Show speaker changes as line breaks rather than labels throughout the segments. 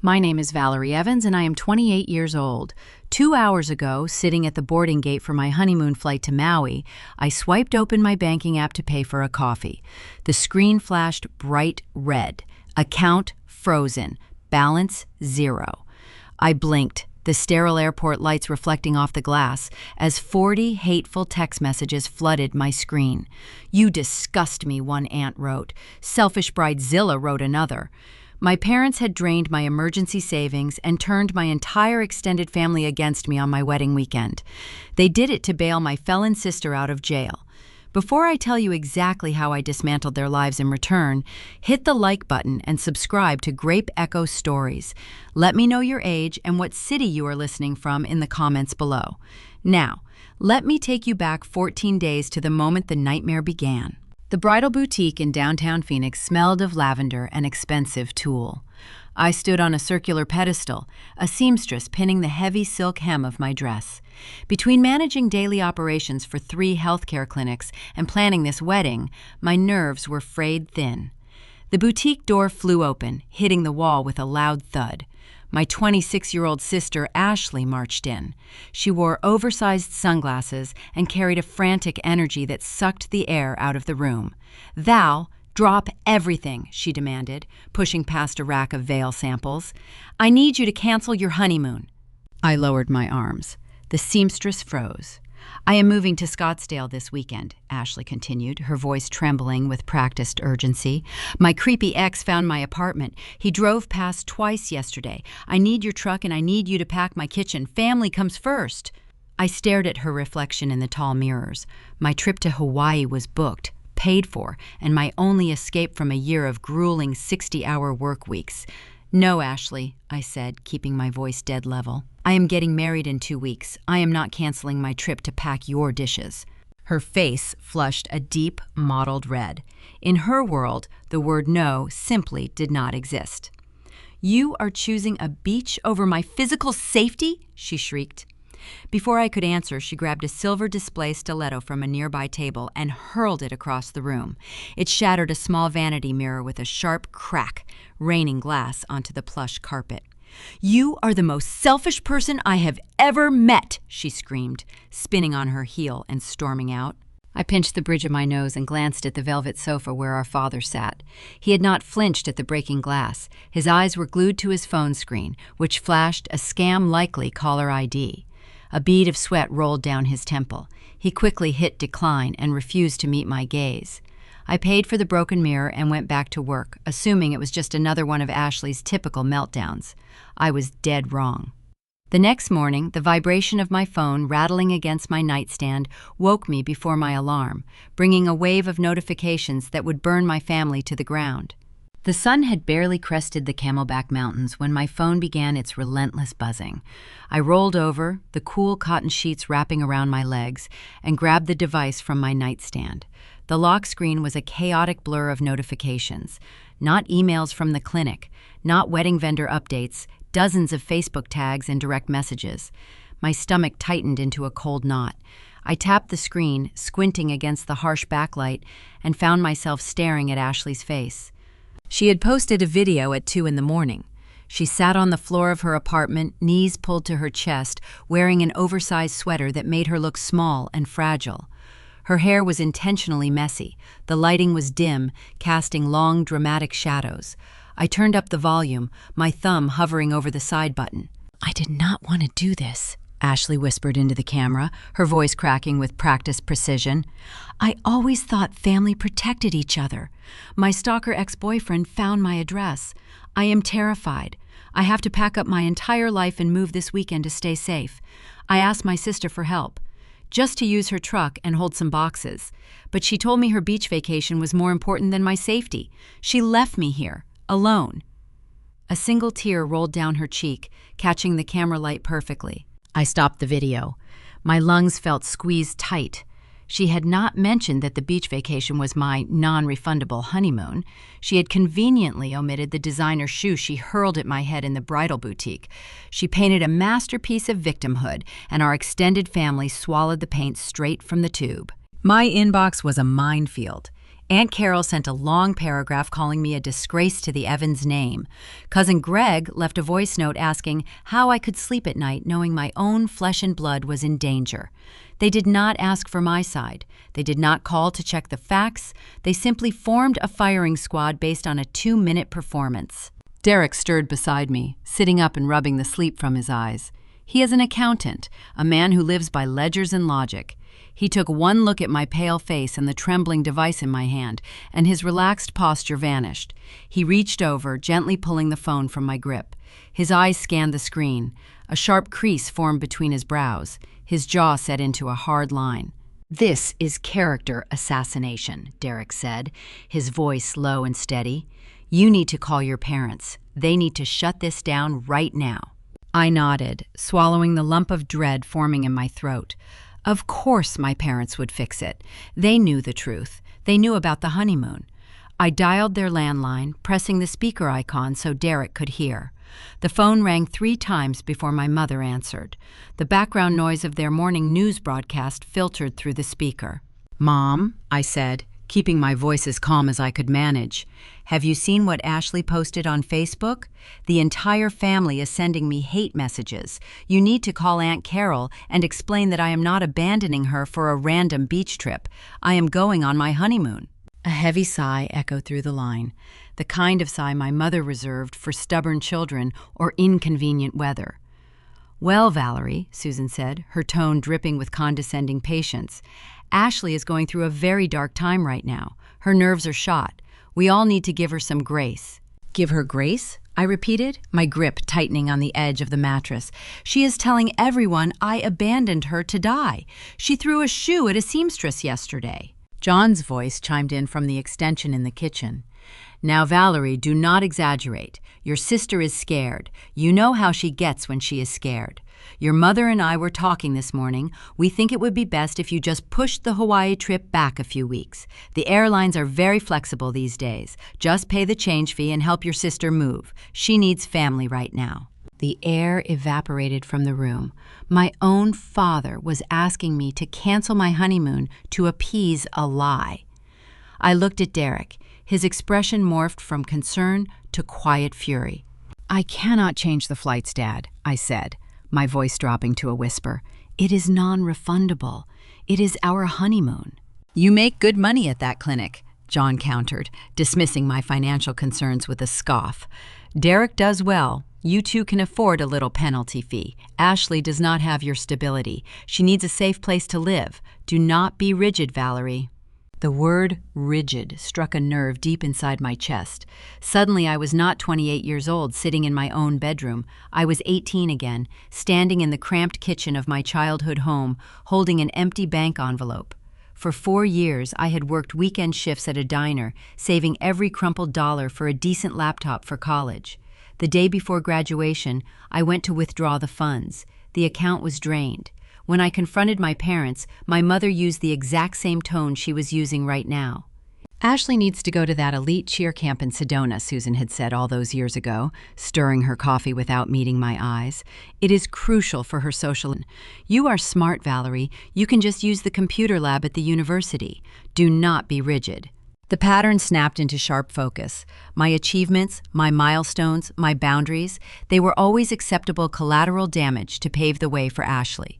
My name is Valerie Evans, and I am 28 years old. 2 hours ago, sitting at the boarding gate for my honeymoon flight to Maui, I swiped open my banking app to pay for a coffee. The screen flashed bright red. Account frozen. Balance 0. I blinked, the sterile airport lights reflecting off the glass, as 40 hateful text messages flooded my screen. "You disgust me," one aunt wrote. "Selfish Bridezilla," wrote another. My parents had drained my emergency savings and turned my entire extended family against me on my wedding weekend. They did it to bail my felon sister out of jail. Before I tell you exactly how I dismantled their lives in return, hit the like button and subscribe to Grape Echo Stories. Let me know your age and what city you are listening from in the comments below. Now, let me take you back 14 days to the moment the nightmare began. The bridal boutique in downtown Phoenix smelled of lavender and expensive tulle. I stood on a circular pedestal, a seamstress pinning the heavy silk hem of my dress. Between managing daily operations for 3 healthcare clinics and planning this wedding, my nerves were frayed thin. The boutique door flew open, hitting the wall with a loud thud. My 26-year-old sister, Ashley, marched in. She wore oversized sunglasses and carried a frantic energy that sucked the air out of the room. "Val, drop everything," she demanded, pushing past a rack of veil samples. "I need you to cancel your honeymoon." I lowered my arms. The seamstress froze. "I am moving to Scottsdale this weekend," Ashley continued, her voice trembling with practiced urgency. "My creepy ex found my apartment. He drove past twice yesterday. I need your truck and I need you to pack my kitchen. Family comes first." I stared at her reflection in the tall mirrors. My trip to Hawaii was booked, paid for, and my only escape from a year of grueling 60-hour work weeks. "No, Ashley," I said, keeping my voice dead level. "I am getting married in 2 weeks. I am not canceling my trip to pack your dishes." Her face flushed a deep, mottled red. In her world, the word no simply did not exist. "You are choosing a beach over my physical safety?" she shrieked. Before I could answer, she grabbed a silver display stiletto from a nearby table and hurled it across the room. It shattered a small vanity mirror with a sharp crack, raining glass onto the plush carpet. "You are the most selfish person I have ever met," she screamed, spinning on her heel and storming out. I pinched the bridge of my nose and glanced at the velvet sofa where our father sat. He had not flinched at the breaking glass. His eyes were glued to his phone screen, which flashed a scam-likely caller ID. A bead of sweat rolled down his temple. He quickly hit decline and refused to meet my gaze. I paid for the broken mirror and went back to work, assuming it was just another one of Ashley's typical meltdowns. I was dead wrong. The next morning, the vibration of my phone rattling against my nightstand woke me before my alarm, bringing a wave of notifications that would burn my family to the ground. The sun had barely crested the Camelback Mountains when my phone began its relentless buzzing. I rolled over, the cool cotton sheets wrapping around my legs, and grabbed the device from my nightstand. The lock screen was a chaotic blur of notifications. Not emails from the clinic, not wedding vendor updates, dozens of Facebook tags and direct messages. My stomach tightened into a cold knot. I tapped the screen, squinting against the harsh backlight, and found myself staring at Ashley's face. She had posted a video at 2 in the morning. She sat on the floor of her apartment, knees pulled to her chest, wearing an oversized sweater that made her look small and fragile. Her hair was intentionally messy. The lighting was dim, casting long, dramatic shadows. I turned up the volume, my thumb hovering over the side button. "I did not want to do this," Ashley whispered into the camera, her voice cracking with practiced precision. "I always thought family protected each other. My stalker ex-boyfriend found my address. I am terrified. I have to pack up my entire life and move this weekend to stay safe. I asked my sister for help, just to use her truck and hold some boxes. But she told me her beach vacation was more important than my safety. She left me here, alone." A single tear rolled down her cheek, catching the camera light perfectly. I stopped the video. My lungs felt squeezed tight. She had not mentioned that the beach vacation was my non-refundable honeymoon. She had conveniently omitted the designer shoe she hurled at my head in the bridal boutique. She painted a masterpiece of victimhood, and our extended family swallowed the paint straight from the tube. My inbox was a minefield. Aunt Carol sent a long paragraph calling me a disgrace to the Evans name. Cousin Greg left a voice note asking how I could sleep at night knowing my own flesh and blood was in danger. They did not ask for my side. They did not call to check the facts. They simply formed a firing squad based on a 2-minute performance. Derek stirred beside me, sitting up and rubbing the sleep from his eyes. He is an accountant, a man who lives by ledgers and logic. He took one look at my pale face and the trembling device in my hand, and his relaxed posture vanished. He reached over, gently pulling the phone from my grip. His eyes scanned the screen. A sharp crease formed between his brows. His jaw set into a hard line. "This is character assassination," Derek said, his voice low and steady. "You need to call your parents. They need to shut this down right now." I nodded, swallowing the lump of dread forming in my throat. Of course my parents would fix it. They knew the truth. They knew about the honeymoon. I dialed their landline, pressing the speaker icon so Derek could hear. The phone rang 3 times before my mother answered. The background noise of their morning news broadcast filtered through the speaker. "Mom," I said, keeping my voice as calm as I could manage. "Have you seen what Ashley posted on Facebook? The entire family is sending me hate messages. You need to call Aunt Carol and explain that I am not abandoning her for a random beach trip. I am going on my honeymoon." A heavy sigh echoed through the line, the kind of sigh my mother reserved for stubborn children or inconvenient weather. "Well, Valerie," Susan said, her tone dripping with condescending patience, "Ashley is going through a very dark time right now. Her nerves are shot. We all need to give her some grace." "Give her grace?" I repeated, my grip tightening on the edge of the mattress. "She is telling everyone I abandoned her to die. She threw a shoe at a seamstress yesterday." John's voice chimed in from the extension in the kitchen. "Now, Valerie, do not exaggerate. Your sister is scared. You know how she gets when she is scared. Your mother and I were talking this morning. We think it would be best if you just pushed the Hawaii trip back a few weeks. The airlines are very flexible these days. Just pay the change fee and help your sister move. She needs family right now." The air evaporated from the room. My own father was asking me to cancel my honeymoon to appease a lie. I looked at Derek. His expression morphed from concern to quiet fury. "I cannot change the flights, Dad," I said, my voice dropping to a whisper. "It is non-refundable. It is our honeymoon." "You make good money at that clinic," John countered, dismissing my financial concerns with a scoff. "Derek does well. You two can afford a little penalty fee. Ashley does not have your stability. She needs a safe place to live. Do not be rigid, Valerie." The word rigid struck a nerve deep inside my chest. Suddenly I was not 28 years old sitting in my own bedroom. I was 18 again, standing in the cramped kitchen of my childhood home, holding an empty bank envelope. For 4 years I had worked weekend shifts at a diner, saving every crumpled dollar for a decent laptop for college. The day before graduation, I went to withdraw the funds. The account was drained. When I confronted my parents, my mother used the exact same tone she was using right now. "Ashley needs to go to that elite cheer camp in Sedona," Susan had said all those years ago, stirring her coffee without meeting my eyes. "It is crucial for her social." "You are smart, Valerie. You can just use the computer lab at the university. Do not be rigid." The pattern snapped into sharp focus. My achievements, my milestones, my boundaries, they were always acceptable collateral damage to pave the way for Ashley.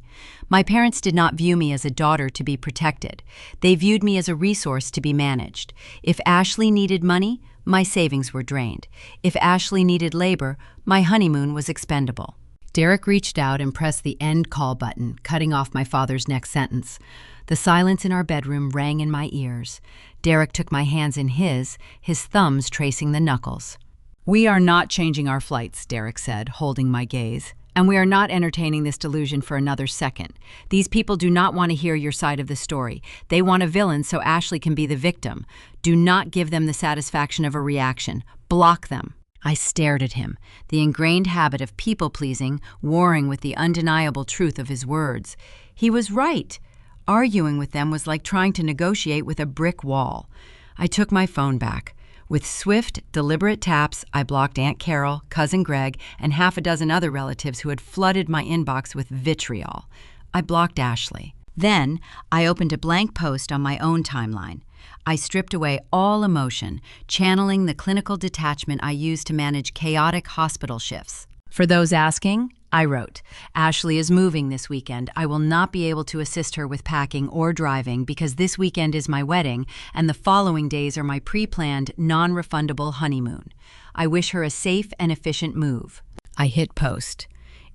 My parents did not view me as a daughter to be protected. They viewed me as a resource to be managed. If Ashley needed money, my savings were drained. If Ashley needed labor, my honeymoon was expendable. Derek reached out and pressed the end call button, cutting off my father's next sentence. The silence in our bedroom rang in my ears. Derek took my hands in his thumbs tracing the knuckles. "We are not changing our flights," Derek said, holding my gaze. "And we are not entertaining this delusion for another second. These people do not want to hear your side of the story. They want a villain so Ashley can be the victim. Do not give them the satisfaction of a reaction. Block them." I stared at him, the ingrained habit of people-pleasing warring with the undeniable truth of his words. He was right. Arguing with them was like trying to negotiate with a brick wall. I took my phone back. With swift, deliberate taps, I blocked Aunt Carol, Cousin Greg, and half a dozen other relatives who had flooded my inbox with vitriol. I blocked Ashley. Then, I opened a blank post on my own timeline. I stripped away all emotion, channeling the clinical detachment I use to manage chaotic hospital shifts. For those asking, I wrote, Ashley is moving this weekend. I will not be able to assist her with packing or driving because this weekend is my wedding and the following days are my pre-planned, non-refundable honeymoon. I wish her a safe and efficient move. I hit post.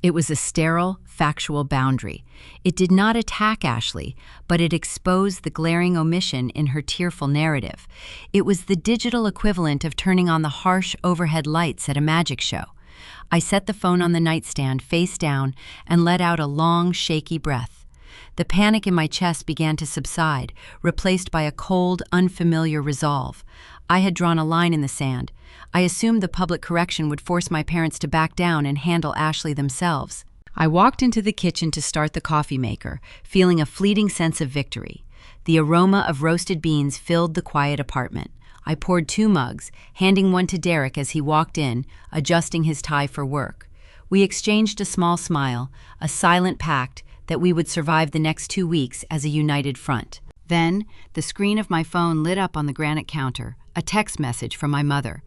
It was a sterile, factual boundary. It did not attack Ashley, but it exposed the glaring omission in her tearful narrative. It was the digital equivalent of turning on the harsh overhead lights at a magic show. I set the phone on the nightstand face down and let out a long, shaky breath. The panic in my chest began to subside, replaced by a cold, unfamiliar resolve. I had drawn a line in the sand. I assumed the public correction would force my parents to back down and handle Ashley themselves. I walked into the kitchen to start the coffee maker, feeling a fleeting sense of victory. The aroma of roasted beans filled the quiet apartment. I poured 2 mugs, handing one to Derek as he walked in, adjusting his tie for work. We exchanged a small smile, a silent pact that we would survive the next 2 weeks as a united front. Then, the screen of my phone lit up on the granite counter, a text message from my mother.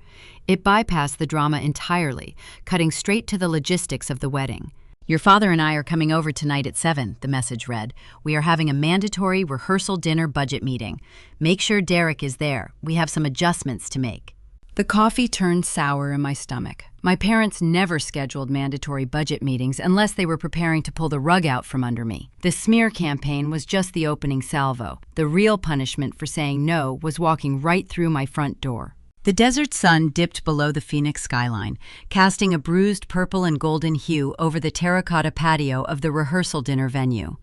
It bypassed the drama entirely, cutting straight to the logistics of the wedding. Your father and I are coming over tonight at 7, the message read. We are having a mandatory rehearsal dinner budget meeting. Make sure Derek is there. We have some adjustments to make. The coffee turned sour in my stomach. My parents never scheduled mandatory budget meetings unless they were preparing to pull the rug out from under me. The smear campaign was just the opening salvo. The real punishment for saying no was walking right through my front door. The desert sun dipped below the Phoenix skyline, casting a bruised purple and golden hue over the terracotta patio of the rehearsal dinner venue.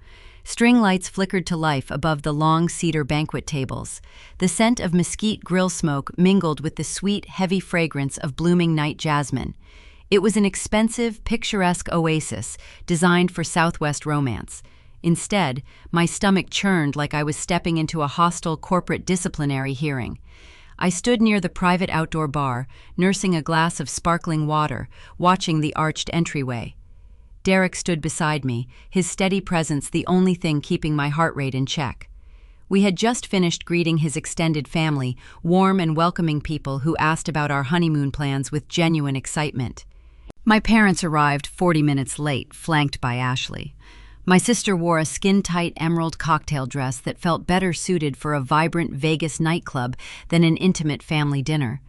String lights flickered to life above the long cedar banquet tables. The scent of mesquite grill smoke mingled with the sweet, heavy fragrance of blooming night jasmine. It was an expensive, picturesque oasis designed for Southwest romance. Instead, my stomach churned like I was stepping into a hostile corporate disciplinary hearing. I stood near the private outdoor bar, nursing a glass of sparkling water, watching the arched entryway. Derek stood beside me, his steady presence the only thing keeping my heart rate in check. We had just finished greeting his extended family, warm and welcoming people who asked about our honeymoon plans with genuine excitement. My parents arrived 40 minutes late, flanked by Ashley. My sister wore a skin-tight emerald cocktail dress that felt better suited for a vibrant Vegas nightclub than an intimate family dinner.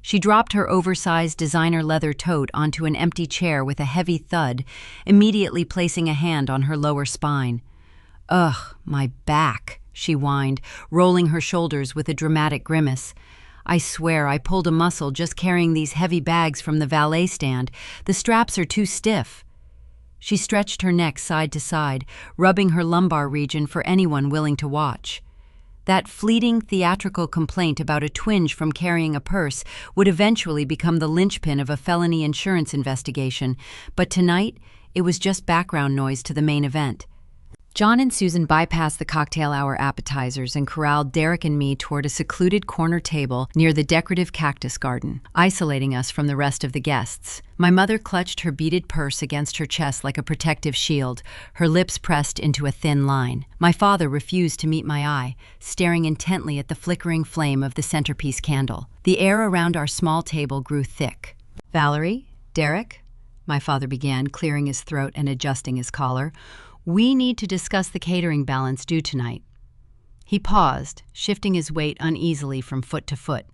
She dropped her oversized designer leather tote onto an empty chair with a heavy thud, immediately placing a hand on her lower spine. "Ugh, my back," she whined, rolling her shoulders with a dramatic grimace. "I swear I pulled a muscle just carrying these heavy bags from the valet stand. The straps are too stiff." She stretched her neck side to side, rubbing her lumbar region for anyone willing to watch. That fleeting theatrical complaint about a twinge from carrying a purse would eventually become the linchpin of a felony insurance investigation, but tonight it was just background noise to the main event. John and Susan bypassed the cocktail hour appetizers and corralled Derek and me toward a secluded corner table near the decorative cactus garden, isolating us from the rest of the guests. My mother clutched her beaded purse against her chest like a protective shield, her lips pressed into a thin line. My father refused to meet my eye, staring intently at the flickering flame of the centerpiece candle. The air around our small table grew thick. "Valerie, Derek," my father began, clearing his throat and adjusting his collar, "we need to discuss the catering balance due tonight." He paused, shifting his weight uneasily from foot to foot.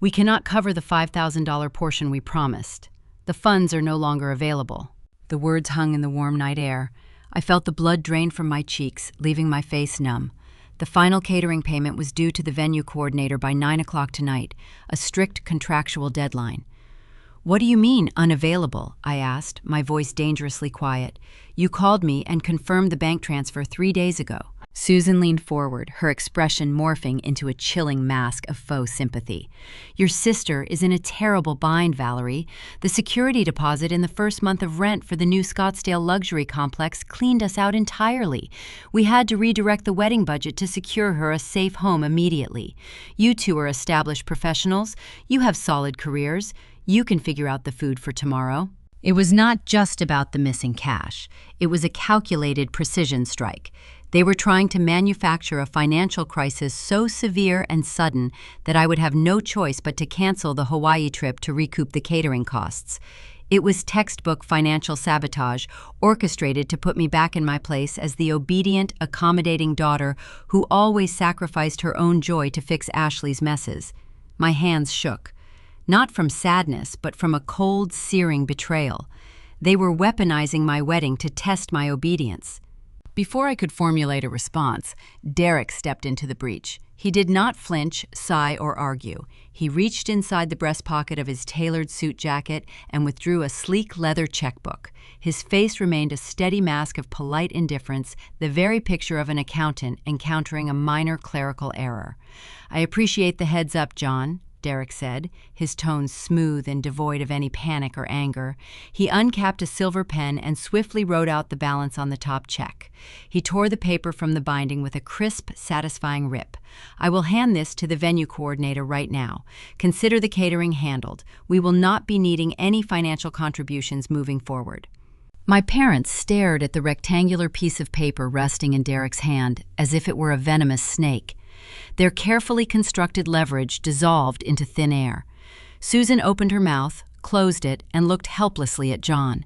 "We cannot cover the $5,000 portion we promised. The funds are no longer available." The words hung in the warm night air. I felt the blood drain from my cheeks, leaving my face numb. The final catering payment was due to the venue coordinator by 9 o'clock tonight, a strict contractual deadline. "What do you mean, unavailable?" I asked, my voice dangerously quiet. "You called me and confirmed the bank transfer 3 days ago." Susan leaned forward, her expression morphing into a chilling mask of faux sympathy. "Your sister is in a terrible bind, Valerie. The security deposit in the first month of rent for the new Scottsdale luxury complex cleaned us out entirely. We had to redirect the wedding budget to secure her a safe home immediately. You two are established professionals. You have solid careers. You can figure out the food for tomorrow." It was not just about the missing cash. It was a calculated precision strike. They were trying to manufacture a financial crisis so severe and sudden that I would have no choice but to cancel the Hawaii trip to recoup the catering costs. It was textbook financial sabotage, orchestrated to put me back in my place as the obedient, accommodating daughter who always sacrificed her own joy to fix Ashley's messes. My hands shook, not from sadness, but from a cold, searing betrayal. They were weaponizing my wedding to test my obedience. Before I could formulate a response, Derek stepped into the breach. He did not flinch, sigh, or argue. He reached inside the breast pocket of his tailored suit jacket and withdrew a sleek leather checkbook. His face remained a steady mask of polite indifference, the very picture of an accountant encountering a minor clerical error. "I appreciate the heads up, John," Derek said, his tones smooth and devoid of any panic or anger. He uncapped a silver pen and swiftly wrote out the balance on the top check. He tore the paper from the binding with a crisp, satisfying rip. "I will hand this to the venue coordinator right now. Consider the catering handled. We will not be needing any financial contributions moving forward." My parents stared at the rectangular piece of paper resting in Derek's hand as if it were a venomous snake. Their carefully constructed leverage dissolved into thin air. Susan opened her mouth, closed it, and looked helplessly at John.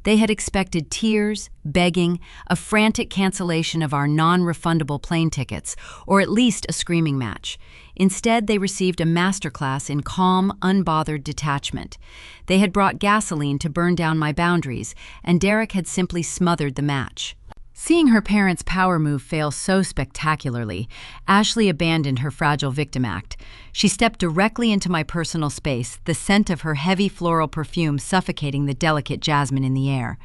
They had expected tears, begging, a frantic cancellation of our non-refundable plane tickets, or at least a screaming match. Instead, they received a masterclass in calm, unbothered detachment. They had brought gasoline to burn down my boundaries, and Derek had simply smothered the match. Seeing her parents' power move fail so spectacularly, Ashley abandoned her fragile victim act. She stepped directly into my personal space, the scent of her heavy floral perfume suffocating the delicate jasmine in the air.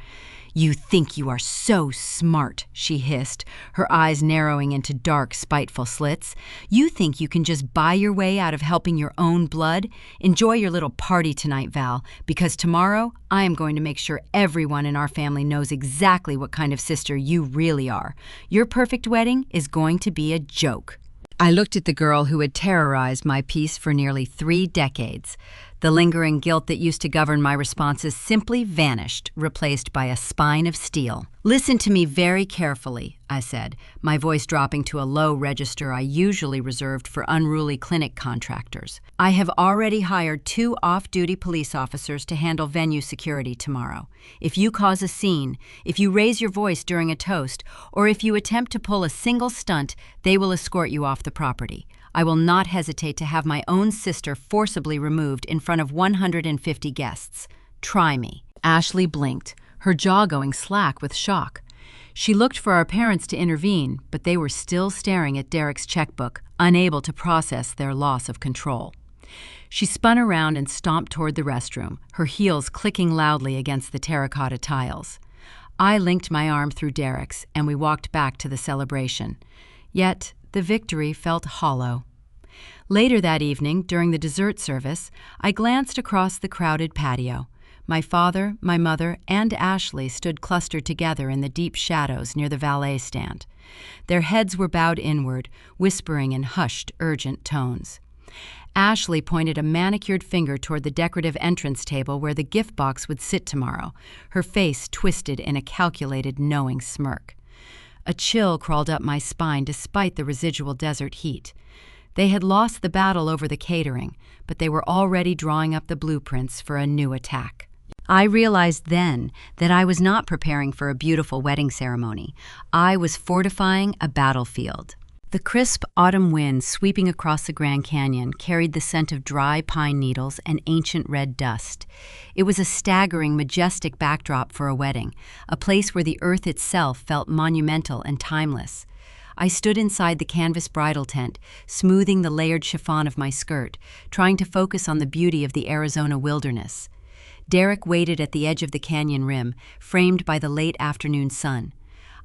"You think you are so smart," she hissed, her eyes narrowing into dark, spiteful slits. "You think you can just buy your way out of helping your own blood? Enjoy your little party tonight, Val, because tomorrow I am going to make sure everyone in our family knows exactly what kind of sister you really are. Your perfect wedding is going to be a joke." I looked at the girl who had terrorized my peace for nearly 3 decades. The lingering guilt that used to govern my responses simply vanished, replaced by a spine of steel. "Listen to me very carefully," I said, my voice dropping to a low register I usually reserved for unruly clinic contractors. "I have already hired 2 off-duty police officers to handle venue security tomorrow. If you cause a scene, if you raise your voice during a toast, or if you attempt to pull a single stunt, they will escort you off the property. I will not hesitate to have my own sister forcibly removed in front of 150 guests. Try me." Ashley blinked, her jaw going slack with shock. She looked for our parents to intervene, but they were still staring at Derek's checkbook, unable to process their loss of control. She spun around and stomped toward the restroom, her heels clicking loudly against the terracotta tiles. I linked my arm through Derek's, and we walked back to the celebration. Yet, the victory felt hollow. Later that evening, during the dessert service, I glanced across the crowded patio. My father, my mother, and Ashley stood clustered together in the deep shadows near the valet stand. Their heads were bowed inward, whispering in hushed, urgent tones. Ashley pointed a manicured finger toward the decorative entrance table where the gift box would sit tomorrow, her face twisted in a calculated, knowing smirk. A chill crawled up my spine despite the residual desert heat. They had lost the battle over the catering, but they were already drawing up the blueprints for a new attack. I realized then that I was not preparing for a beautiful wedding ceremony. I was fortifying a battlefield. The crisp autumn wind sweeping across the Grand Canyon carried the scent of dry pine needles and ancient red dust. It was a staggering, majestic backdrop for a wedding, a place where the earth itself felt monumental and timeless. I stood inside the canvas bridal tent, smoothing the layered chiffon of my skirt, trying to focus on the beauty of the Arizona wilderness. Derek waited at the edge of the canyon rim, framed by the late afternoon sun.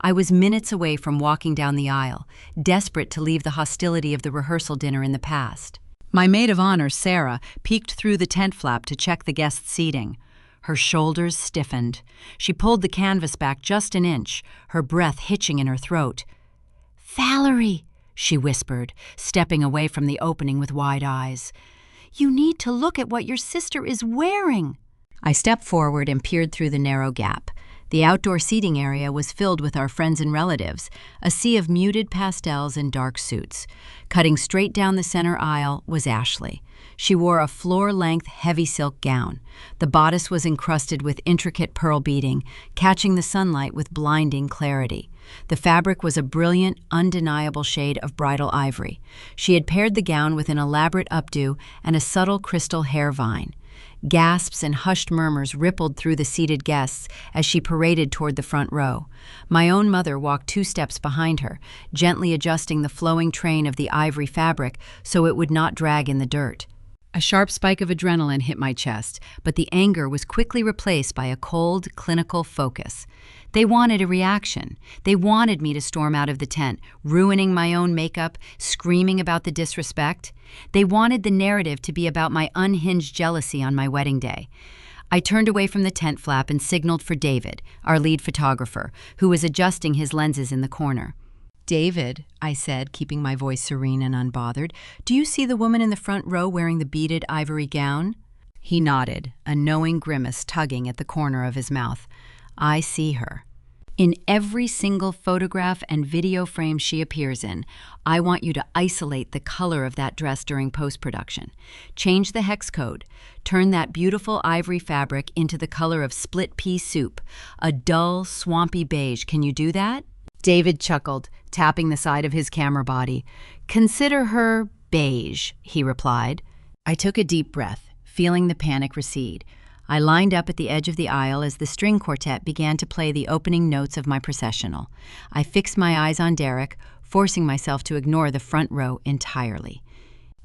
I was minutes away from walking down the aisle, desperate to leave the hostility of the rehearsal dinner in the past. My maid of honor, Sarah, peeked through the tent flap to check the guests' seating. Her shoulders stiffened. She pulled the canvas back just an inch, her breath hitching in her throat. "Valerie," she whispered, stepping away from the opening with wide eyes. "You need to look at what your sister is wearing." I stepped forward and peered through the narrow gap. The outdoor seating area was filled with our friends and relatives, a sea of muted pastels and dark suits. Cutting straight down the center aisle was Ashley. She wore a floor-length, heavy silk gown. The bodice was encrusted with intricate pearl beading, catching the sunlight with blinding clarity. The fabric was a brilliant, undeniable shade of bridal ivory. She had paired the gown with an elaborate updo and a subtle crystal hair vine. Gasps and hushed murmurs rippled through the seated guests as she paraded toward the front row. My own mother walked 2 steps behind her, gently adjusting the flowing train of the ivory fabric so it would not drag in the dirt. A sharp spike of adrenaline hit my chest, but the anger was quickly replaced by a cold, clinical focus. They wanted a reaction. They wanted me to storm out of the tent, ruining my own makeup, screaming about the disrespect. They wanted the narrative to be about my unhinged jealousy on my wedding day. I turned away from the tent flap and signaled for David, our lead photographer, who was adjusting his lenses in the corner. "David," I said, keeping my voice serene and unbothered, "do you see the woman in the front row wearing the beaded ivory gown?" He nodded, a knowing grimace tugging at the corner of his mouth. "I see her. In every single photograph and video frame she appears in, I want you to isolate the color of that dress during post-production. Change the hex code. Turn that beautiful ivory fabric into the color of split pea soup, a dull, swampy beige. Can you do that?" David chuckled, tapping the side of his camera body. "Consider her beige," he replied. I took a deep breath, feeling the panic recede. I lined up at the edge of the aisle as the string quartet began to play the opening notes of my processional. I fixed my eyes on Derek, forcing myself to ignore the front row entirely.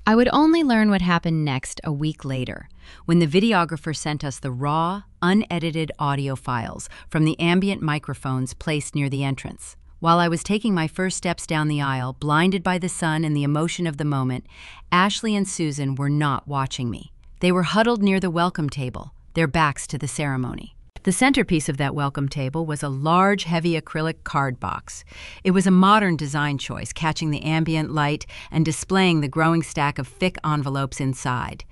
I would only learn what happened next a week later, when the videographer sent us the raw, unedited audio files from the ambient microphones placed near the entrance. While I was taking my first steps down the aisle, blinded by the sun and the emotion of the moment, Ashley and Susan were not watching me. They were huddled near the welcome table, their backs to the ceremony. The centerpiece of that welcome table was a large, heavy acrylic card box. It was a modern design choice, catching the ambient light and displaying the growing stack of thick envelopes inside.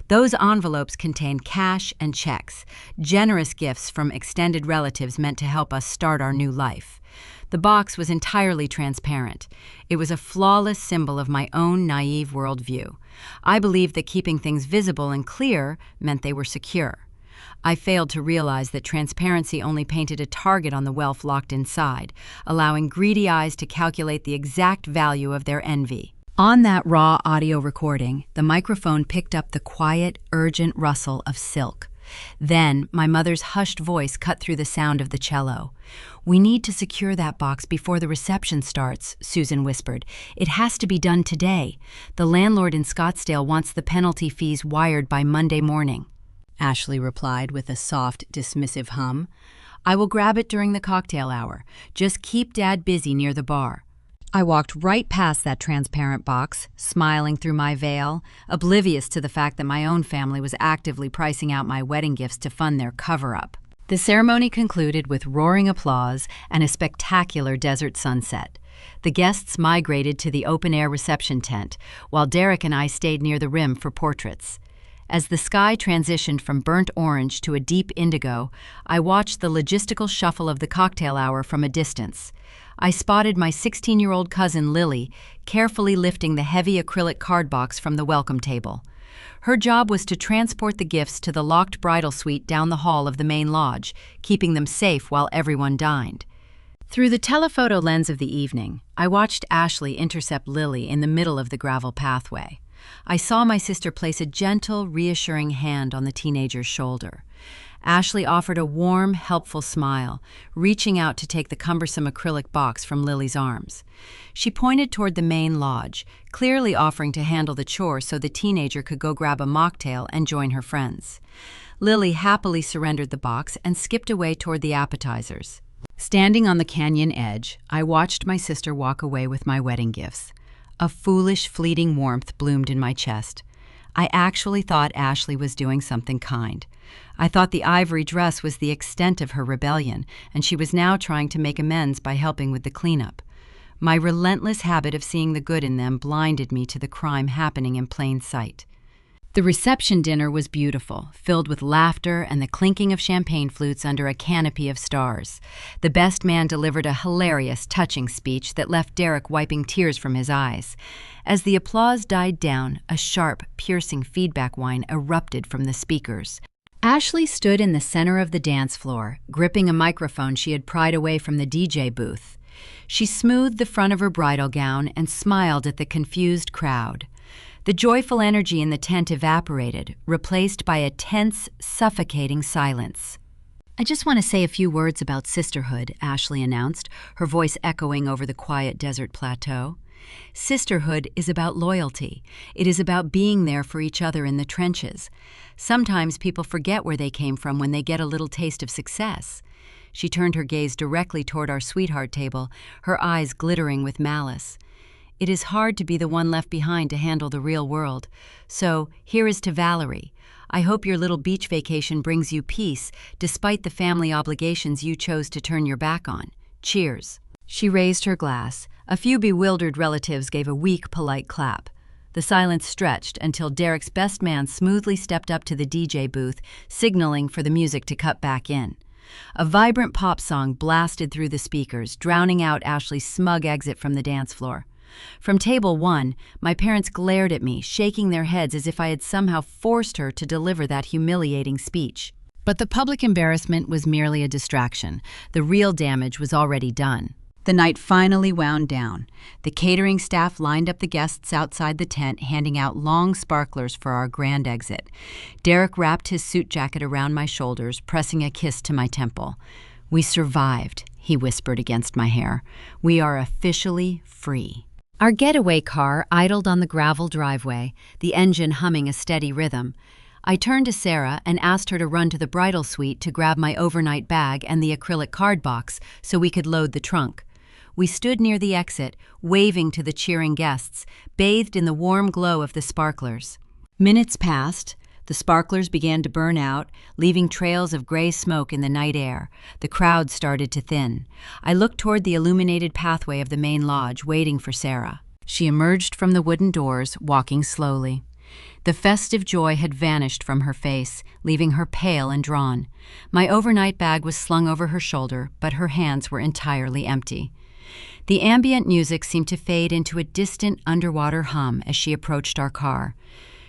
Those envelopes contained cash and checks, generous gifts from extended relatives meant to help us start our new life. The box was entirely transparent. It was a flawless symbol of my own naive worldview. I believed that keeping things visible and clear meant they were secure. I failed to realize that transparency only painted a target on the wealth locked inside, allowing greedy eyes to calculate the exact value of their envy. On that raw audio recording, the microphone picked up the quiet, urgent rustle of silk. Then, my mother's hushed voice cut through the sound of the cello. "We need to secure that box before the reception starts," Susan whispered. "It has to be done today. The landlord in Scottsdale wants the penalty fees wired by Monday morning." Ashley replied with a soft, dismissive hum. "I will grab it during the cocktail hour. Just keep Dad busy near the bar." I walked right past that transparent box, smiling through my veil, oblivious to the fact that my own family was actively pricing out my wedding gifts to fund their cover-up. The ceremony concluded with roaring applause and a spectacular desert sunset. The guests migrated to the open-air reception tent, while Derek and I stayed near the rim for portraits. As the sky transitioned from burnt orange to a deep indigo, I watched the logistical shuffle of the cocktail hour from a distance. I spotted my 16-year-old cousin Lily carefully lifting the heavy acrylic card box from the welcome table. Her job was to transport the gifts to the locked bridal suite down the hall of the main lodge, keeping them safe while everyone dined. Through the telephoto lens of the evening, I watched Ashley intercept Lily in the middle of the gravel pathway. I saw my sister place a gentle, reassuring hand on the teenager's shoulder. Ashley offered a warm, helpful smile, reaching out to take the cumbersome acrylic box from Lily's arms. She pointed toward the main lodge, clearly offering to handle the chore so the teenager could go grab a mocktail and join her friends. Lily happily surrendered the box and skipped away toward the appetizers. Standing on the canyon edge, I watched my sister walk away with my wedding gifts. A foolish, fleeting warmth bloomed in my chest. I actually thought Ashley was doing something kind. I thought the ivory dress was the extent of her rebellion, and she was now trying to make amends by helping with the cleanup. My relentless habit of seeing the good in them blinded me to the crime happening in plain sight. The The reception dinner was beautiful, filled with laughter and the clinking of champagne flutes under a canopy of stars. The best man delivered a hilarious, touching speech that left Derek wiping tears from his eyes. As the applause died down, a sharp, piercing feedback whine erupted from the speakers. Ashley stood in the center of the dance floor, gripping a microphone she had pried away from the DJ booth. She smoothed the front of her bridal gown and smiled at the confused crowd. The joyful energy in the tent evaporated, replaced by a tense, suffocating silence. "I just want to say a few words about sisterhood," Ashley announced, her voice echoing over the quiet desert plateau. "Sisterhood is about loyalty. It is about being there for each other in the trenches. Sometimes people forget where they came from when they get a little taste of success." She turned her gaze directly toward our sweetheart table, her eyes glittering with malice. "It is hard to be the one left behind to handle the real world. So, here is to Valerie. I hope your little beach vacation brings you peace, despite the family obligations you chose to turn your back on. Cheers." She raised her glass. A few bewildered relatives gave a weak, polite clap. The silence stretched until Derek's best man smoothly stepped up to the DJ booth, signaling for the music to cut back in. A vibrant pop song blasted through the speakers, drowning out Ashley's smug exit from the dance floor. From table 1, my parents glared at me, shaking their heads as if I had somehow forced her to deliver that humiliating speech. But the public embarrassment was merely a distraction. The real damage was already done. The night finally wound down. The catering staff lined up the guests outside the tent, handing out long sparklers for our grand exit. Derek wrapped his suit jacket around my shoulders, pressing a kiss to my temple. "We survived," he whispered against my hair. "We are officially free." Our getaway car idled on the gravel driveway, the engine humming a steady rhythm. I turned to Sarah and asked her to run to the bridal suite to grab my overnight bag and the acrylic card box so we could load the trunk. We stood near the exit, waving to the cheering guests, bathed in the warm glow of the sparklers. Minutes passed. The sparklers began to burn out, leaving trails of gray smoke in the night air. The crowd started to thin. I looked toward the illuminated pathway of the main lodge, waiting for Sarah. She emerged from the wooden doors, walking slowly. The festive joy had vanished from her face, leaving her pale and drawn. My overnight bag was slung over her shoulder, but her hands were entirely empty. The ambient music seemed to fade into a distant underwater hum as she approached our car.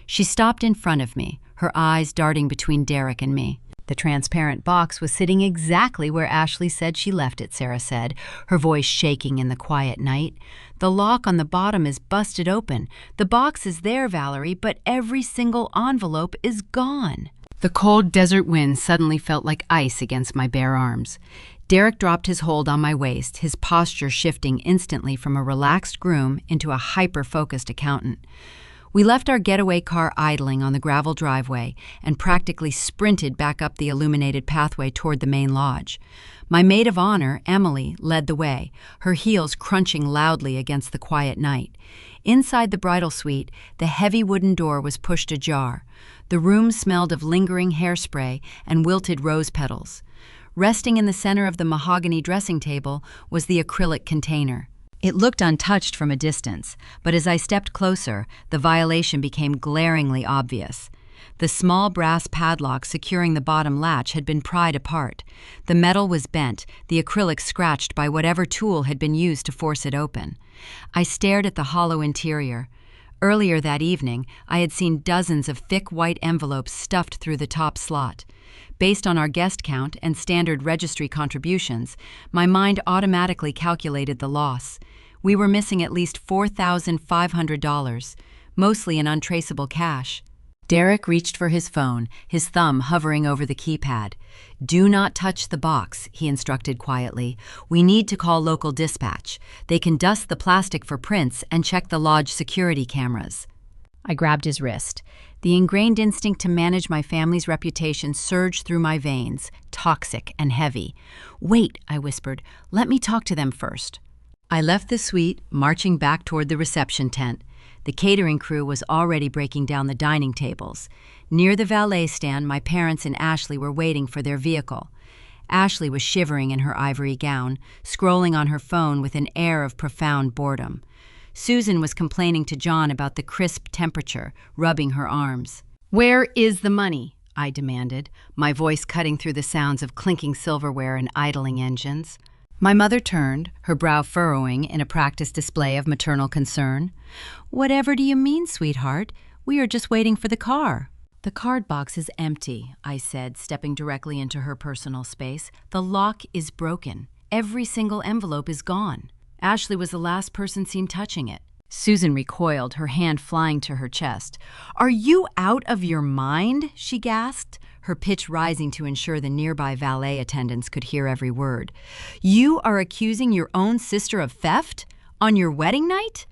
She stopped in front of me, her eyes darting between Derek and me. The transparent box was sitting exactly where Ashley said she left it, Sarah said, her voice shaking in the quiet night. "The lock on the bottom is busted open. The box is there, Valerie, but every single envelope is gone." The cold desert wind suddenly felt like ice against my bare arms. Derek dropped his hold on my waist, his posture shifting instantly from a relaxed groom into a hyper-focused accountant. We left our getaway car idling on the gravel driveway and practically sprinted back up the illuminated pathway toward the main lodge. My maid of honor, Emily, led the way, her heels crunching loudly against the quiet night. Inside the bridal suite, the heavy wooden door was pushed ajar. The room smelled of lingering hairspray and wilted rose petals. Resting in the center of the mahogany dressing table was the acrylic container. It looked untouched from a distance, but as I stepped closer, the violation became glaringly obvious. The small brass padlock securing the bottom latch had been pried apart. The metal was bent, the acrylic scratched by whatever tool had been used to force it open. I stared at the hollow interior. Earlier that evening, I had seen dozens of thick white envelopes stuffed through the top slot. Based on our guest count and standard registry contributions, my mind automatically calculated the loss. We were missing at least $4,500, mostly in untraceable cash. Derek reached for his phone, his thumb hovering over the keypad. "Do not touch the box," he instructed quietly. "We need to call local dispatch. They can dust the plastic for prints and check the lodge security cameras." I grabbed his wrist. The ingrained instinct to manage my family's reputation surged through my veins, toxic and heavy. "Wait," I whispered. "Let me talk to them first." I left the suite, marching back toward the reception tent. The catering crew was already breaking down the dining tables. Near the valet stand, my parents and Ashley were waiting for their vehicle. Ashley was shivering in her ivory gown, scrolling on her phone with an air of profound boredom. Susan was complaining to John about the crisp temperature, rubbing her arms. "Where is the money?" I demanded, my voice cutting through the sounds of clinking silverware and idling engines. My mother turned, her brow furrowing in a practiced display of maternal concern. "Whatever do you mean, sweetheart? We are just waiting for the car." "The card box is empty," I said, stepping directly into her personal space. "The lock is broken. Every single envelope is gone. Ashley was the last person seen touching it." Susan recoiled, her hand flying to her chest. "Are you out of your mind?" she gasped, her pitch rising to ensure the nearby valet attendants could hear every word. "You are accusing your own sister of theft? On your wedding night?"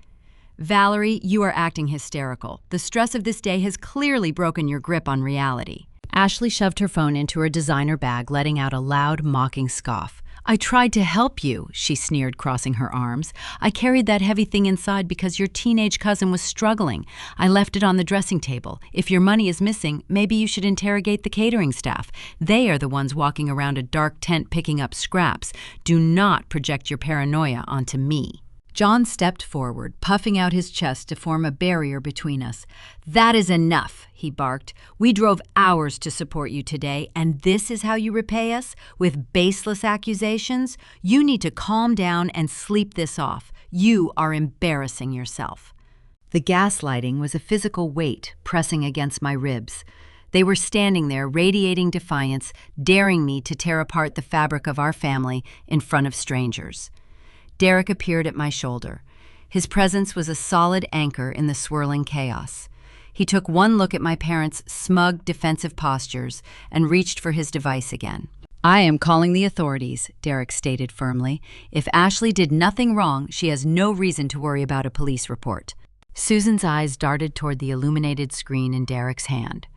"Valerie, you are acting hysterical. The stress of this day has clearly broken your grip on reality." Ashley shoved her phone into her designer bag, letting out a loud, mocking scoff. "I tried to help you," she sneered, crossing her arms. "I carried that heavy thing inside because your teenage cousin was struggling. I left it on the dressing table. If your money is missing, maybe you should interrogate the catering staff. They are the ones walking around a dark tent picking up scraps. Do not project your paranoia onto me." John stepped forward, puffing out his chest to form a barrier between us. "That is enough," he barked. "We drove hours to support you today, and this is how you repay us? With baseless accusations? You need to calm down and sleep this off. You are embarrassing yourself." The gaslighting was a physical weight pressing against my ribs. They were standing there, radiating defiance, daring me to tear apart the fabric of our family in front of strangers. Derek appeared at my shoulder. His presence was a solid anchor in the swirling chaos. He took one look at my parents' smug, defensive postures and reached for his device again. "I am calling the authorities," Derek stated firmly. "If Ashley did nothing wrong, she has no reason to worry about a police report." Susan's eyes darted toward the illuminated screen in Derek's hand.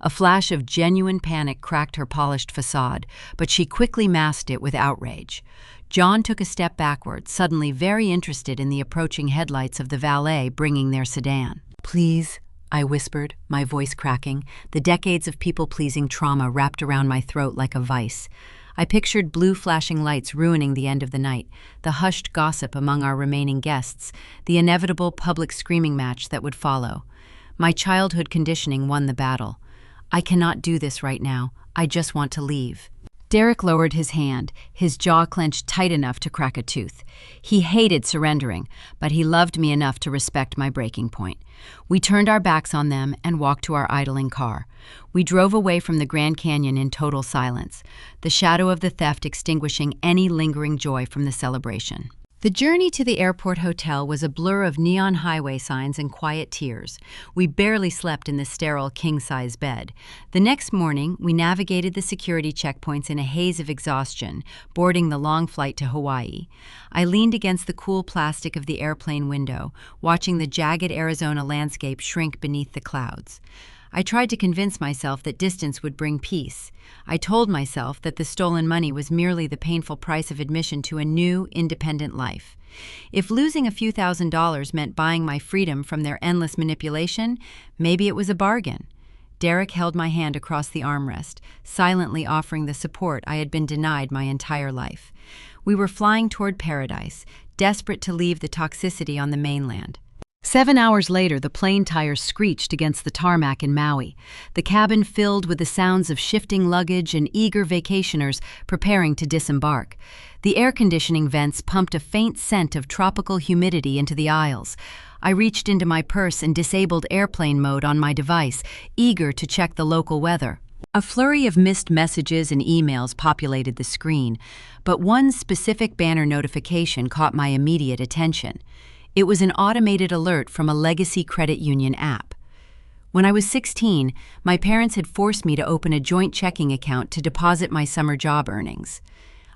A flash of genuine panic cracked her polished facade, but she quickly masked it with outrage. John took a step backward, suddenly very interested in the approaching headlights of the valet bringing their sedan. "Please," I whispered, my voice cracking, the decades of people-pleasing trauma wrapped around my throat like a vice. I pictured blue flashing lights ruining the end of the night, the hushed gossip among our remaining guests, the inevitable public screaming match that would follow. My childhood conditioning won the battle. "I cannot do this right now. I just want to leave." Derek lowered his hand, his jaw clenched tight enough to crack a tooth. He hated surrendering, but he loved me enough to respect my breaking point. We turned our backs on them and walked to our idling car. We drove away from the Grand Canyon in total silence, the shadow of the theft extinguishing any lingering joy from the celebration. The journey to the airport hotel was a blur of neon highway signs and quiet tears. We barely slept in the sterile king-size bed. The next morning, we navigated the security checkpoints in a haze of exhaustion, boarding the long flight to Hawaii. I leaned against the cool plastic of the airplane window, watching the jagged Arizona landscape shrink beneath the clouds. I tried to convince myself that distance would bring peace. I told myself that the stolen money was merely the painful price of admission to a new, independent life. If losing a few $1,000s meant buying my freedom from their endless manipulation, maybe it was a bargain. Derek held my hand across the armrest, silently offering the support I had been denied my entire life. We were flying toward paradise, desperate to leave the toxicity on the mainland. 7 hours later, the plane tires screeched against the tarmac in Maui, the cabin filled with the sounds of shifting luggage and eager vacationers preparing to disembark. The air conditioning vents pumped a faint scent of tropical humidity into the aisles. I reached into my purse and disabled airplane mode on my device, eager to check the local weather. A flurry of missed messages and emails populated the screen, but one specific banner notification caught my immediate attention. It was an automated alert from a legacy credit union app. When I was 16, my parents had forced me to open a joint checking account to deposit my summer job earnings.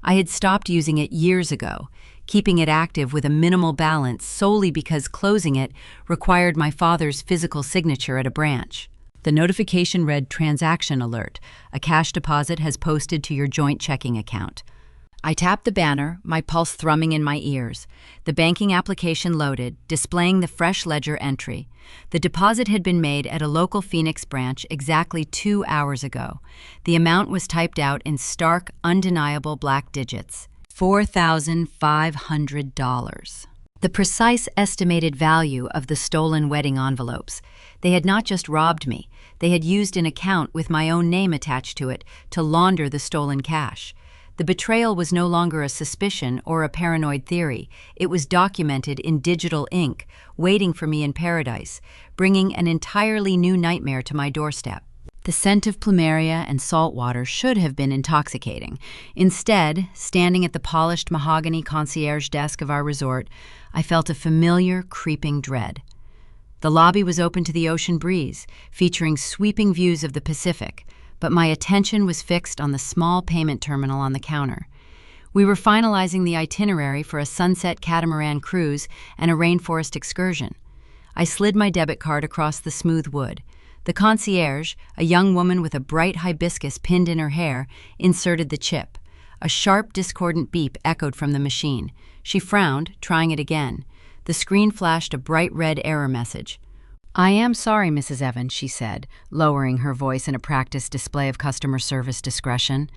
I had stopped using it years ago, keeping it active with a minimal balance solely because closing it required my father's physical signature at a branch. The notification read, "Transaction alert. A cash deposit has posted to your joint checking account." I tapped the banner, my pulse thrumming in my ears. The banking application loaded, displaying the fresh ledger entry. The deposit had been made at a local Phoenix branch exactly 2 hours ago. The amount was typed out in stark, undeniable black digits. $4,500. The precise estimated value of the stolen wedding envelopes. They had not just robbed me, They had used an account with my own name attached to it to launder the stolen cash. The betrayal was no longer a suspicion or a paranoid theory. It was documented in digital ink, waiting for me in paradise, bringing an entirely new nightmare to my doorstep. The scent of plumeria and salt water should have been intoxicating. Instead, standing at the polished mahogany concierge desk of our resort, I felt a familiar, creeping dread. The lobby was open to the ocean breeze, featuring sweeping views of the Pacific, but my attention was fixed on the small payment terminal on the counter. We were finalizing the itinerary for a sunset catamaran cruise and a rainforest excursion. I slid my debit card across the smooth wood. The concierge, a young woman with a bright hibiscus pinned in her hair, inserted the chip. A sharp, discordant beep echoed from the machine. She frowned, trying it again. The screen flashed a bright red error message. "I am sorry, Mrs. Evans," she said, lowering her voice in a practiced display of customer service discretion.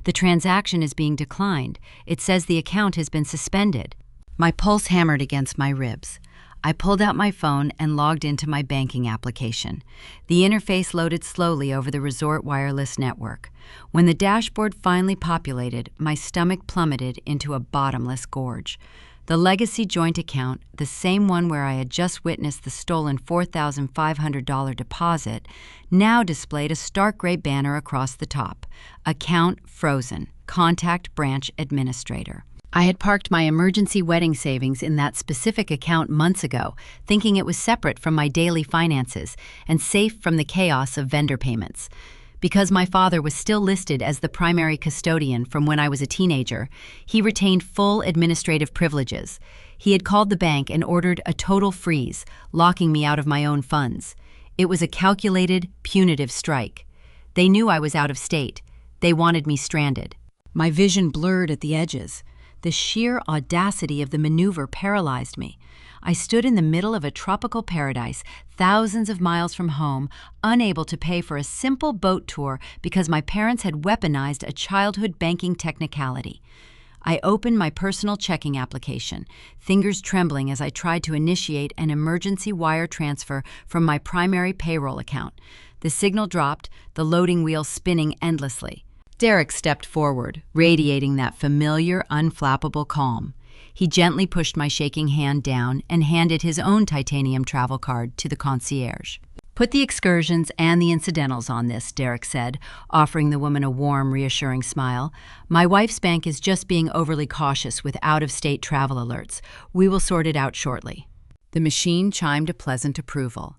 "The transaction is being declined. It says the account has been suspended." My pulse hammered against my ribs. I pulled out my phone and logged into my banking application. The interface loaded slowly over the resort wireless network. When the dashboard finally populated, my stomach plummeted into a bottomless gorge. The legacy joint account, the same one where I had just witnessed the stolen $4,500 deposit, now displayed a stark gray banner across the top. Account frozen. Contact branch administrator. I had parked my emergency wedding savings in that specific account months ago, thinking it was separate from my daily finances and safe from the chaos of vendor payments. Because my father was still listed as the primary custodian from when I was a teenager, he retained full administrative privileges. He had called the bank and ordered a total freeze, locking me out of my own funds. It was a calculated, punitive strike. They knew I was out of state. They wanted me stranded. My vision blurred at the edges. The sheer audacity of the maneuver paralyzed me. I stood in the middle of a tropical paradise, thousands of miles from home, unable to pay for a simple boat tour because my parents had weaponized a childhood banking technicality. I opened my personal checking application, fingers trembling as I tried to initiate an emergency wire transfer from my primary payroll account. The signal dropped, the loading wheel spinning endlessly. Derek stepped forward, radiating that familiar, unflappable calm. He gently pushed my shaking hand down and handed his own titanium travel card to the concierge. "Put the excursions and the incidentals on this," Derek said, offering the woman a warm, reassuring smile. "My wife's bank is just being overly cautious with out-of-state travel alerts. We will sort it out shortly." The machine chimed a pleasant approval.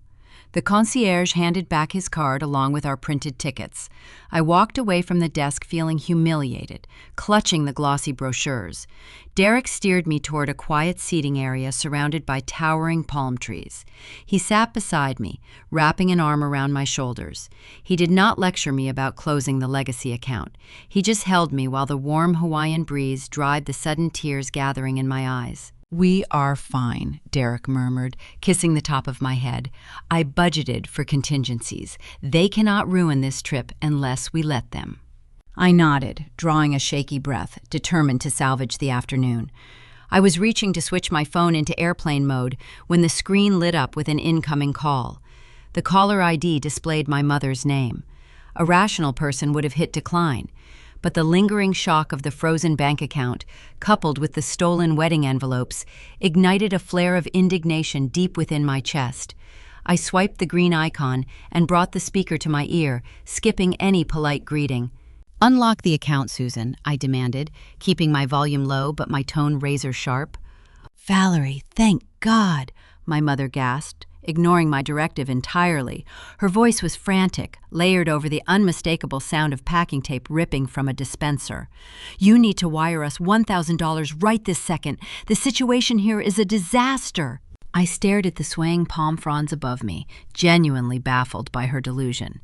The concierge handed back his card along with our printed tickets. I walked away from the desk feeling humiliated, clutching the glossy brochures. Derek steered me toward a quiet seating area surrounded by towering palm trees. He sat beside me, wrapping an arm around my shoulders. He did not lecture me about closing the legacy account. He just held me while the warm Hawaiian breeze dried the sudden tears gathering in my eyes. "We are fine," Derek murmured, kissing the top of my head. "I budgeted for contingencies. They cannot ruin this trip unless we let them." I nodded, drawing a shaky breath, determined to salvage the afternoon. I was reaching to switch my phone into airplane mode when the screen lit up with an incoming call. The caller ID displayed my mother's name. A rational person would have hit decline. But the lingering shock of the frozen bank account, coupled with the stolen wedding envelopes, ignited a flare of indignation deep within my chest. I swiped the green icon and brought the speaker to my ear, skipping any polite greeting. "Unlock the account, Susan," I demanded, keeping my volume low but my tone razor-sharp. "Valerie, thank God," my mother gasped, ignoring my directive entirely. Her voice was frantic, layered over the unmistakable sound of packing tape ripping from a dispenser. "You need to wire us $1,000 right this second. The situation here is a disaster." I stared at the swaying palm fronds above me, genuinely baffled by her delusion.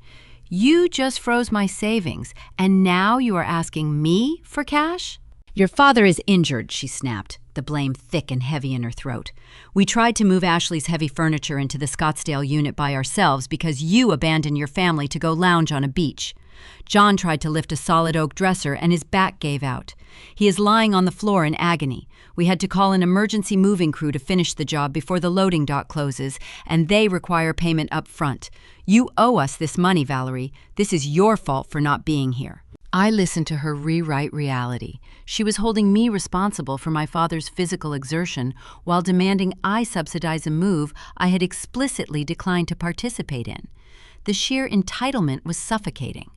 "You just froze my savings, and now you are asking me for cash?" "Your father is injured," she snapped, the blame thick and heavy in her throat. "We tried to move Ashley's heavy furniture into the Scottsdale unit by ourselves because you abandoned your family to go lounge on a beach. John tried to lift a solid oak dresser and his back gave out. He is lying on the floor in agony. We had to call an emergency moving crew to finish the job before the loading dock closes, and they require payment up front. You owe us this money, Valerie. This is your fault for not being here." I listened to her rewrite reality. She was holding me responsible for my father's physical exertion while demanding I subsidize a move I had explicitly declined to participate in. The sheer entitlement was suffocating.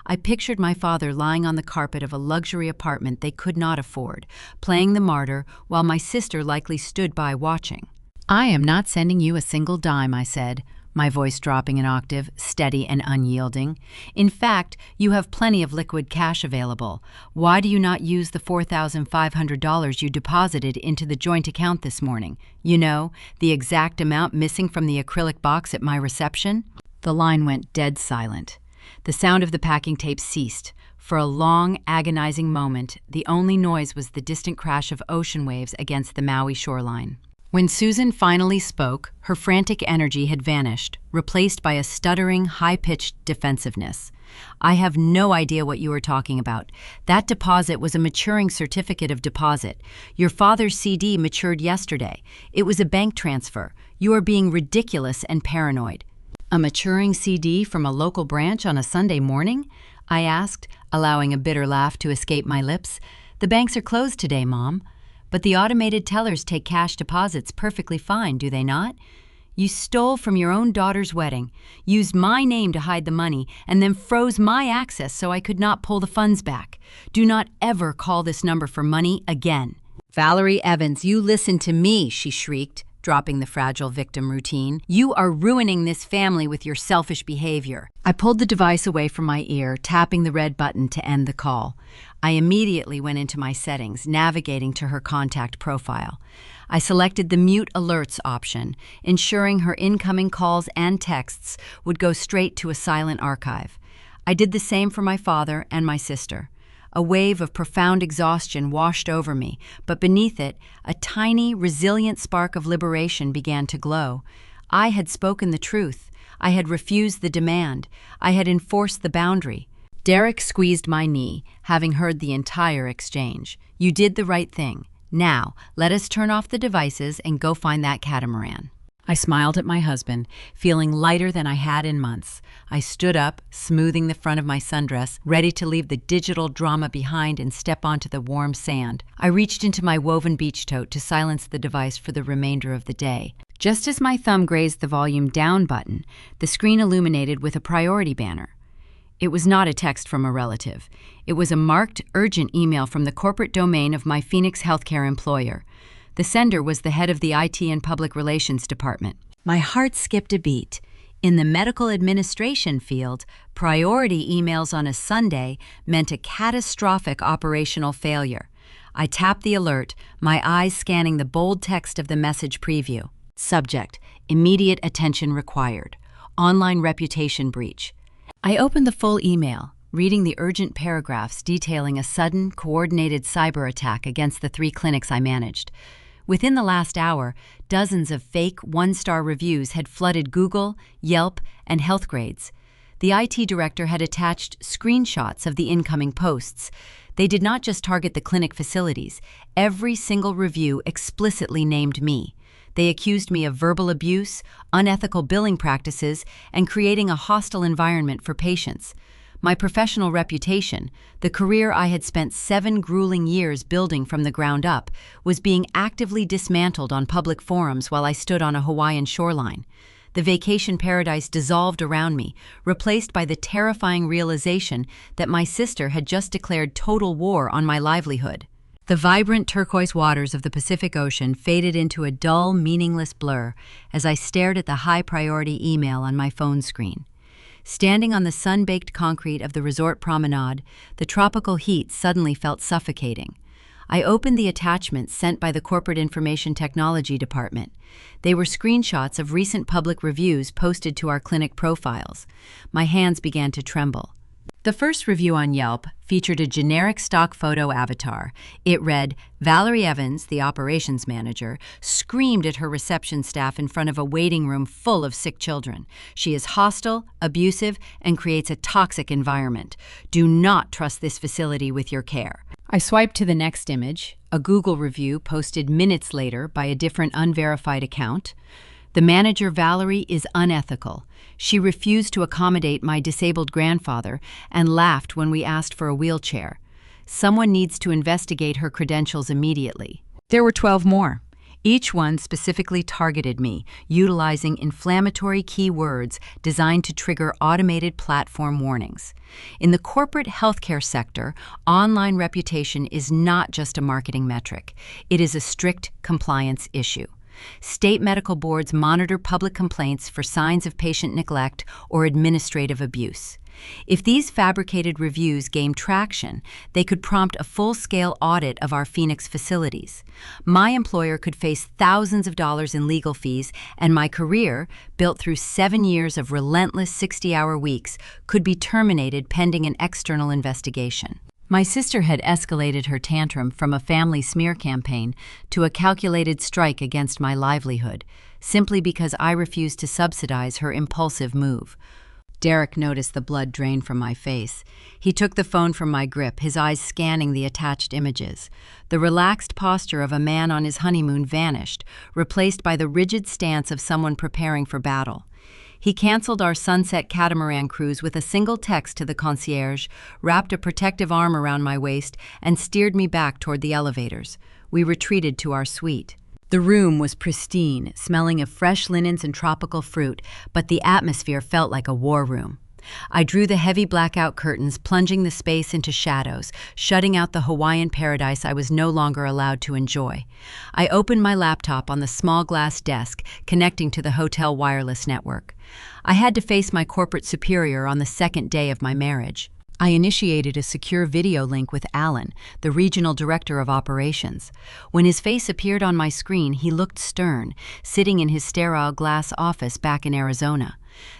I pictured my father lying on the carpet of a luxury apartment they could not afford, playing the martyr while my sister likely stood by watching. "I am not sending you a single dime," I said, my voice dropping an octave, steady and unyielding. "In fact, you have plenty of liquid cash available. Why do you not use the $4,500 you deposited into the joint account this morning? You know, the exact amount missing from the acrylic box at my reception?" The line went dead silent. The sound of the packing tape ceased. For a long, agonizing moment, the only noise was the distant crash of ocean waves against the Maui shoreline. When Susan finally spoke, her frantic energy had vanished, replaced by a stuttering, high-pitched defensiveness. "I have no idea what you are talking about. That deposit was a maturing certificate of deposit. Your father's CD matured yesterday. It was a bank transfer. You are being ridiculous and paranoid." "A maturing CD from a local branch on a Sunday morning?" I asked, allowing a bitter laugh to escape my lips. "The banks are closed today, Mom. But the automated tellers take cash deposits perfectly fine, do they not? You stole from your own daughter's wedding, used my name to hide the money, and then froze my access so I could not pull the funds back. Do not ever call this number for money again." "Valerie Evans, you listen to me," she shrieked, dropping the fragile victim routine. "You are ruining this family with your selfish behavior." I pulled the device away from my ear, tapping the red button to end the call. I immediately went into my settings, navigating to her contact profile. I selected the mute alerts option, ensuring her incoming calls and texts would go straight to a silent archive. I did the same for my father and my sister. A wave of profound exhaustion washed over me, but beneath it, a tiny, resilient spark of liberation began to glow. I had spoken the truth. I had refused the demand. I had enforced the boundary. Derek squeezed my knee, having heard the entire exchange. "You did the right thing. Now, let us turn off the devices and go find that catamaran." I smiled at my husband, feeling lighter than I had in months. I stood up, smoothing the front of my sundress, ready to leave the digital drama behind and step onto the warm sand. I reached into my woven beach tote to silence the device for the remainder of the day. Just as my thumb grazed the volume down button, the screen illuminated with a priority banner. It was not a text from a relative. It was a marked, urgent email from the corporate domain of my Phoenix healthcare employer. The sender was the head of the IT and Public Relations Department. My heart skipped a beat. In the medical administration field, priority emails on a Sunday meant a catastrophic operational failure. I tapped the alert, my eyes scanning the bold text of the message preview. Subject: immediate attention required. Online reputation breach. I opened the full email, reading the urgent paragraphs detailing a sudden, coordinated cyber attack against the 3 clinics I managed. Within the last hour, dozens of fake one-star reviews had flooded Google, Yelp, and Healthgrades. The IT director had attached screenshots of the incoming posts. They did not just target the clinic facilities. Every single review explicitly named me. They accused me of verbal abuse, unethical billing practices, and creating a hostile environment for patients. My professional reputation, the career I had spent 7 grueling years building from the ground up, was being actively dismantled on public forums while I stood on a Hawaiian shoreline. The vacation paradise dissolved around me, replaced by the terrifying realization that my sister had just declared total war on my livelihood. The vibrant turquoise waters of the Pacific Ocean faded into a dull, meaningless blur as I stared at the high-priority email on my phone screen. Standing on the sun-baked concrete of the resort promenade, the tropical heat suddenly felt suffocating. I opened the attachments sent by the Corporate Information Technology Department. They were screenshots of recent public reviews posted to our clinic profiles. My hands began to tremble. The first review on Yelp featured a generic stock photo avatar. It read, "Valerie Evans, the operations manager, screamed at her reception staff in front of a waiting room full of sick children. She is hostile, abusive, and creates a toxic environment. Do not trust this facility with your care." I swiped to the next image, a Google review posted minutes later by a different unverified account. The manager, Valerie, is unethical. She refused to accommodate my disabled grandfather and laughed when we asked for a wheelchair. Someone needs to investigate her credentials immediately. There were 12 more. Each one specifically targeted me, utilizing inflammatory keywords designed to trigger automated platform warnings. In the corporate healthcare sector, online reputation is not just a marketing metric. It is a strict compliance issue. State medical boards monitor public complaints for signs of patient neglect or administrative abuse. If these fabricated reviews gain traction, they could prompt a full-scale audit of our Phoenix facilities. My employer could face thousands of dollars in legal fees, and my career, built through 7 years of relentless 60-hour weeks, could be terminated pending an external investigation. My sister had escalated her tantrum from a family smear campaign to a calculated strike against my livelihood, simply because I refused to subsidize her impulsive move. Derek noticed the blood drain from my face. He took the phone from my grip, his eyes scanning the attached images. The relaxed posture of a man on his honeymoon vanished, replaced by the rigid stance of someone preparing for battle. He canceled our sunset catamaran cruise with a single text to the concierge, wrapped a protective arm around my waist, and steered me back toward the elevators. We retreated to our suite. The room was pristine, smelling of fresh linens and tropical fruit, but the atmosphere felt like a war room. I drew the heavy blackout curtains, plunging the space into shadows, shutting out the Hawaiian paradise I was no longer allowed to enjoy. I opened my laptop on the small glass desk, connecting to the hotel wireless network. I had to face my corporate superior on the second day of my marriage. I initiated a secure video link with Alan, the regional director of operations. When his face appeared on my screen, he looked stern, sitting in his sterile glass office back in Arizona.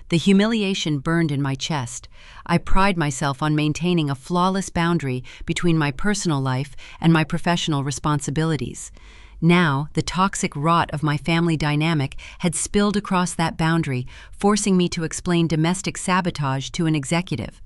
The humiliation burned in my chest. I pride myself on maintaining a flawless boundary between my personal life and my professional responsibilities. Now, the toxic rot of my family dynamic had spilled across that boundary, forcing me to explain domestic sabotage to an executive.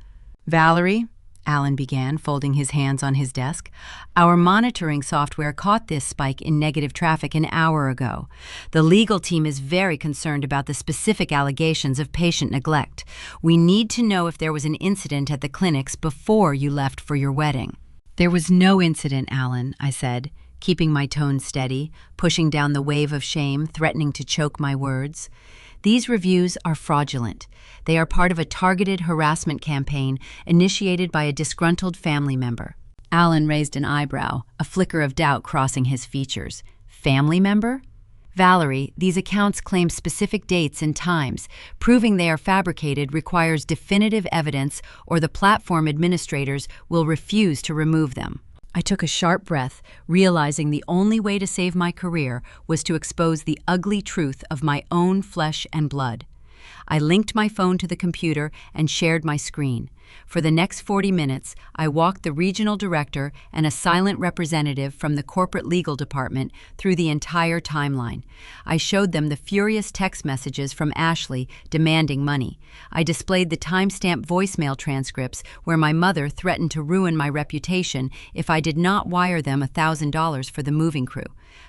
"Valerie," Alan began, folding his hands on his desk, "our monitoring software caught this spike in negative traffic an hour ago. The legal team is very concerned about the specific allegations of patient neglect. We need to know if there was an incident at the clinics before you left for your wedding." "There was no incident, Alan," I said, keeping my tone steady, pushing down the wave of shame, threatening to choke my words. "These reviews are fraudulent. They are part of a targeted harassment campaign initiated by a disgruntled family member." Alan raised an eyebrow, a flicker of doubt crossing his features. "Family member?" "Valerie, these accounts claim specific dates and times. Proving they are fabricated requires definitive evidence, or the platform administrators will refuse to remove them." I took a sharp breath, realizing the only way to save my career was to expose the ugly truth of my own flesh and blood. I linked my phone to the computer and shared my screen. For the next 40 minutes, I walked the regional director and a silent representative from the corporate legal department through the entire timeline. I showed them the furious text messages from Ashley demanding money. I displayed the timestamp voicemail transcripts where my mother threatened to ruin my reputation if I did not wire them $1,000 for the moving crew.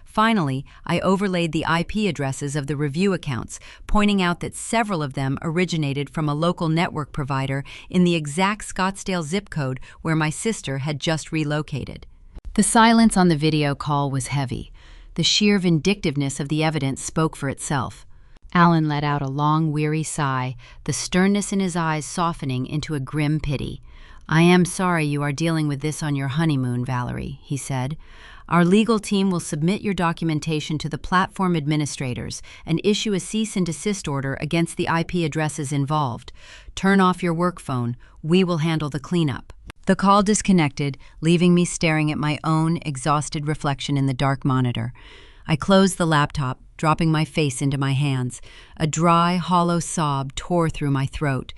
Finally, I overlaid the IP addresses of the review accounts, pointing out that several of them originated from a local network provider in the exact Scottsdale zip code where my sister had just relocated. The silence on the video call was heavy. The sheer vindictiveness of the evidence spoke for itself. Alan let out a long, weary sigh, the sternness in his eyes softening into a grim pity. "I am sorry you are dealing with this on your honeymoon, Valerie," he said. "Our legal team will submit your documentation to the platform administrators and issue a cease and desist order against the IP addresses involved. Turn off your work phone. We will handle the cleanup." The call disconnected, leaving me staring at my own exhausted reflection in the dark monitor. I closed the laptop, dropping my face into my hands. A dry, hollow sob tore through my throat.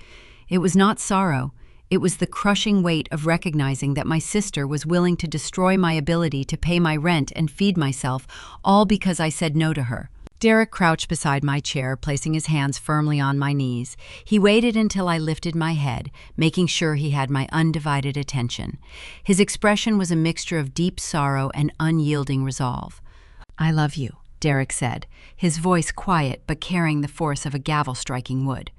It was not sorrow. It was the crushing weight of recognizing that my sister was willing to destroy my ability to pay my rent and feed myself, all because I said no to her. Derek crouched beside my chair, placing his hands firmly on my knees. He waited until I lifted my head, making sure he had my undivided attention. His expression was a mixture of deep sorrow and unyielding resolve. "I love you," Derek said, his voice quiet but carrying the force of a gavel striking wood.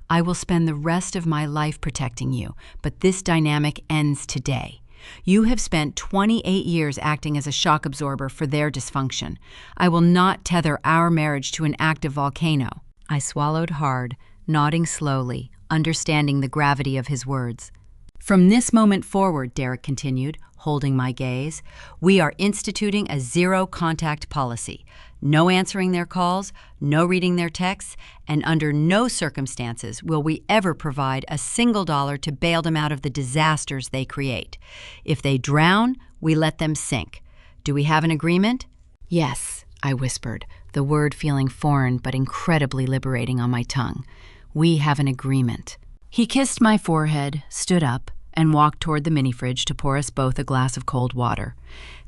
"I will spend the rest of my life protecting you, but this dynamic ends today. You have spent 28 years acting as a shock absorber for their dysfunction. I will not tether our marriage to an active volcano." I swallowed hard, nodding slowly, understanding the gravity of his words. "From this moment forward," Derek continued, holding my gaze, "we are instituting a zero-contact policy. No answering their calls, no reading their texts, and under no circumstances will we ever provide a single dollar to bail them out of the disasters they create. If they drown, we let them sink. Do we have an agreement?" "Yes," I whispered, the word feeling foreign but incredibly liberating on my tongue. "We have an agreement." He kissed my forehead, stood up, and walked toward the mini-fridge to pour us both a glass of cold water.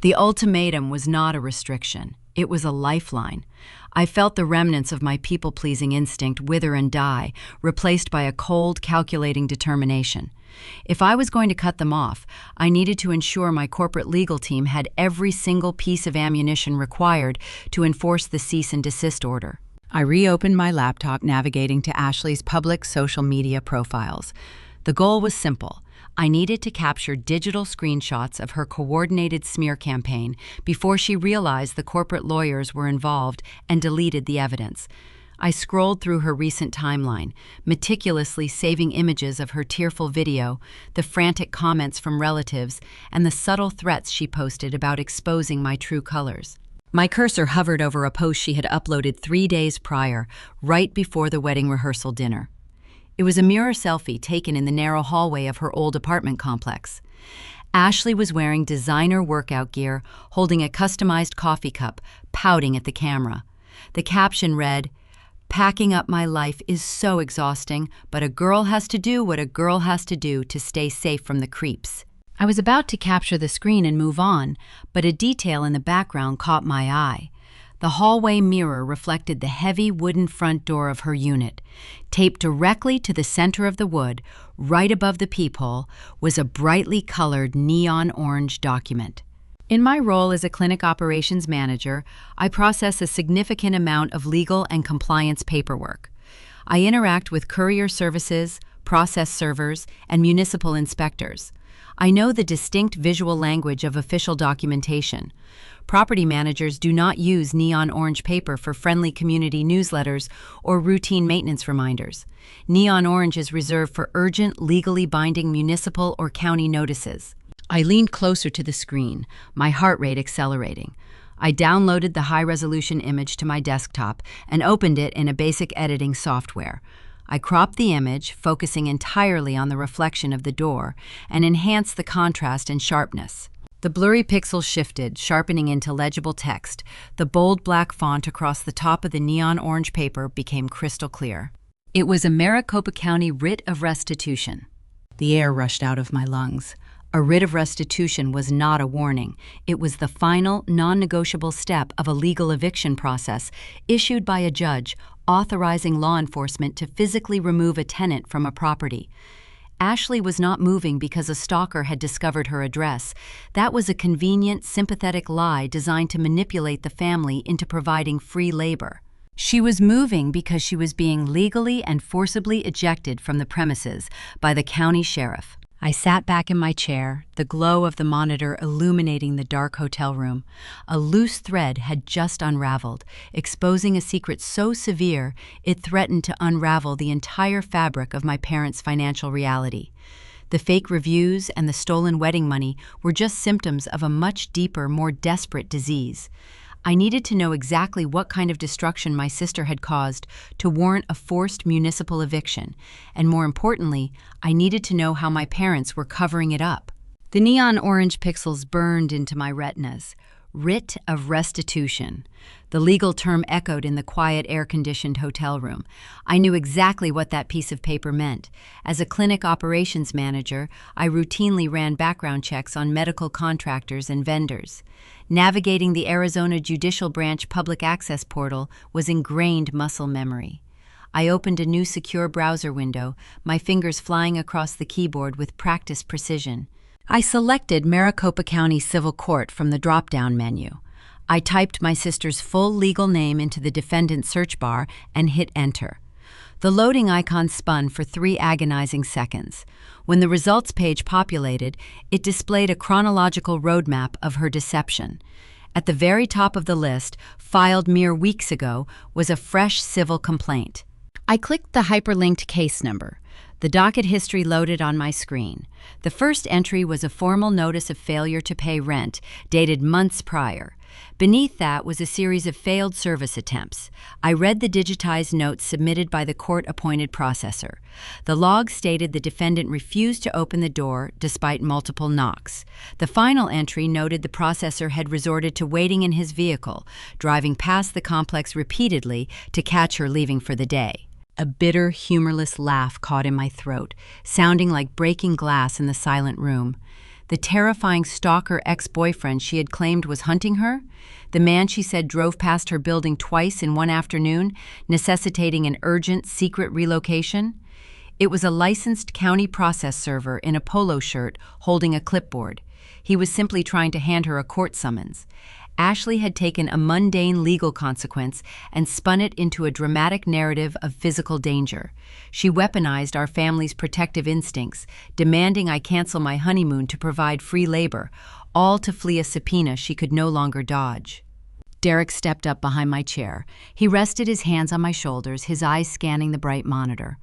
The ultimatum was not a restriction. It was a lifeline. I felt the remnants of my people-pleasing instinct wither and die, replaced by a cold, calculating determination. If I was going to cut them off, I needed to ensure my corporate legal team had every single piece of ammunition required to enforce the cease and desist order. I reopened my laptop, navigating to Ashley's public social media profiles. The goal was simple. I needed to capture digital screenshots of her coordinated smear campaign before she realized the corporate lawyers were involved and deleted the evidence. I scrolled through her recent timeline, meticulously saving images of her tearful video, the frantic comments from relatives, and the subtle threats she posted about exposing my true colors. My cursor hovered over a post she had uploaded 3 days prior, right before the wedding rehearsal dinner. It was a mirror selfie taken in the narrow hallway of her old apartment complex. Ashley was wearing designer workout gear, holding a customized coffee cup, pouting at the camera. The caption read, "Packing up my life is so exhausting, but a girl has to do what a girl has to do to stay safe from the creeps." I was about to capture the screen and move on, but a detail in the background caught my eye. The hallway mirror reflected the heavy wooden front door of her unit. Taped directly to the center of the wood, right above the peephole, was a brightly colored neon orange document. In my role as a clinic operations manager, I process a significant amount of legal and compliance paperwork. I interact with courier services, process servers, and municipal inspectors. I know the distinct visual language of official documentation. Property managers do not use neon orange paper for friendly community newsletters or routine maintenance reminders. Neon orange is reserved for urgent, legally binding municipal or county notices. I leaned closer to the screen, my heart rate accelerating. I downloaded the high-resolution image to my desktop and opened it in a basic editing software. I cropped the image, focusing entirely on the reflection of the door, and enhanced the contrast and sharpness. The blurry pixels shifted, sharpening into legible text. The bold black font across the top of the neon orange paper became crystal clear. It was a Maricopa County writ of restitution. The air rushed out of my lungs. A writ of restitution was not a warning. It was the final, non-negotiable step of a legal eviction process issued by a judge authorizing law enforcement to physically remove a tenant from a property. Ashley was not moving because a stalker had discovered her address. That was a convenient, sympathetic lie designed to manipulate the family into providing free labor. She was moving because she was being legally and forcibly ejected from the premises by the county sheriff. I sat back in my chair, the glow of the monitor illuminating the dark hotel room. A loose thread had just unraveled, exposing a secret so severe it threatened to unravel the entire fabric of my parents' financial reality. The fake reviews and the stolen wedding money were just symptoms of a much deeper, more desperate disease. I needed to know exactly what kind of destruction my sister had caused to warrant a forced municipal eviction, and more importantly, I needed to know how my parents were covering it up. The neon orange pixels burned into my retinas. Writ of restitution. The legal term echoed in the quiet, air-conditioned hotel room. I knew exactly what that piece of paper meant. As a clinic operations manager, I routinely ran background checks on medical contractors and vendors. Navigating the Arizona Judicial Branch public access portal was ingrained muscle memory. I opened a new secure browser window, my fingers flying across the keyboard with practiced precision. I selected Maricopa County Civil Court from the drop-down menu. I typed my sister's full legal name into the defendant search bar and hit enter. The loading icon spun for 3 agonizing seconds. When the results page populated, it displayed a chronological roadmap of her deception. At the very top of the list, filed mere weeks ago, was a fresh civil complaint. I clicked the hyperlinked case number. The docket history loaded on my screen. The first entry was a formal notice of failure to pay rent, dated months prior. Beneath that was a series of failed service attempts. I read the digitized notes submitted by the court-appointed processor. The log stated the defendant refused to open the door despite multiple knocks. The final entry noted the processor had resorted to waiting in his vehicle, driving past the complex repeatedly to catch her leaving for the day. A bitter, humorless laugh caught in my throat, sounding like breaking glass in the silent room. The terrifying stalker ex-boyfriend she had claimed was hunting her? The man she said drove past her building twice in one afternoon, necessitating an urgent, secret relocation? It was a licensed county process server in a polo shirt holding a clipboard. He was simply trying to hand her a court summons. Ashley had taken a mundane legal consequence and spun it into a dramatic narrative of physical danger. She weaponized our family's protective instincts, demanding I cancel my honeymoon to provide free labor, all to flee a subpoena she could no longer dodge. Derek stepped up behind my chair. He rested his hands on my shoulders, his eyes scanning the bright monitor.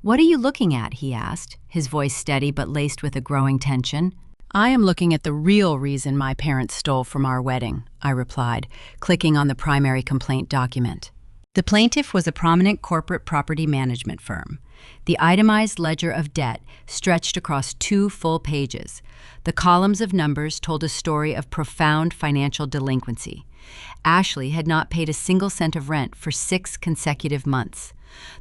"What are you looking at?" he asked, his voice steady but laced with a growing tension. "I am looking at the real reason my parents stole from our wedding," I replied, clicking on the primary complaint document. The plaintiff was a prominent corporate property management firm. The itemized ledger of debt stretched across 2 full pages. The columns of numbers told a story of profound financial delinquency. Ashley had not paid a single cent of rent for 6 consecutive months.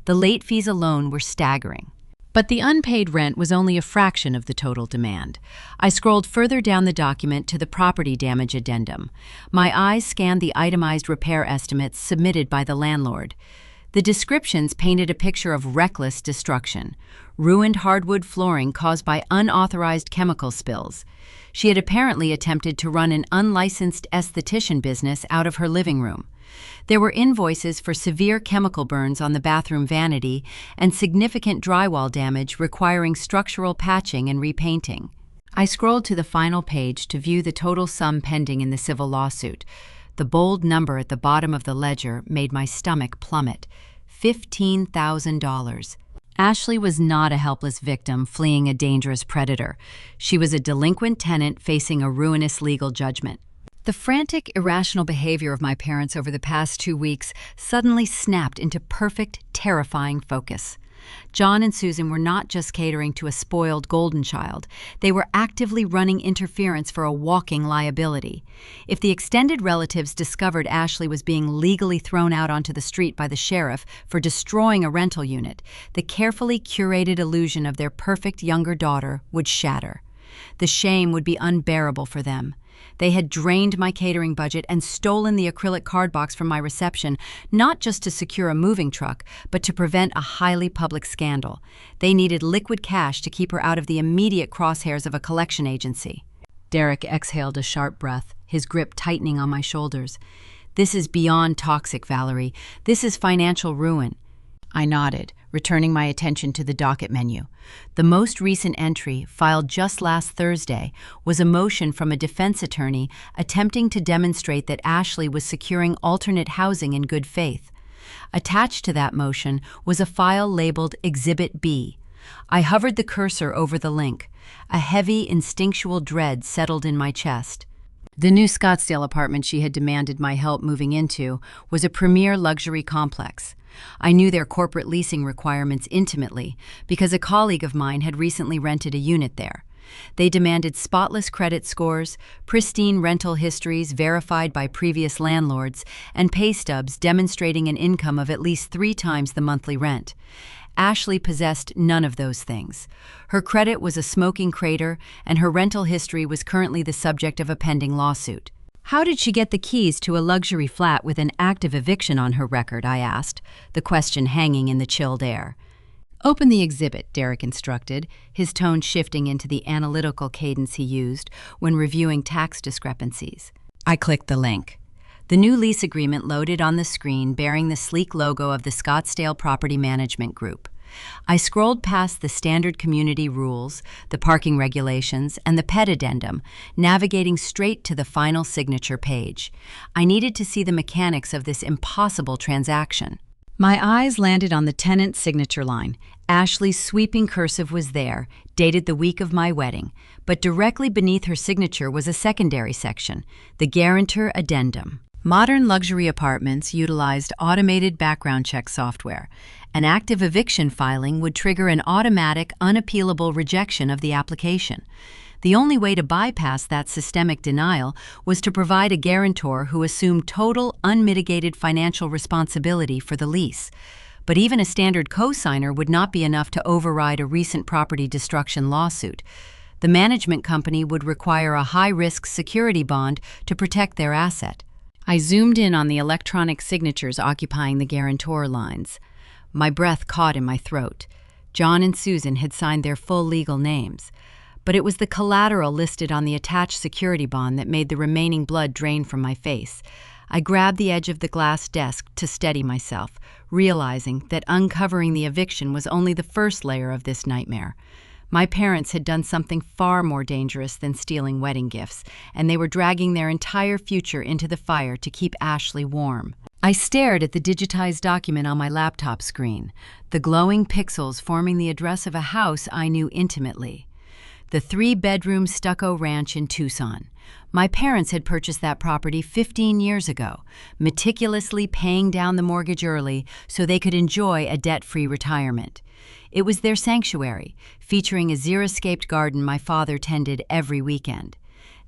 The late fees alone were staggering. But the unpaid rent was only a fraction of the total demand. I scrolled further down the document to the property damage addendum. My eyes scanned the itemized repair estimates submitted by the landlord. The descriptions painted a picture of reckless destruction. Ruined hardwood flooring caused by unauthorized chemical spills. She had apparently attempted to run an unlicensed esthetician business out of her living room. There were invoices for severe chemical burns on the bathroom vanity and significant drywall damage requiring structural patching and repainting. I scrolled to the final page to view the total sum pending in the civil lawsuit. The bold number at the bottom of the ledger made my stomach plummet. $15,000. Ashley was not a helpless victim fleeing a dangerous predator. She was a delinquent tenant facing a ruinous legal judgment. The frantic, irrational behavior of my parents over the past 2 weeks suddenly snapped into perfect, terrifying focus. John and Susan were not just catering to a spoiled golden child. They were actively running interference for a walking liability. If the extended relatives discovered Ashley was being legally thrown out onto the street by the sheriff for destroying a rental unit, the carefully curated illusion of their perfect younger daughter would shatter. The shame would be unbearable for them. They had drained my catering budget and stolen the acrylic card box from my reception, not just to secure a moving truck, but to prevent a highly public scandal. They needed liquid cash to keep her out of the immediate crosshairs of a collection agency. Derek exhaled a sharp breath, his grip tightening on my shoulders. "This is beyond toxic, Valerie. This is financial ruin." I nodded, returning my attention to the docket menu. The most recent entry, filed just last Thursday, was a motion from a defense attorney attempting to demonstrate that Ashley was securing alternate housing in good faith. Attached to that motion was a file labeled Exhibit B. I hovered the cursor over the link. A heavy, instinctual dread settled in my chest. The new Scottsdale apartment she had demanded my help moving into was a premier luxury complex. I knew their corporate leasing requirements intimately because a colleague of mine had recently rented a unit there. They demanded spotless credit scores, pristine rental histories verified by previous landlords, and pay stubs demonstrating an income of at least 3 times the monthly rent. Ashley possessed none of those things. Her credit was a smoking crater, and her rental history was currently the subject of a pending lawsuit. How did she get the keys to a luxury flat with an active eviction on her record, I asked, the question hanging in the chilled air. Open the exhibit, Derek instructed, his tone shifting into the analytical cadence he used when reviewing tax discrepancies. I clicked the link. The new lease agreement loaded on the screen bearing the sleek logo of the Scottsdale Property Management Group. I scrolled past the standard community rules, the parking regulations, and the pet addendum, navigating straight to the final signature page. I needed to see the mechanics of this impossible transaction. My eyes landed on the tenant's signature line. Ashley's sweeping cursive was there, dated the week of my wedding, but directly beneath her signature was a secondary section, the guarantor addendum. Modern luxury apartments utilized automated background check software. An active eviction filing would trigger an automatic, unappealable rejection of the application. The only way to bypass that systemic denial was to provide a guarantor who assumed total, unmitigated financial responsibility for the lease. But even a standard co-signer would not be enough to override a recent property destruction lawsuit. The management company would require a high-risk security bond to protect their asset. I zoomed in on the electronic signatures occupying the guarantor lines. My breath caught in my throat. John and Susan had signed their full legal names. But it was the collateral listed on the attached security bond that made the remaining blood drain from my face. I grabbed the edge of the glass desk to steady myself, realizing that uncovering the eviction was only the first layer of this nightmare. My parents had done something far more dangerous than stealing wedding gifts, and they were dragging their entire future into the fire to keep Ashley warm. I stared at the digitized document on my laptop screen, the glowing pixels forming the address of a house I knew intimately. The 3-bedroom stucco ranch in Tucson. My parents had purchased that property 15 years ago, meticulously paying down the mortgage early so they could enjoy a debt-free retirement. It was their sanctuary, featuring a xeriscaped garden my father tended every weekend.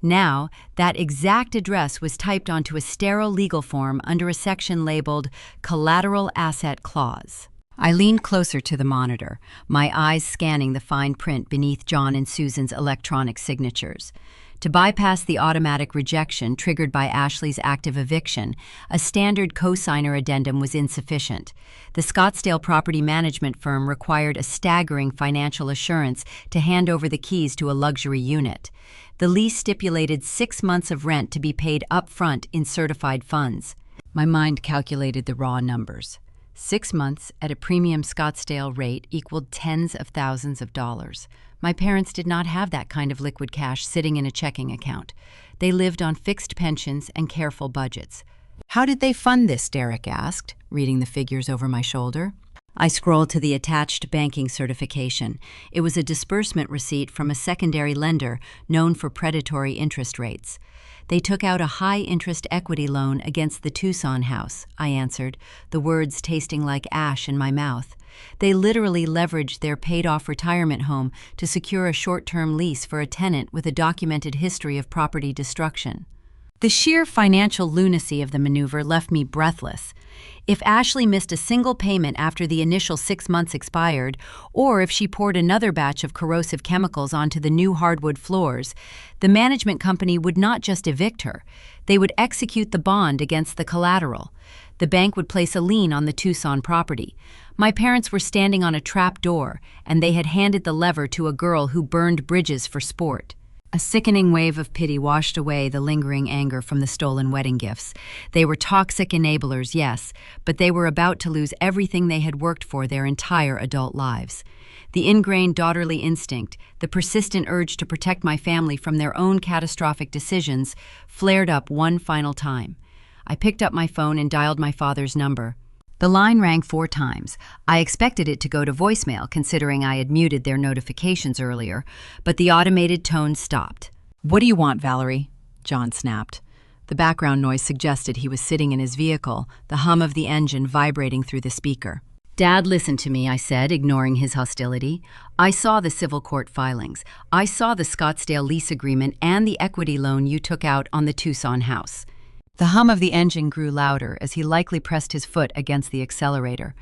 Now, that exact address was typed onto a sterile legal form under a section labeled Collateral Asset Clause. I leaned closer to the monitor, my eyes scanning the fine print beneath John and Susan's electronic signatures. To bypass the automatic rejection triggered by Ashley's active eviction, a standard co-signer addendum was insufficient. The Scottsdale property management firm required a staggering financial assurance to hand over the keys to a luxury unit. The lease stipulated 6 months of rent to be paid up front in certified funds. My mind calculated the raw numbers. 6 months at a premium Scottsdale rate equaled tens of thousands of dollars. My parents did not have that kind of liquid cash sitting in a checking account. They lived on fixed pensions and careful budgets. How did they fund this? Derek asked, reading the figures over my shoulder. I scrolled to the attached banking certification. It was a disbursement receipt from a secondary lender known for predatory interest rates. They took out a high-interest equity loan against the Tucson house, I answered, the words tasting like ash in my mouth. They literally leveraged their paid-off retirement home to secure a short-term lease for a tenant with a documented history of property destruction. The sheer financial lunacy of the maneuver left me breathless. If Ashley missed a single payment after the initial 6 months expired, or if she poured another batch of corrosive chemicals onto the new hardwood floors, the management company would not just evict her. They would execute the bond against the collateral. The bank would place a lien on the Tucson property. My parents were standing on a trap door, and they had handed the lever to a girl who burned bridges for sport. A sickening wave of pity washed away the lingering anger from the stolen wedding gifts. They were toxic enablers, yes, but they were about to lose everything they had worked for their entire adult lives. The ingrained daughterly instinct, the persistent urge to protect my family from their own catastrophic decisions, flared up one final time. I picked up my phone and dialed my father's number. The line rang 4 times. I expected it to go to voicemail, considering I had muted their notifications earlier, but the automated tone stopped. "What do you want, Valerie?" John snapped. The background noise suggested he was sitting in his vehicle, the hum of the engine vibrating through the speaker. Dad, listen to me, I said, ignoring his hostility. I saw the civil court filings. I saw the Scottsdale lease agreement and the equity loan you took out on the Tucson house. The hum of the engine grew louder as he likely pressed his foot against the accelerator.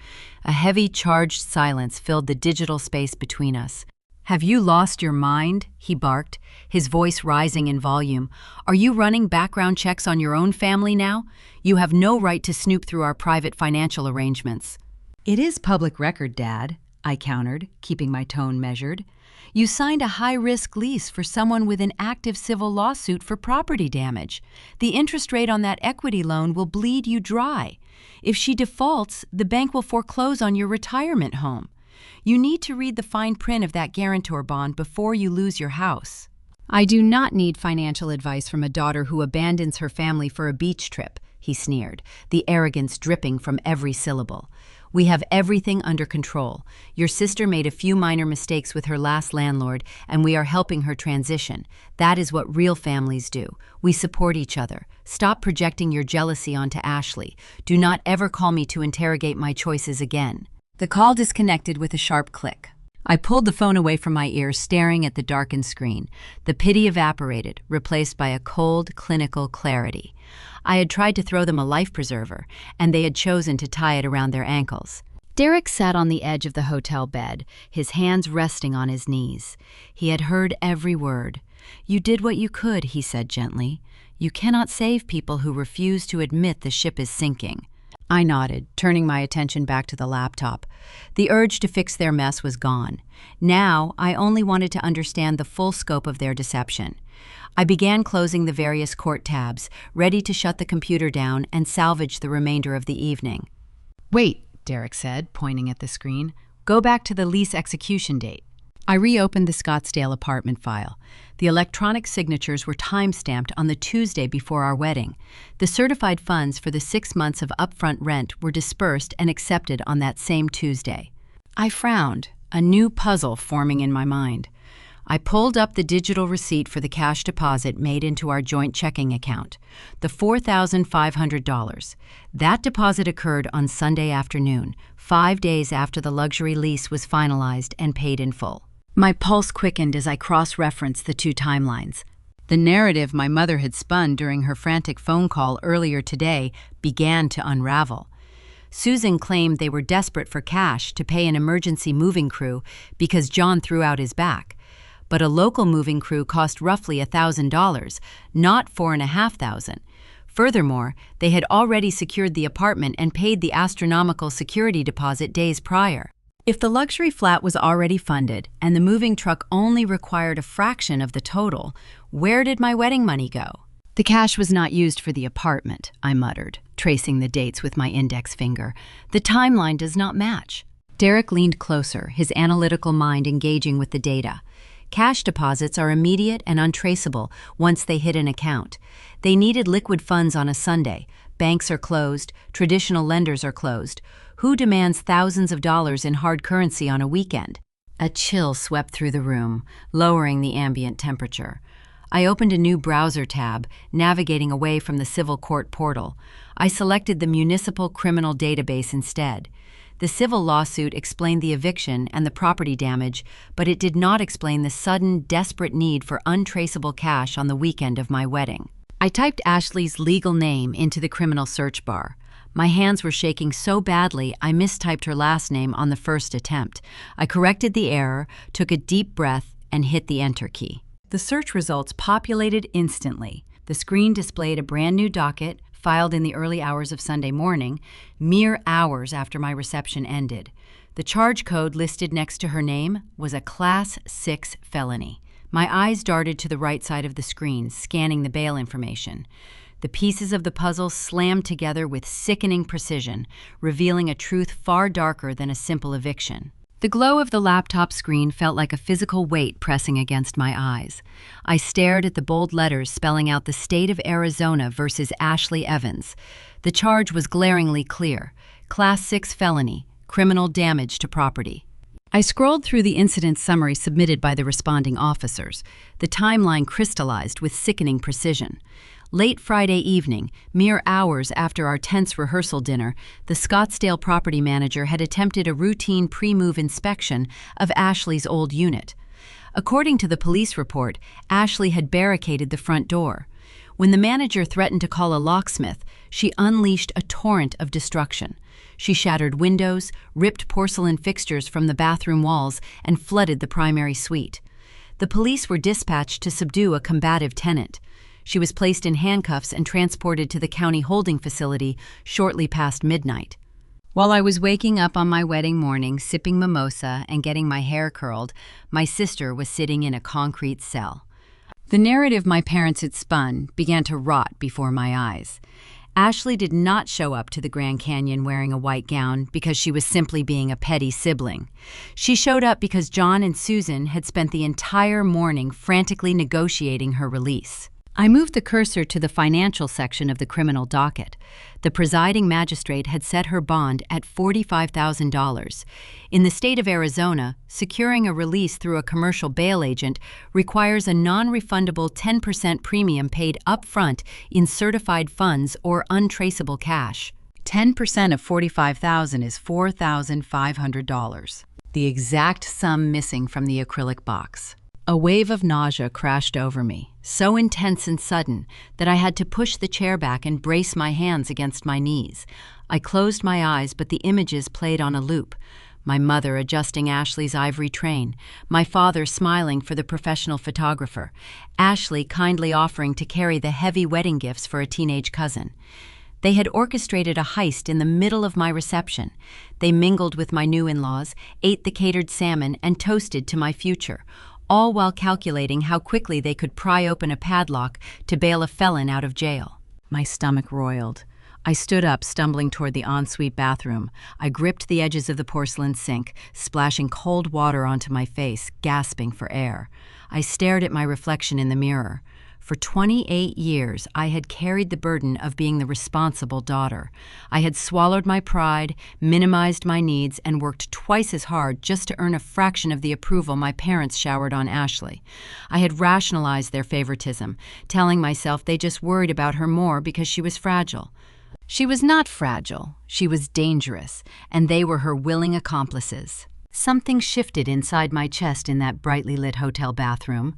A heavy, charged silence filled the digital space between us. "Have you lost your mind?" he barked, his voice rising in volume. "Are you running background checks on your own family now? You have no right to snoop through our private financial arrangements." "It is public record, Dad," I countered, keeping my tone measured. "You signed a high-risk lease for someone with an active civil lawsuit for property damage. The interest rate on that equity loan will bleed you dry. If she defaults, the bank will foreclose on your retirement home. You need to read the fine print of that guarantor bond before you lose your house." "I do not need financial advice from a daughter who abandons her family for a beach trip," he sneered, the arrogance dripping from every syllable. "We have everything under control. Your sister made a few minor mistakes with her last landlord, and we are helping her transition. That is what real families do. We support each other. Stop projecting your jealousy onto Ashley. Do not ever call me to interrogate my choices again." The call disconnected with a sharp click. I pulled the phone away from my ear, staring at the darkened screen. The pity evaporated, replaced by a cold, clinical clarity. I had tried to throw them a life preserver, and they had chosen to tie it around their ankles. Derek sat on the edge of the hotel bed, his hands resting on his knees. He had heard every word. "You did what you could," he said gently. "You cannot save people who refuse to admit the ship is sinking." I nodded, turning my attention back to the laptop. The urge to fix their mess was gone. Now, I only wanted to understand the full scope of their deception. I began closing the various court tabs, ready to shut the computer down and salvage the remainder of the evening. "Wait," Derek said, pointing at the screen. "Go back to the lease execution date." I reopened the Scottsdale apartment file. The electronic signatures were time-stamped on the Tuesday before our wedding. The certified funds for the 6 months of upfront rent were dispersed and accepted on that same Tuesday. I frowned, a new puzzle forming in my mind. I pulled up the digital receipt for the cash deposit made into our joint checking account, the $4,500. That deposit occurred on Sunday afternoon, 5 days after the luxury lease was finalized and paid in full. My pulse quickened as I cross-referenced the two timelines. The narrative my mother had spun during her frantic phone call earlier today began to unravel. Susan claimed they were desperate for cash to pay an emergency moving crew because John threw out his back. But a local moving crew cost roughly $1,000, not $4,500. Furthermore, they had already secured the apartment and paid the astronomical security deposit days prior. If the luxury flat was already funded and the moving truck only required a fraction of the total, where did my wedding money go? "The cash was not used for the apartment," I muttered, tracing the dates with my index finger. "The timeline does not match." Derek leaned closer, his analytical mind engaging with the data. Cash deposits are immediate and untraceable once they hit an account. They needed liquid funds on a Sunday. Banks are closed, traditional lenders are closed. Who demands thousands of dollars in hard currency on a weekend? A chill swept through the room, lowering the ambient temperature. I opened a new browser tab, navigating away from the civil court portal. I selected the municipal criminal database instead. The civil lawsuit explained the eviction and the property damage, but it did not explain the sudden, desperate need for untraceable cash on the weekend of my wedding. I typed Ashley's legal name into the criminal search bar. My hands were shaking so badly I mistyped her last name on the first attempt. I corrected the error, took a deep breath, and hit the Enter key. The search results populated instantly. The screen displayed a brand new docket, filed in the early hours of Sunday morning, mere hours after my reception ended. The charge code listed next to her name was a Class 6 felony. My eyes darted to the right side of the screen, scanning the bail information. The pieces of the puzzle slammed together with sickening precision, revealing a truth far darker than a simple eviction. The glow of the laptop screen felt like a physical weight pressing against my eyes. I stared at the bold letters spelling out the state of Arizona versus Ashley Evans. The charge was glaringly clear: Class 6 felony, criminal damage to property. I scrolled through the incident summary submitted by the responding officers. The timeline crystallized with sickening precision. Late Friday evening, mere hours after our tense rehearsal dinner, the Scottsdale property manager had attempted a routine pre-move inspection of Ashley's old unit. According to the police report, Ashley had barricaded the front door. When the manager threatened to call a locksmith, she unleashed a torrent of destruction. She shattered windows, ripped porcelain fixtures from the bathroom walls, and flooded the primary suite. The police were dispatched to subdue a combative tenant. She was placed in handcuffs and transported to the county holding facility shortly past midnight. While I was waking up on my wedding morning, sipping mimosa and getting my hair curled, my sister was sitting in a concrete cell. The narrative my parents had spun began to rot before my eyes. Ashley did not show up to the Grand Canyon wearing a white gown because she was simply being a petty sibling. She showed up because John and Susan had spent the entire morning frantically negotiating her release. I moved the cursor to the financial section of the criminal docket. The presiding magistrate had set her bond at $45,000. In the state of Arizona, securing a release through a commercial bail agent requires a non-refundable 10% premium paid up front in certified funds or untraceable cash. 10% of $45,000 is $4,500. The exact sum missing from the acrylic box. A wave of nausea crashed over me, so intense and sudden that I had to push the chair back and brace my hands against my knees. I closed my eyes, but the images played on a loop. My mother adjusting Ashley's ivory train, my father smiling for the professional photographer, Ashley kindly offering to carry the heavy wedding gifts for a teenage cousin. They had orchestrated a heist in the middle of my reception. They mingled with my new in-laws, ate the catered salmon, and toasted to my future, all while calculating how quickly they could pry open a padlock to bail a felon out of jail. My stomach roiled. I stood up, stumbling toward the ensuite bathroom. I gripped the edges of the porcelain sink, splashing cold water onto my face, gasping for air. I stared at my reflection in the mirror. For 28 years, I had carried the burden of being the responsible daughter. I had swallowed my pride, minimized my needs, and worked twice as hard just to earn a fraction of the approval my parents showered on Ashley. I had rationalized their favoritism, telling myself they just worried about her more because she was fragile. She was not fragile, she was dangerous, and they were her willing accomplices. Something shifted inside my chest in that brightly lit hotel bathroom.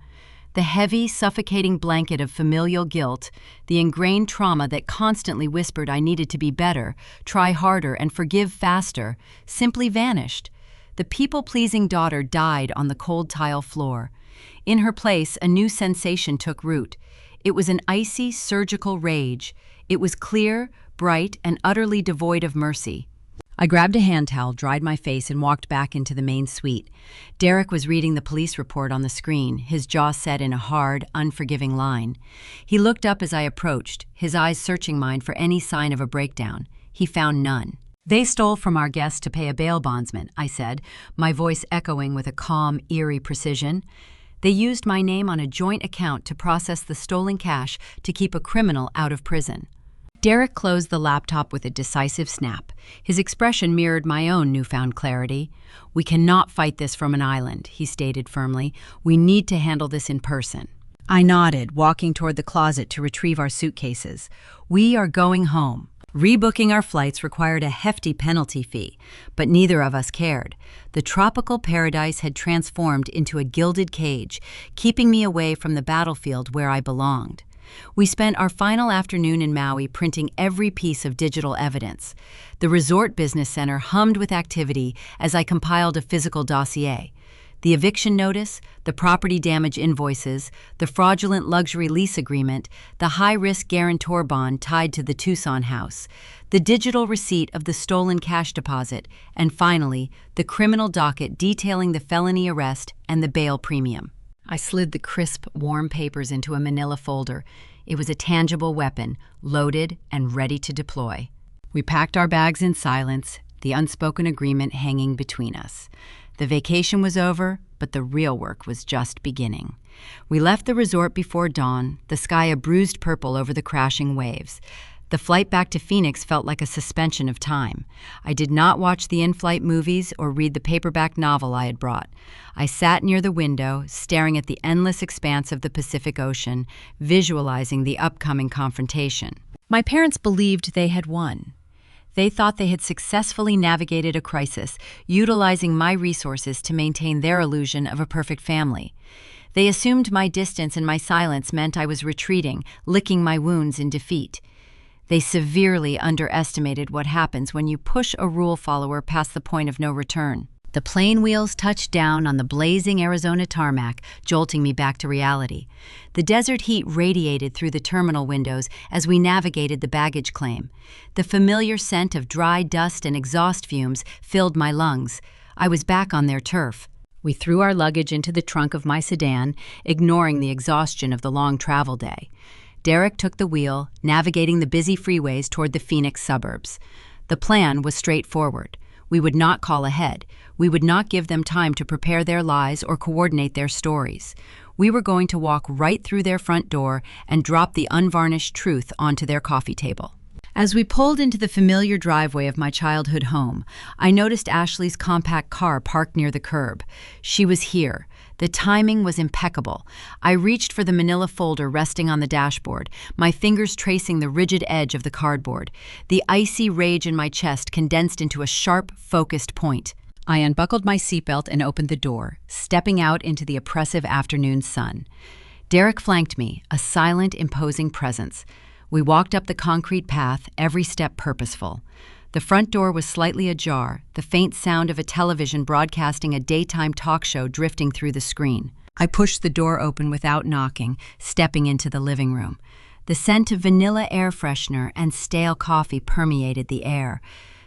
The heavy, suffocating blanket of familial guilt, the ingrained trauma that constantly whispered I needed to be better, try harder, and forgive faster, simply vanished. The people-pleasing daughter died on the cold tile floor. In her place, a new sensation took root. It was an icy, surgical rage. It was clear, bright, and utterly devoid of mercy. I grabbed a hand towel, dried my face, and walked back into the main suite. Derek was reading the police report on the screen, his jaw set in a hard, unforgiving line. He looked up as I approached, his eyes searching mine for any sign of a breakdown. He found none. "They stole from our guest to pay a bail bondsman," I said, my voice echoing with a calm, eerie precision. "They used my name on a joint account to process the stolen cash to keep a criminal out of prison." Derek closed the laptop with a decisive snap. His expression mirrored my own newfound clarity. "We cannot fight this from an island," he stated firmly. "We need to handle this in person." I nodded, walking toward the closet to retrieve our suitcases. We are going home. Rebooking our flights required a hefty penalty fee, but neither of us cared. The tropical paradise had transformed into a gilded cage, keeping me away from the battlefield where I belonged. We spent our final afternoon in Maui printing every piece of digital evidence. The resort business center hummed with activity as I compiled a physical dossier. The eviction notice, the property damage invoices, the fraudulent luxury lease agreement, the high-risk guarantor bond tied to the Tucson house, the digital receipt of the stolen cash deposit, and finally, the criminal docket detailing the felony arrest and the bail premium. I slid the crisp, warm papers into a manila folder. It was a tangible weapon, loaded and ready to deploy. We packed our bags in silence, the unspoken agreement hanging between us. The vacation was over, but the real work was just beginning. We left the resort before dawn, the sky a bruised purple over the crashing waves. The flight back to Phoenix felt like a suspension of time. I did not watch the in-flight movies or read the paperback novel I had brought. I sat near the window, staring at the endless expanse of the Pacific Ocean, visualizing the upcoming confrontation. My parents believed they had won. They thought they had successfully navigated a crisis, utilizing my resources to maintain their illusion of a perfect family. They assumed my distance and my silence meant I was retreating, licking my wounds in defeat. They severely underestimated what happens when you push a rule follower past the point of no return. The plane wheels touched down on the blazing Arizona tarmac, jolting me back to reality. The desert heat radiated through the terminal windows as we navigated the baggage claim. The familiar scent of dry dust and exhaust fumes filled my lungs. I was back on their turf. We threw our luggage into the trunk of my sedan, ignoring the exhaustion of the long travel day. Derek took the wheel, navigating the busy freeways toward the Phoenix suburbs. The plan was straightforward. We would not call ahead. We would not give them time to prepare their lies or coordinate their stories. We were going to walk right through their front door and drop the unvarnished truth onto their coffee table. As we pulled into the familiar driveway of my childhood home, I noticed Ashley's compact car parked near the curb. She was here. The timing was impeccable. I reached for the manila folder resting on the dashboard, my fingers tracing the rigid edge of the cardboard. The icy rage in my chest condensed into a sharp, focused point. I unbuckled my seatbelt and opened the door, stepping out into the oppressive afternoon sun. Derek flanked me, a silent, imposing presence. We walked up the concrete path, every step purposeful. The front door was slightly ajar, the faint sound of a television broadcasting a daytime talk show drifting through the screen. I pushed the door open without knocking, stepping into the living room. The scent of vanilla air freshener and stale coffee permeated the air.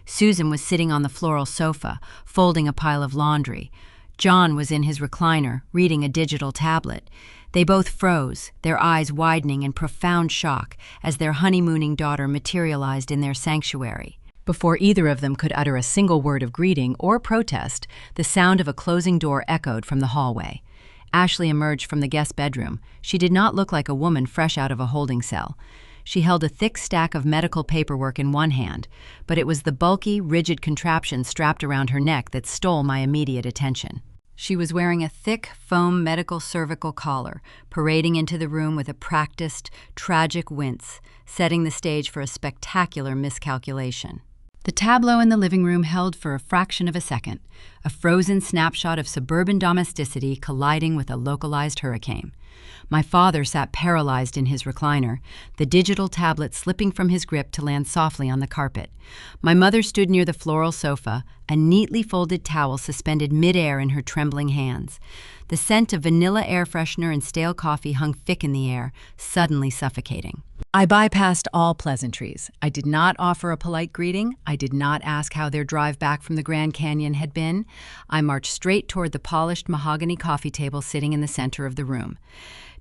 Susan was sitting on the floral sofa, folding a pile of laundry. John was in his recliner, reading a digital tablet. They both froze, their eyes widening in profound shock as their honeymooning daughter materialized in their sanctuary. Before either of them could utter a single word of greeting or protest, the sound of a closing door echoed from the hallway. Ashley emerged from the guest bedroom. She did not look like a woman fresh out of a holding cell. She held a thick stack of medical paperwork in one hand, but it was the bulky, rigid contraption strapped around her neck that stole my immediate attention. She was wearing a thick, foam medical cervical collar, parading into the room with a practiced, tragic wince, setting the stage for a spectacular miscalculation. The tableau in the living room held for a fraction of a second, a frozen snapshot of suburban domesticity colliding with a localized hurricane. My father sat paralyzed in his recliner, the digital tablet slipping from his grip to land softly on the carpet. My mother stood near the floral sofa, a neatly folded towel suspended midair in her trembling hands. The scent of vanilla air freshener and stale coffee hung thick in the air, suddenly suffocating. I bypassed all pleasantries. I did not offer a polite greeting. I did not ask how their drive back from the Grand Canyon had been. I marched straight toward the polished mahogany coffee table sitting in the center of the room.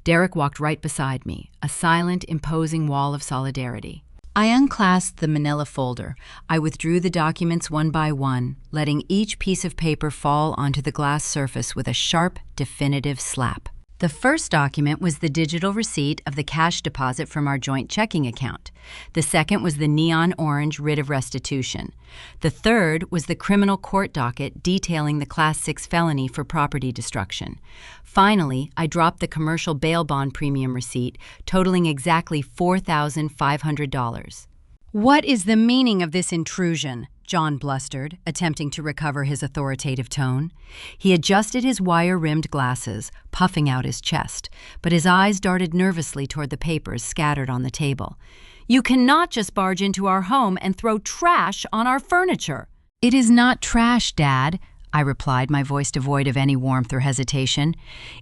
Derek walked right beside me, a silent, imposing wall of solidarity. I unclasped the manila folder. I withdrew the documents one by one, letting each piece of paper fall onto the glass surface with a sharp, definitive slap. The first document was the digital receipt of the cash deposit from our joint checking account. The second was the neon orange writ of restitution. The third was the criminal court docket detailing the Class 6 felony for property destruction. Finally, I dropped the commercial bail bond premium receipt, totaling exactly $4,500. "What is the meaning of this intrusion?" John blustered, attempting to recover his authoritative tone. He adjusted his wire-rimmed glasses, puffing out his chest, but his eyes darted nervously toward the papers scattered on the table. "You cannot just barge into our home and throw trash on our furniture." "It is not trash, Dad," I replied, my voice devoid of any warmth or hesitation.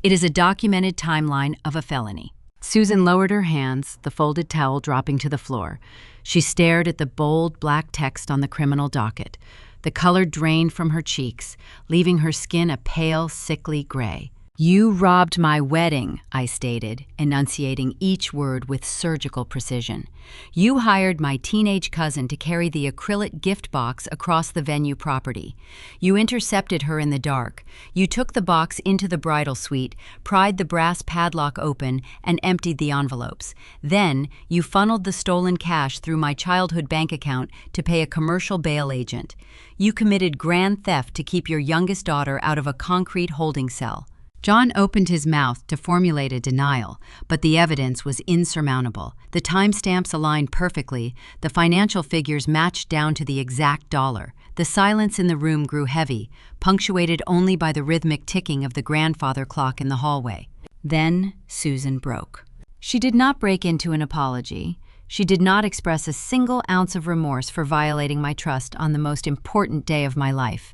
"It is a documented timeline of a felony." Susan lowered her hands, the folded towel dropping to the floor. She stared at the bold black text on the criminal docket. The color drained from her cheeks, leaving her skin a pale, sickly gray. You robbed my wedding, I stated, enunciating each word with surgical precision. You hired my teenage cousin to carry the acrylic gift box across the venue property. You intercepted her in the dark. You took the box into the bridal suite, pried the brass padlock open, and emptied the envelopes. Then, you funneled the stolen cash through my childhood bank account to pay a commercial bail agent. You committed grand theft to keep your youngest daughter out of a concrete holding cell. John opened his mouth to formulate a denial, but the evidence was insurmountable. The timestamps aligned perfectly, the financial figures matched down to the exact dollar. The silence in the room grew heavy, punctuated only by the rhythmic ticking of the grandfather clock in the hallway. Then Susan broke. She did not break into an apology. She did not express a single ounce of remorse for violating my trust on the most important day of my life.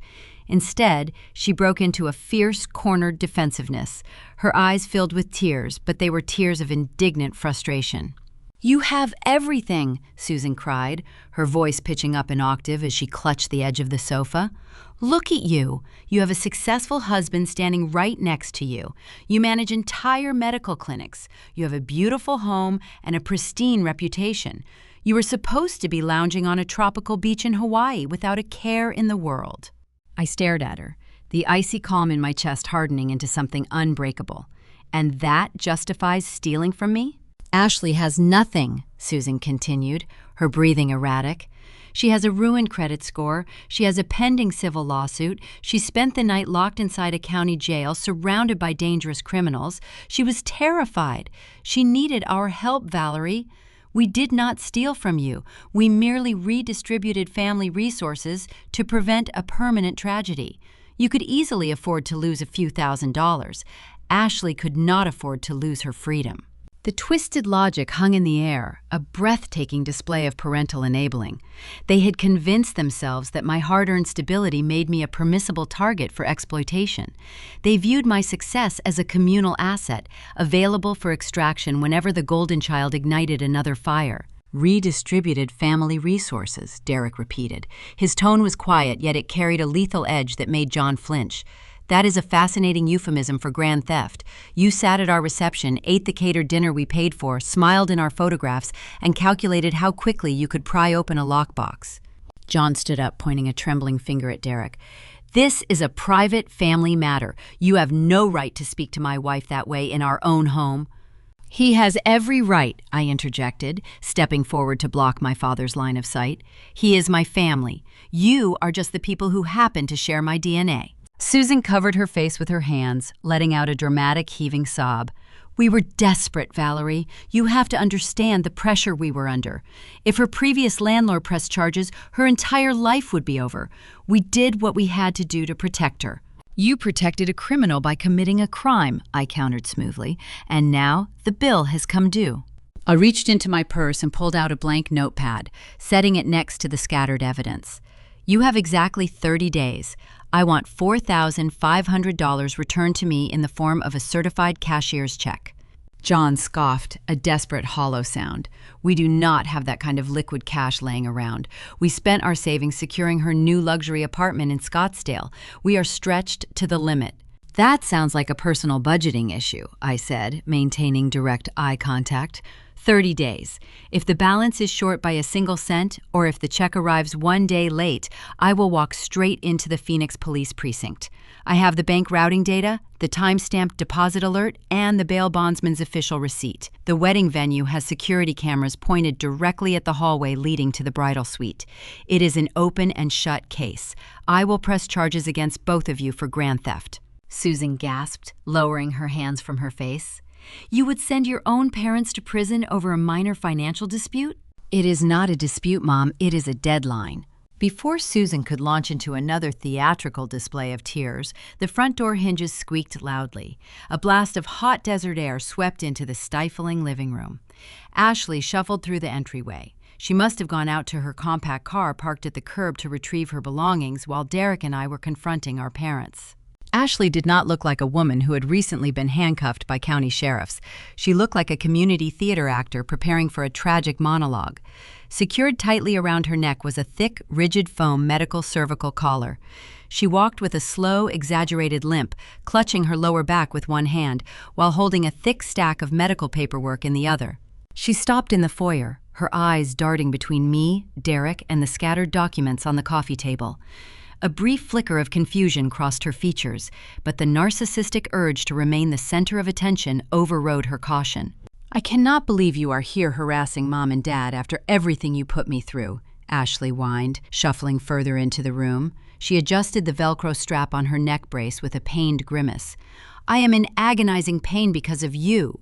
Instead, she broke into a fierce, cornered defensiveness. Her eyes filled with tears, but they were tears of indignant frustration. "You have everything," Susan cried, her voice pitching up an octave as she clutched the edge of the sofa. "Look at you. You have a successful husband standing right next to you. You manage entire medical clinics. You have a beautiful home and a pristine reputation. You were supposed to be lounging on a tropical beach in Hawaii without a care in the world." I stared at her, the icy calm in my chest hardening into something unbreakable. "And that justifies stealing from me?" "Ashley has nothing," Susan continued, her breathing erratic. "She has a ruined credit score. She has a pending civil lawsuit. She spent the night locked inside a county jail, surrounded by dangerous criminals. She was terrified. She needed our help, Valerie. We did not steal from you. We merely redistributed family resources to prevent a permanent tragedy. You could easily afford to lose a few $1,000s. Ashley could not afford to lose her freedom." The twisted logic hung in the air, a breathtaking display of parental enabling. They had convinced themselves that my hard-earned stability made me a permissible target for exploitation. They viewed my success as a communal asset, available for extraction whenever the golden child ignited another fire. "Redistributed family resources," Derek repeated. His tone was quiet, yet it carried a lethal edge that made John flinch. "That is a fascinating euphemism for grand theft. You sat at our reception, ate the catered dinner we paid for, smiled in our photographs, and calculated how quickly you could pry open a lockbox." John stood up, pointing a trembling finger at Derek. "This is a private family matter. You have no right to speak to my wife that way in our own home." "He has every right," I interjected, stepping forward to block my father's line of sight. "He is my family. You are just the people who happen to share my DNA." Susan covered her face with her hands, letting out a dramatic, heaving sob. "We were desperate, Valerie. You have to understand the pressure we were under. If her previous landlord pressed charges, her entire life would be over. We did what we had to do to protect her." "You protected a criminal by committing a crime," I countered smoothly, "and now the bill has come due." I reached into my purse and pulled out a blank notepad, setting it next to the scattered evidence. "You have exactly 30 days. I want $4,500 returned to me in the form of a certified cashier's check." John scoffed, a desperate hollow sound. "We do not have that kind of liquid cash laying around. We spent our savings securing her new luxury apartment in Scottsdale. We are stretched to the limit." "That sounds like a personal budgeting issue," I said, maintaining direct eye contact. 30 days. If the balance is short by a single cent, or if the check arrives 1 day late, I will walk straight into the Phoenix Police Precinct. I have the bank routing data, the time-stamped deposit alert, and the bail bondsman's official receipt. The wedding venue has security cameras pointed directly at the hallway leading to the bridal suite. It is an open and shut case. I will press charges against both of you for grand theft." Susan gasped, lowering her hands from her face. "You would send your own parents to prison over a minor financial dispute?" "It is not a dispute, Mom. It is a deadline." Before Susan could launch into another theatrical display of tears, the front door hinges squeaked loudly. A blast of hot desert air swept into the stifling living room. Ashley shuffled through the entryway. She must have gone out to her compact car parked at the curb to retrieve her belongings while Derek and I were confronting our parents. Ashley did not look like a woman who had recently been handcuffed by county sheriffs. She looked like a community theater actor preparing for a tragic monologue. Secured tightly around her neck was a thick, rigid foam medical cervical collar. She walked with a slow, exaggerated limp, clutching her lower back with one hand, while holding a thick stack of medical paperwork in the other. She stopped in the foyer, her eyes darting between me, Derek, and the scattered documents on the coffee table. A brief flicker of confusion crossed her features, but the narcissistic urge to remain the center of attention overrode her caution. "I cannot believe you are here harassing Mom and Dad after everything you put me through," Ashley whined, shuffling further into the room. She adjusted the Velcro strap on her neck brace with a pained grimace. "I am in agonizing pain because of you."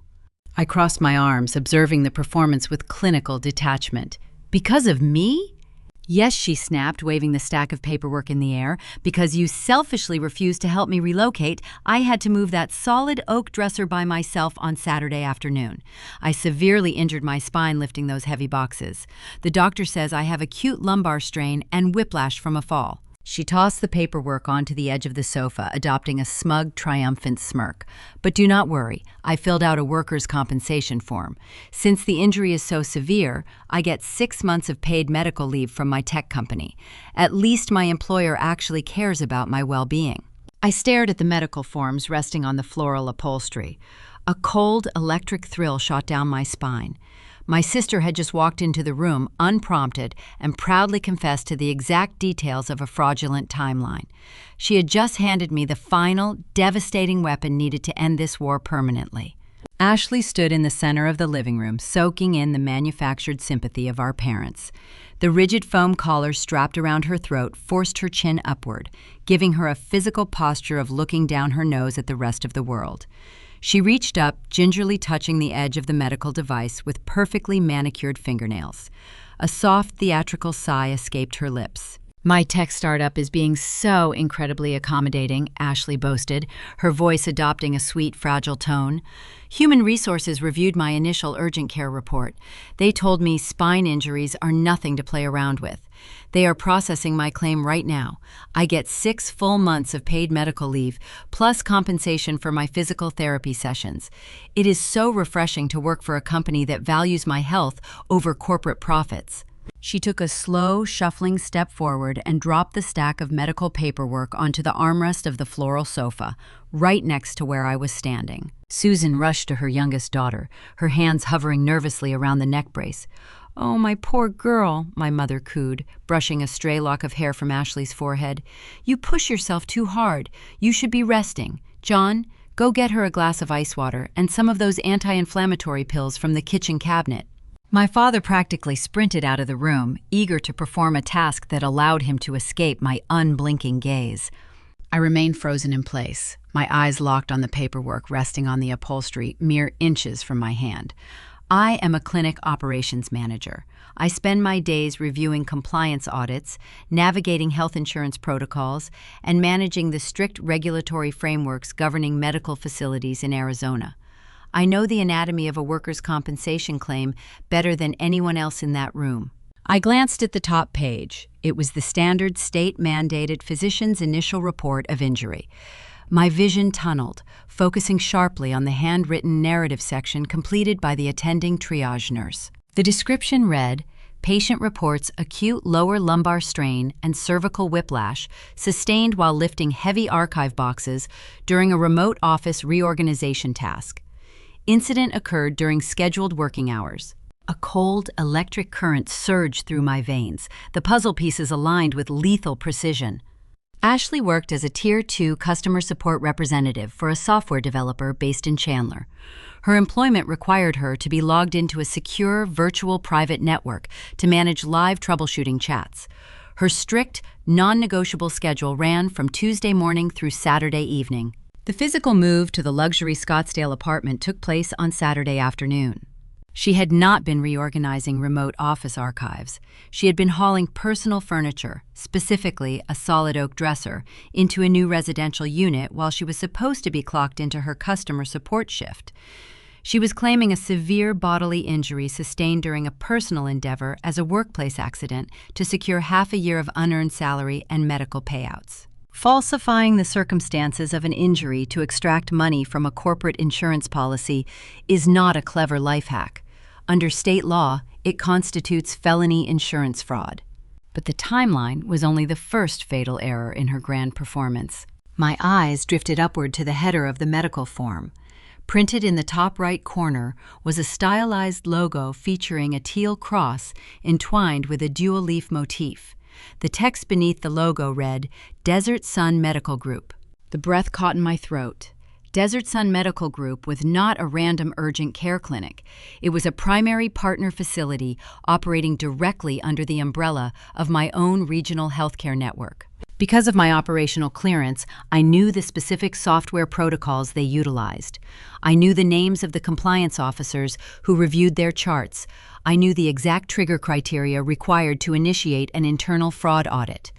I crossed my arms, observing the performance with clinical detachment. "Because of me?" "Yes," she snapped, waving the stack of paperwork in the air. "Because you selfishly refused to help me relocate, I had to move that solid oak dresser by myself on Saturday afternoon. I severely injured my spine lifting those heavy boxes. The doctor says I have acute lumbar strain and whiplash from a fall." She tossed the paperwork onto the edge of the sofa, adopting a smug, triumphant smirk. "But do not worry, I filled out a workers' compensation form. Since the injury is so severe, I get 6 months of paid medical leave from my tech company. At least my employer actually cares about my well-being." I stared at the medical forms resting on the floral upholstery. A cold, electric thrill shot down my spine. My sister had just walked into the room, unprompted, and proudly confessed to the exact details of a fraudulent timeline. She had just handed me the final, devastating weapon needed to end this war permanently. Ashley stood in the center of the living room, soaking in the manufactured sympathy of our parents. The rigid foam collar strapped around her throat forced her chin upward, giving her a physical posture of looking down her nose at the rest of the world. She reached up, gingerly touching the edge of the medical device with perfectly manicured fingernails. A soft, theatrical sigh escaped her lips. "My tech startup is being so incredibly accommodating," Ashley boasted, her voice adopting a sweet, fragile tone. "Human Resources reviewed my initial urgent care report. They told me spine injuries are nothing to play around with. They are processing my claim right now. I get 6 full months of paid medical leave, plus compensation for my physical therapy sessions. It is so refreshing to work for a company that values my health over corporate profits." She took a slow, shuffling step forward and dropped the stack of medical paperwork onto the armrest of the floral sofa, right next to where I was standing. Susan rushed to her youngest daughter, her hands hovering nervously around the neck brace. "Oh, my poor girl," my mother cooed, brushing a stray lock of hair from Ashley's forehead. "You push yourself too hard. You should be resting. John, go get her a glass of ice water and some of those anti-inflammatory pills from the kitchen cabinet." My father practically sprinted out of the room, eager to perform a task that allowed him to escape my unblinking gaze. I remained frozen in place, my eyes locked on the paperwork resting on the upholstery mere inches from my hand. I am a clinic operations manager. I spend my days reviewing compliance audits, navigating health insurance protocols, and managing the strict regulatory frameworks governing medical facilities in Arizona. I know the anatomy of a workers' compensation claim better than anyone else in that room. I glanced at the top page. It was the standard state-mandated physician's initial report of injury. My vision tunneled, focusing sharply on the handwritten narrative section completed by the attending triage nurse. The description read, "Patient reports acute lower lumbar strain and cervical whiplash sustained while lifting heavy archive boxes during a remote office reorganization task. Incident occurred during scheduled working hours." A cold, electric current surged through my veins, the puzzle pieces aligned with lethal precision. Ashley worked as a Tier 2 customer support representative for a software developer based in Chandler. Her employment required her to be logged into a secure, virtual private network to manage live troubleshooting chats. Her strict, non-negotiable schedule ran from Tuesday morning through Saturday evening. The physical move to the luxury Scottsdale apartment took place on Saturday afternoon. She had not been reorganizing remote office archives. She had been hauling personal furniture, specifically a solid oak dresser, into a new residential unit while she was supposed to be clocked into her customer support shift. She was claiming a severe bodily injury sustained during a personal endeavor as a workplace accident to secure half a year of unearned salary and medical payouts. Falsifying the circumstances of an injury to extract money from a corporate insurance policy is not a clever life hack. Under state law, it constitutes felony insurance fraud. But the timeline was only the first fatal error in her grand performance. My eyes drifted upward to the header of the medical form. Printed in the top right corner was a stylized logo featuring a teal cross entwined with a dual-leaf motif. The text beneath the logo read, Desert Sun Medical Group. The breath caught in my throat. Desert Sun Medical Group was not a random urgent care clinic. It was a primary partner facility operating directly under the umbrella of my own regional healthcare network. Because of my operational clearance, I knew the specific software protocols they utilized. I knew the names of the compliance officers who reviewed their charts. I knew the exact trigger criteria required to initiate an internal fraud audit.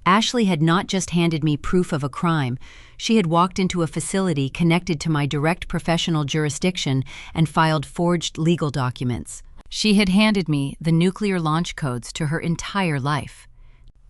Ashley had not just handed me proof of a crime. She had walked into a facility connected to my direct professional jurisdiction and filed forged legal documents. She had handed me the nuclear launch codes to her entire life.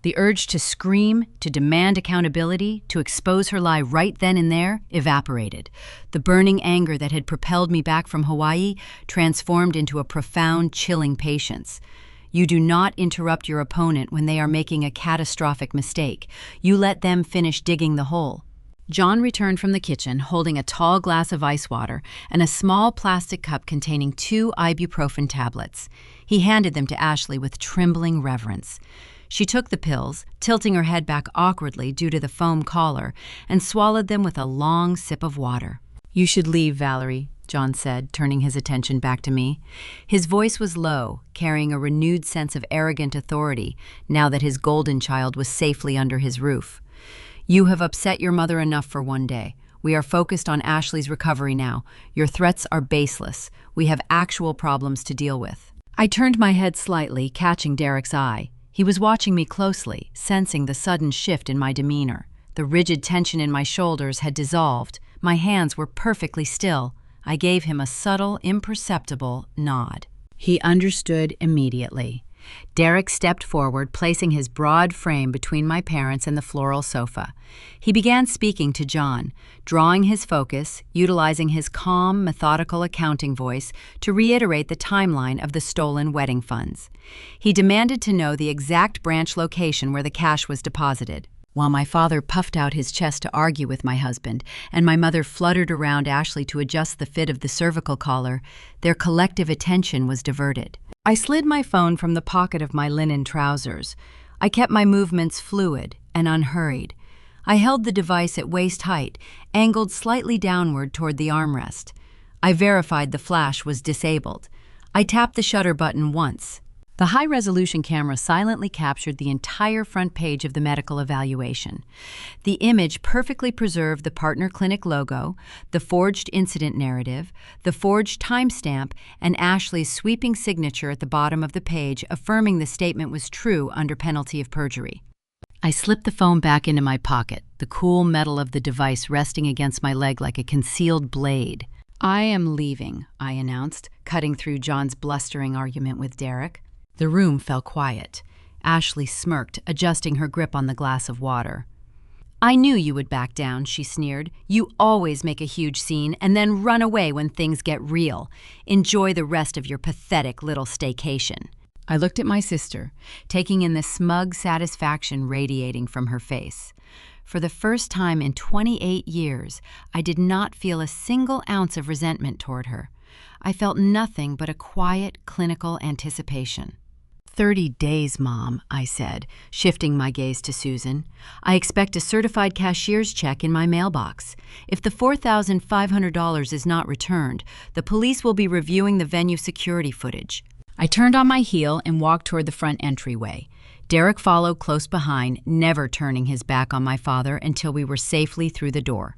The urge to scream, to demand accountability, to expose her lie right then and there evaporated. The burning anger that had propelled me back from Hawaii transformed into a profound, chilling patience. You do not interrupt your opponent when they are making a catastrophic mistake. You let them finish digging the hole. John returned from the kitchen holding a tall glass of ice water and a small plastic cup containing 2 ibuprofen tablets. He handed them to Ashley with trembling reverence. She took the pills, tilting her head back awkwardly due to the foam collar, and swallowed them with a long sip of water. "You should leave, Valerie," John said, turning his attention back to me. His voice was low, carrying a renewed sense of arrogant authority, now that his golden child was safely under his roof. "You have upset your mother enough for one day. We are focused on Ashley's recovery now. Your threats are baseless. We have actual problems to deal with." I turned my head slightly, catching Derek's eye. He was watching me closely, sensing the sudden shift in my demeanor. The rigid tension in my shoulders had dissolved. My hands were perfectly still. I gave him a subtle, imperceptible nod. He understood immediately. Derek stepped forward, placing his broad frame between my parents and the floral sofa. He began speaking to John, drawing his focus, utilizing his calm, methodical accounting voice to reiterate the timeline of the stolen wedding funds. He demanded to know the exact branch location where the cash was deposited. While my father puffed out his chest to argue with my husband, and my mother fluttered around Ashley to adjust the fit of the cervical collar, their collective attention was diverted. I slid my phone from the pocket of my linen trousers. I kept my movements fluid and unhurried. I held the device at waist height, angled slightly downward toward the armrest. I verified the flash was disabled. I tapped the shutter button once. The high-resolution camera silently captured the entire front page of the medical evaluation. The image perfectly preserved the partner clinic logo, the forged incident narrative, the forged timestamp, and Ashley's sweeping signature at the bottom of the page affirming the statement was true under penalty of perjury. I slipped the phone back into my pocket, the cool metal of the device resting against my leg like a concealed blade. "I am leaving," I announced, cutting through John's blustering argument with Derek. The room fell quiet. Ashley smirked, adjusting her grip on the glass of water. "I knew you would back down," she sneered. "You always make a huge scene and then run away when things get real. Enjoy the rest of your pathetic little staycation." I looked at my sister, taking in the smug satisfaction radiating from her face. For the first time in 28 years, I did not feel a single ounce of resentment toward her. I felt nothing but a quiet, clinical anticipation. 30 days, Mom, I said, shifting my gaze to Susan. I expect a certified cashier's check in my mailbox. If the $4,500 is not returned, the police will be reviewing the venue security footage. I turned on my heel and walked toward the front entryway. Derek followed close behind, never turning his back on my father until we were safely through the door.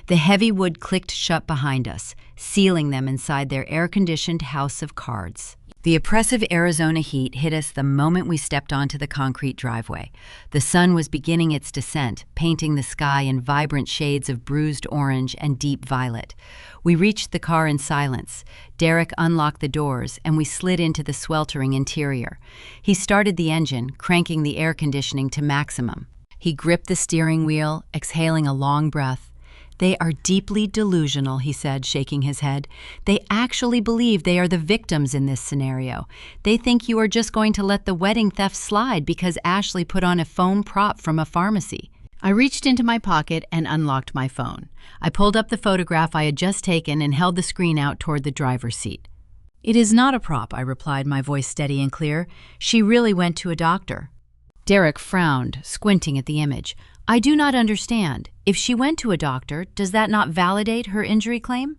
The heavy wood clicked shut behind us, sealing them inside their air-conditioned house of cards. The oppressive Arizona heat hit us the moment we stepped onto the concrete driveway. The sun was beginning its descent, painting the sky in vibrant shades of bruised orange and deep violet. We reached the car in silence. Derek unlocked the doors, and we slid into the sweltering interior. He started the engine, cranking the air conditioning to maximum. He gripped the steering wheel, exhaling a long breath. "They are deeply delusional," he said, shaking his head. "They actually believe they are the victims in this scenario. They think you are just going to let the wedding theft slide because Ashley put on a foam prop from a pharmacy." I reached into my pocket and unlocked my phone. I pulled up the photograph I had just taken and held the screen out toward the driver's seat. "It is not a prop," I replied, my voice steady and clear. "She really went to a doctor." Derek frowned, squinting at the image. "I do not understand. If she went to a doctor, does that not validate her injury claim?"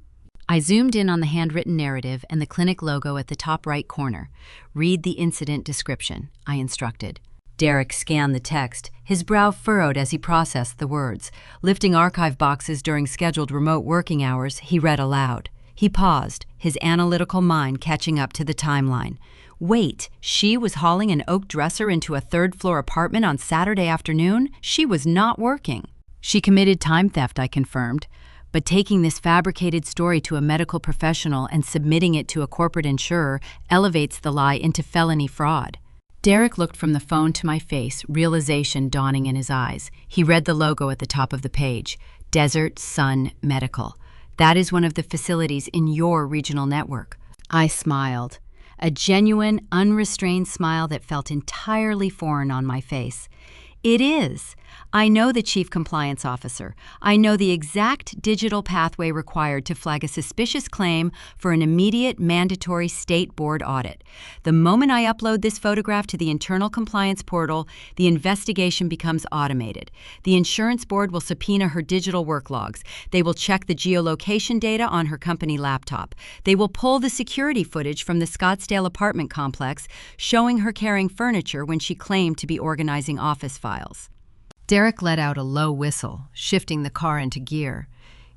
I zoomed in on the handwritten narrative and the clinic logo at the top right corner. "Read the incident description," I instructed. Derek scanned the text, his brow furrowed as he processed the words. Lifting archive boxes during scheduled remote working hours, he read aloud. He paused, his analytical mind catching up to the timeline. Wait, she was hauling an oak dresser into a third-floor apartment on Saturday afternoon? She was not working. She committed time theft, I confirmed. But taking this fabricated story to a medical professional and submitting it to a corporate insurer elevates the lie into felony fraud. Derek looked from the phone to my face, realization dawning in his eyes. He read the logo at the top of the page, Desert Sun Medical. That is one of the facilities in your regional network. I smiled, a genuine, unrestrained smile that felt entirely foreign on my face. It is. I know the Chief Compliance Officer. I know the exact digital pathway required to flag a suspicious claim for an immediate mandatory state board audit. The moment I upload this photograph to the internal compliance portal, the investigation becomes automated. The insurance board will subpoena her digital work logs. They will check the geolocation data on her company laptop. They will pull the security footage from the Scottsdale apartment complex, showing her carrying furniture when she claimed to be organizing office files. Derek let out a low whistle, shifting the car into gear.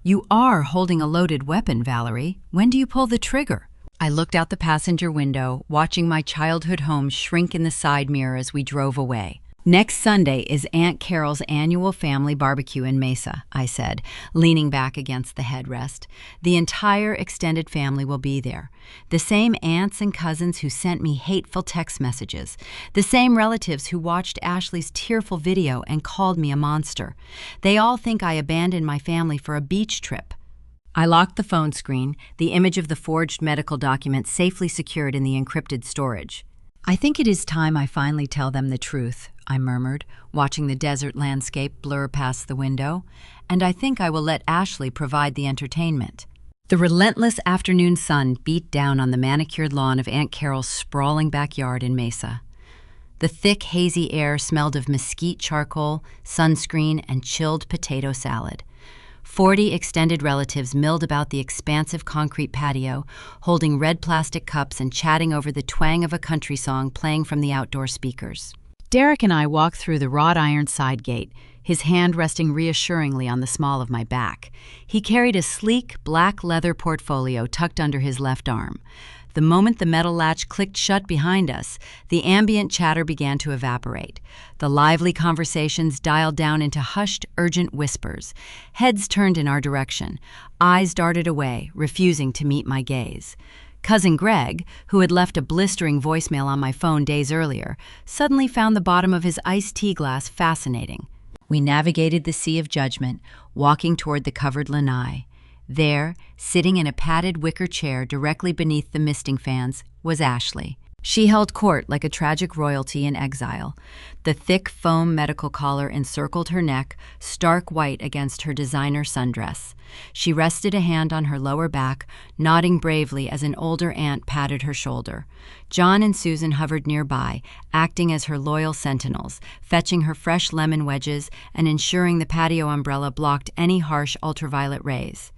"You are holding a loaded weapon, Valerie. When do you pull the trigger?" I looked out the passenger window, watching my childhood home shrink in the side mirror as we drove away. "Next Sunday is Aunt Carol's annual family barbecue in Mesa," I said, leaning back against the headrest. "The entire extended family will be there. The same aunts and cousins who sent me hateful text messages. The same relatives who watched Ashley's tearful video and called me a monster. They all think I abandoned my family for a beach trip." I locked the phone screen, the image of the forged medical document safely secured in the encrypted storage. "I think it is time I finally tell them the truth," I murmured, watching the desert landscape blur past the window. "And I think I will let Ashley provide the entertainment." The relentless afternoon sun beat down on the manicured lawn of Aunt Carol's sprawling backyard in Mesa. The thick, hazy air smelled of mesquite charcoal, sunscreen, and chilled potato salad. 40 extended relatives milled about the expansive concrete patio, holding red plastic cups and chatting over the twang of a country song playing from the outdoor speakers. Derek and I walked through the wrought iron side gate, his hand resting reassuringly on the small of my back. He carried a sleek, black leather portfolio tucked under his left arm. The moment the metal latch clicked shut behind us, the ambient chatter began to evaporate. The lively conversations dialed down into hushed, urgent whispers. Heads turned in our direction. Eyes darted away, refusing to meet my gaze. Cousin Greg, who had left a blistering voicemail on my phone days earlier, suddenly found the bottom of his iced tea glass fascinating. We navigated the sea of judgment, walking toward the covered lanai. There, sitting in a padded wicker chair directly beneath the misting fans, was Ashley. She held court like a tragic royalty in exile. The thick foam medical collar encircled her neck, stark white against her designer sundress. She rested a hand on her lower back, nodding bravely as an older aunt patted her shoulder. John and Susan hovered nearby, acting as her loyal sentinels, fetching her fresh lemon wedges and ensuring the patio umbrella blocked any harsh ultraviolet rays.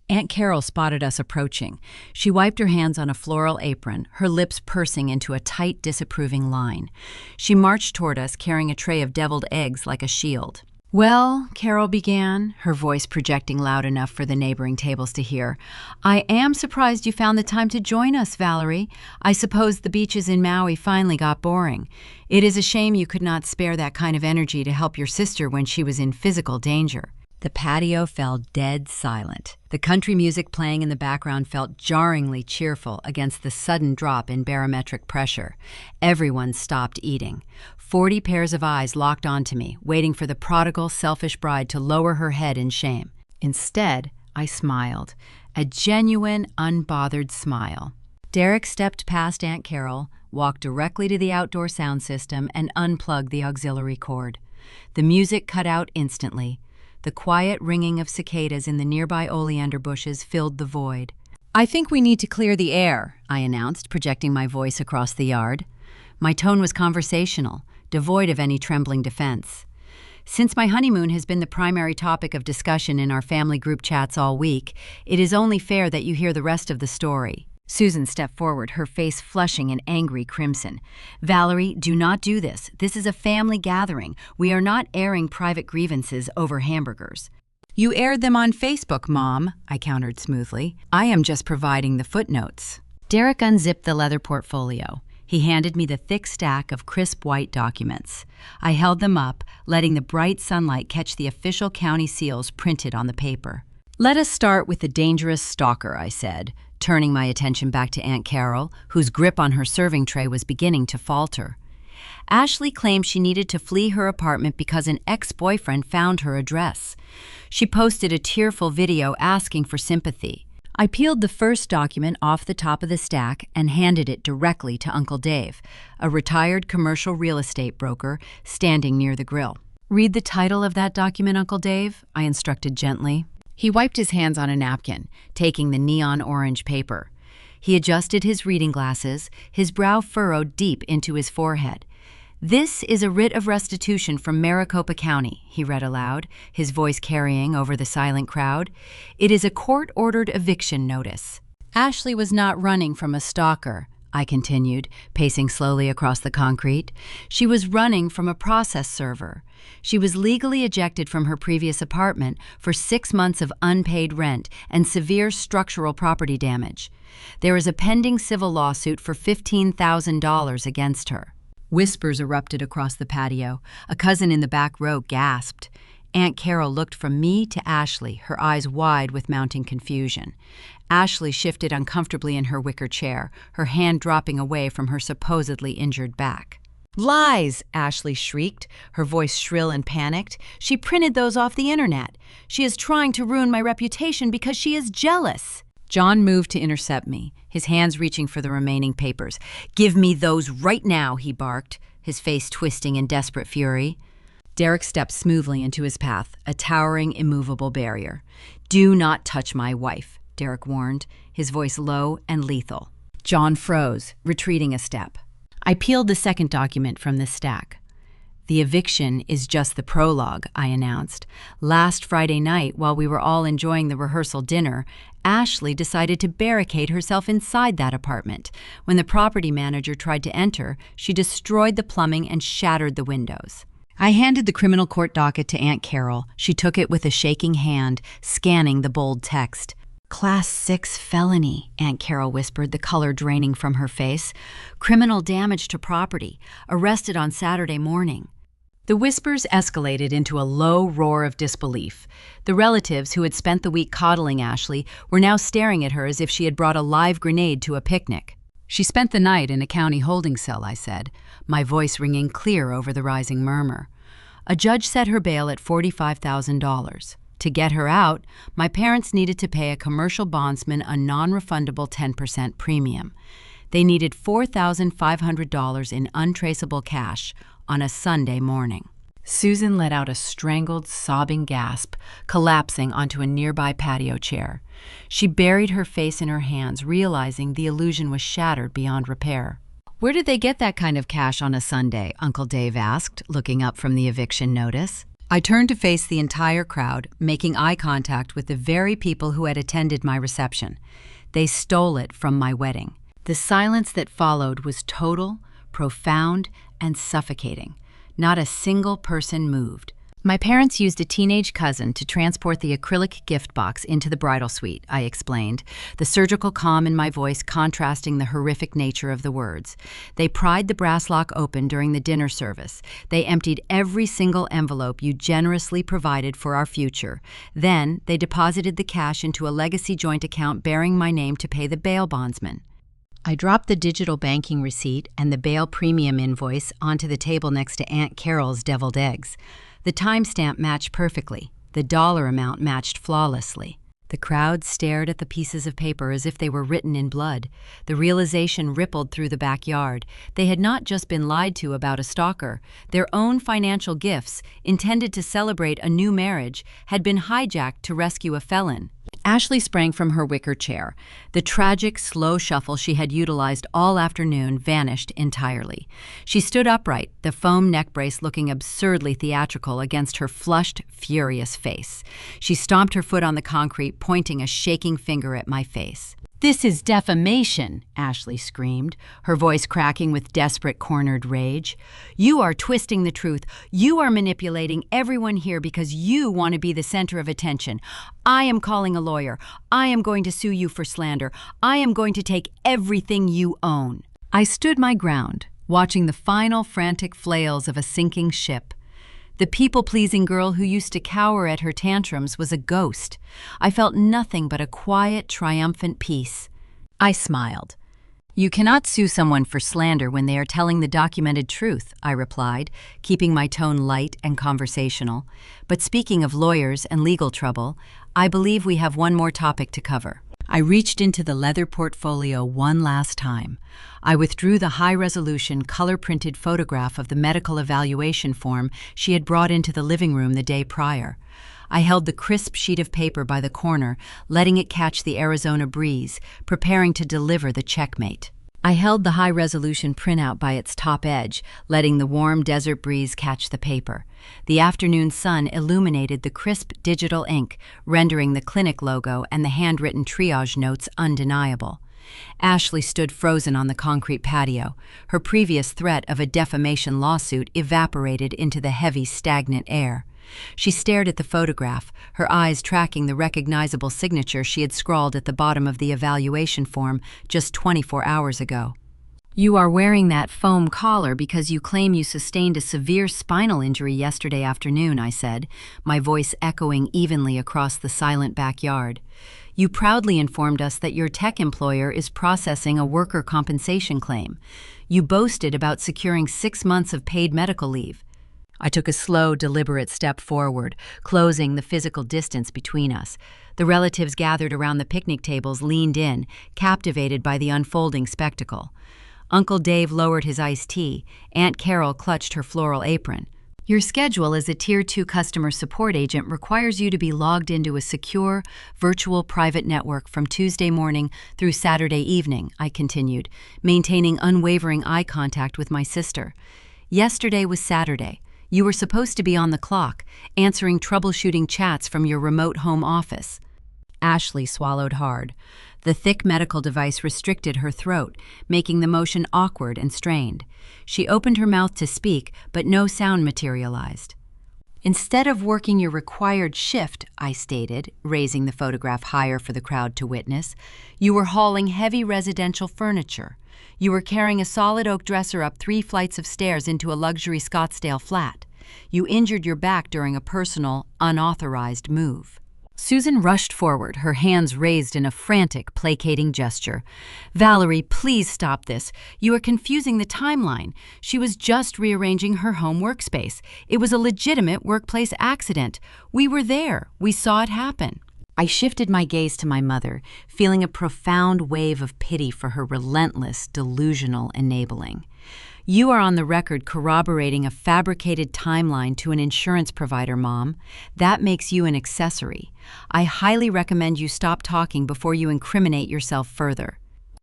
Aunt Carol spotted us approaching. She wiped her hands on a floral apron, her lips pursing into a tight, disapproving line. She marched toward us, carrying a tray of deviled eggs like a shield. "Well," Carol began, her voice projecting loud enough for the neighboring tables to hear, "I am surprised you found the time to join us, Valerie. I suppose the beaches in Maui finally got boring. It is a shame you could not spare that kind of energy to help your sister when she was in physical danger." The patio fell dead silent. The country music playing in the background felt jarringly cheerful against the sudden drop in barometric pressure. Everyone stopped eating. 40 pairs of eyes locked onto me, waiting for the prodigal, selfish bride to lower her head in shame. Instead, I smiled, a genuine, unbothered smile. Derek stepped past Aunt Carol, walked directly to the outdoor sound system, and unplugged the auxiliary cord. The music cut out instantly. The quiet ringing of cicadas in the nearby oleander bushes filled the void. "I think we need to clear the air," I announced, projecting my voice across the yard. My tone was conversational, devoid of any trembling defense. Since my honeymoon has been the primary topic of discussion in our family group chats all week, it is only fair that you hear the rest of the story. Susan stepped forward, her face flushing an angry crimson. "Valerie, do not do this. This is a family gathering. We are not airing private grievances over hamburgers." "You aired them on Facebook, Mom," I countered smoothly. "I am just providing the footnotes." Derek unzipped the leather portfolio. He handed me the thick stack of crisp white documents. I held them up, letting the bright sunlight catch the official county seals printed on the paper. "Let us start with the dangerous stalker," I said, turning my attention back to Aunt Carol, whose grip on her serving tray was beginning to falter. Ashley claimed she needed to flee her apartment because an ex-boyfriend found her address. She posted a tearful video asking for sympathy. I peeled the first document off the top of the stack and handed it directly to Uncle Dave, a retired commercial real estate broker standing near the grill. "Read the title of that document, Uncle Dave," I instructed gently. He wiped his hands on a napkin, taking the neon orange paper. He adjusted his reading glasses, his brow furrowed deep into his forehead. "This is a writ of restitution from Maricopa County," he read aloud, his voice carrying over the silent crowd. "It is a court-ordered eviction notice." Ashley was not running from a stalker, I continued, pacing slowly across the concrete. She was running from a process server. She was legally ejected from her previous apartment for 6 months of unpaid rent and severe structural property damage. There is a pending civil lawsuit for $15,000 against her. Whispers erupted across the patio. A cousin in the back row gasped. Aunt Carol looked from me to Ashley, her eyes wide with mounting confusion. Ashley shifted uncomfortably in her wicker chair, her hand dropping away from her supposedly injured back. "Lies!" Ashley shrieked, her voice shrill and panicked. "She printed those off the internet. She is trying to ruin my reputation because she is jealous." John moved to intercept me, his hands reaching for the remaining papers. "Give me those right now," he barked, his face twisting in desperate fury. Derek stepped smoothly into his path, a towering, immovable barrier. "Do not touch my wife," Derek warned, his voice low and lethal. John froze, retreating a step. I peeled the second document from the stack. "The eviction is just the prologue," I announced. "Last Friday night, while we were all enjoying the rehearsal dinner, Ashley decided to barricade herself inside that apartment. When the property manager tried to enter, she destroyed the plumbing and shattered the windows." I handed the criminal court docket to Aunt Carol. She took it with a shaking hand, scanning the bold text. "Class 6 felony," Aunt Carol whispered, the color draining from her face. "Criminal damage to property. Arrested on Saturday morning." The whispers escalated into a low roar of disbelief. The relatives who had spent the week coddling Ashley were now staring at her as if she had brought a live grenade to a picnic. "She spent the night in a county holding cell," I said, my voice ringing clear over the rising murmur. "A judge set her bail at $45,000. To get her out, my parents needed to pay a commercial bondsman a non-refundable 10% premium. They needed $4,500 in untraceable cash on a Sunday morning." Susan let out a strangled, sobbing gasp, collapsing onto a nearby patio chair. She buried her face in her hands, realizing the illusion was shattered beyond repair. "Where did they get that kind of cash on a Sunday?" Uncle Dave asked, looking up from the eviction notice. I turned to face the entire crowd, making eye contact with the very people who had attended my reception. They stole it from my wedding. The silence that followed was total, profound, and suffocating. Not a single person moved. My parents used a teenage cousin to transport the acrylic gift box into the bridal suite, I explained, the surgical calm in my voice contrasting the horrific nature of the words. They pried the brass lock open during the dinner service. They emptied every single envelope you generously provided for our future. Then, they deposited the cash into a legacy joint account bearing my name to pay the bail bondsman. I dropped the digital banking receipt and the bail premium invoice onto the table next to Aunt Carol's deviled eggs. The timestamp matched perfectly. The dollar amount matched flawlessly. The crowd stared at the pieces of paper as if they were written in blood. The realization rippled through the backyard. They had not just been lied to about a stalker. Their own financial gifts, intended to celebrate a new marriage, had been hijacked to rescue a felon. Ashley sprang from her wicker chair. The tragic, slow shuffle she had utilized all afternoon vanished entirely. She stood upright, the foam neck brace looking absurdly theatrical against her flushed, furious face. She stomped her foot on the concrete, pointing a shaking finger at my face. "This is defamation," Ashley screamed, her voice cracking with desperate, cornered rage. "You are twisting the truth. You are manipulating everyone here because you want to be the center of attention. I am calling a lawyer. I am going to sue you for slander. I am going to take everything you own." I stood my ground, watching the final frantic flails of a sinking ship. The people-pleasing girl who used to cower at her tantrums was a ghost. I felt nothing but a quiet, triumphant peace. I smiled. "You cannot sue someone for slander when they are telling the documented truth," I replied, keeping my tone light and conversational. "But speaking of lawyers and legal trouble, I believe we have one more topic to cover." I reached into the leather portfolio one last time. I withdrew the high-resolution, color-printed photograph of the medical evaluation form she had brought into the living room the day prior. I held the crisp sheet of paper by the corner, letting it catch the Arizona breeze, preparing to deliver the checkmate. I held the high-resolution printout by its top edge, letting the warm desert breeze catch the paper. The afternoon sun illuminated the crisp digital ink, rendering the clinic logo and the handwritten triage notes undeniable. Ashley stood frozen on the concrete patio. Her previous threat of a defamation lawsuit evaporated into the heavy, stagnant air. She stared at the photograph, her eyes tracking the recognizable signature she had scrawled at the bottom of the evaluation form just 24 hours ago. "You are wearing that foam collar because you claim you sustained a severe spinal injury yesterday afternoon," I said, my voice echoing evenly across the silent backyard. "You proudly informed us that your tech employer is processing a worker compensation claim. You boasted about securing 6 months of paid medical leave." I took a slow, deliberate step forward, closing the physical distance between us. The relatives gathered around the picnic tables leaned in, captivated by the unfolding spectacle. Uncle Dave lowered his iced tea. Aunt Carol clutched her floral apron. "Your schedule as a Tier 2 customer support agent requires you to be logged into a secure, virtual private network from Tuesday morning through Saturday evening," I continued, maintaining unwavering eye contact with my sister. "Yesterday was Saturday. You were supposed to be on the clock, answering troubleshooting chats from your remote home office." Ashley swallowed hard. The thick medical device restricted her throat, making the motion awkward and strained. She opened her mouth to speak, but no sound materialized. "Instead of working your required shift," I stated, raising the photograph higher for the crowd to witness, "you were hauling heavy residential furniture. You were carrying a solid oak dresser up 3 flights of stairs into a luxury Scottsdale flat. You injured your back during a personal, unauthorized move." Susan rushed forward, her hands raised in a frantic, placating gesture. "Valerie, please stop this. You are confusing the timeline. She was just rearranging her home workspace. It was a legitimate workplace accident. We were there. We saw it happen." I shifted my gaze to my mother, feeling a profound wave of pity for her relentless, delusional enabling. "You are on the record corroborating a fabricated timeline to an insurance provider, Mom. That makes you an accessory. I highly recommend you stop talking before you incriminate yourself further."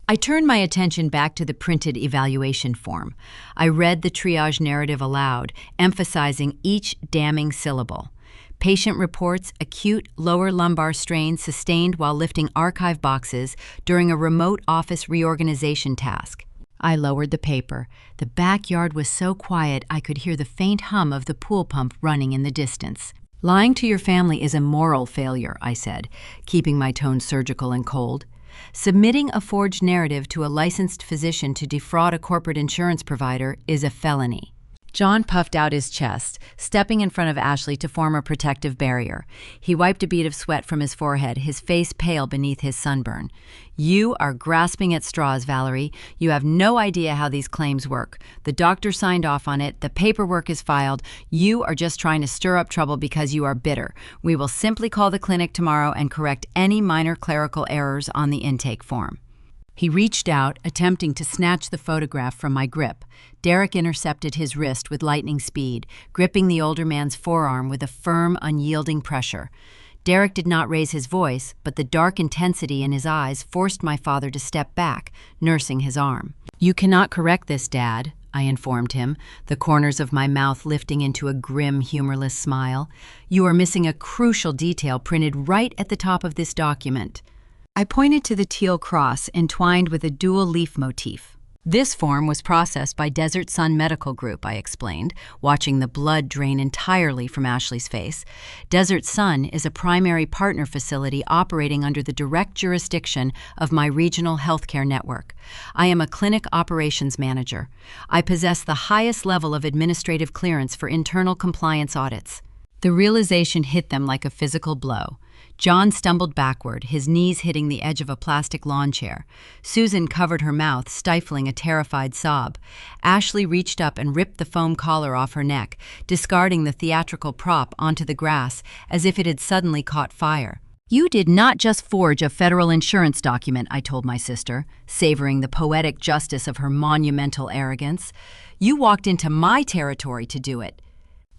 I turned my attention back to the printed evaluation form. I read the triage narrative aloud, emphasizing each damning syllable. Patient reports acute lower lumbar strain sustained while lifting archive boxes during a remote office reorganization task. I lowered the paper. The backyard was so quiet I could hear the faint hum of the pool pump running in the distance. "Lying to your family is a moral failure," I said, keeping my tone surgical and cold. "Submitting a forged narrative to a licensed physician to defraud a corporate insurance provider is a felony." John puffed out his chest, stepping in front of Ashley to form a protective barrier. He wiped a bead of sweat from his forehead, his face pale beneath his sunburn. "You are grasping at straws, Valerie. You have no idea how these claims work. The doctor signed off on it. The paperwork is filed. You are just trying to stir up trouble because you are bitter. We will simply call the clinic tomorrow and correct any minor clerical errors on the intake form." He reached out, attempting to snatch the photograph from my grip. Derek intercepted his wrist with lightning speed, gripping the older man's forearm with a firm, unyielding pressure. Derek did not raise his voice, but the dark intensity in his eyes forced my father to step back, nursing his arm. "You cannot correct this, Dad," I informed him, the corners of my mouth lifting into a grim, humorless smile. "You are missing a crucial detail printed right at the top of this document." I pointed to the teal cross entwined with a dual leaf motif. "This form was processed by Desert Sun Medical Group," I explained, watching the blood drain entirely from Ashley's face. "Desert Sun is a primary partner facility operating under the direct jurisdiction of my regional healthcare network. I am a clinic operations manager. I possess the highest level of administrative clearance for internal compliance audits." The realization hit them like a physical blow. John stumbled backward, his knees hitting the edge of a plastic lawn chair. Susan covered her mouth, stifling a terrified sob. Ashley reached up and ripped the foam collar off her neck, discarding the theatrical prop onto the grass as if it had suddenly caught fire. "You did not just forge a federal insurance document," I told my sister, savoring the poetic justice of her monumental arrogance. "You walked into my territory to do it."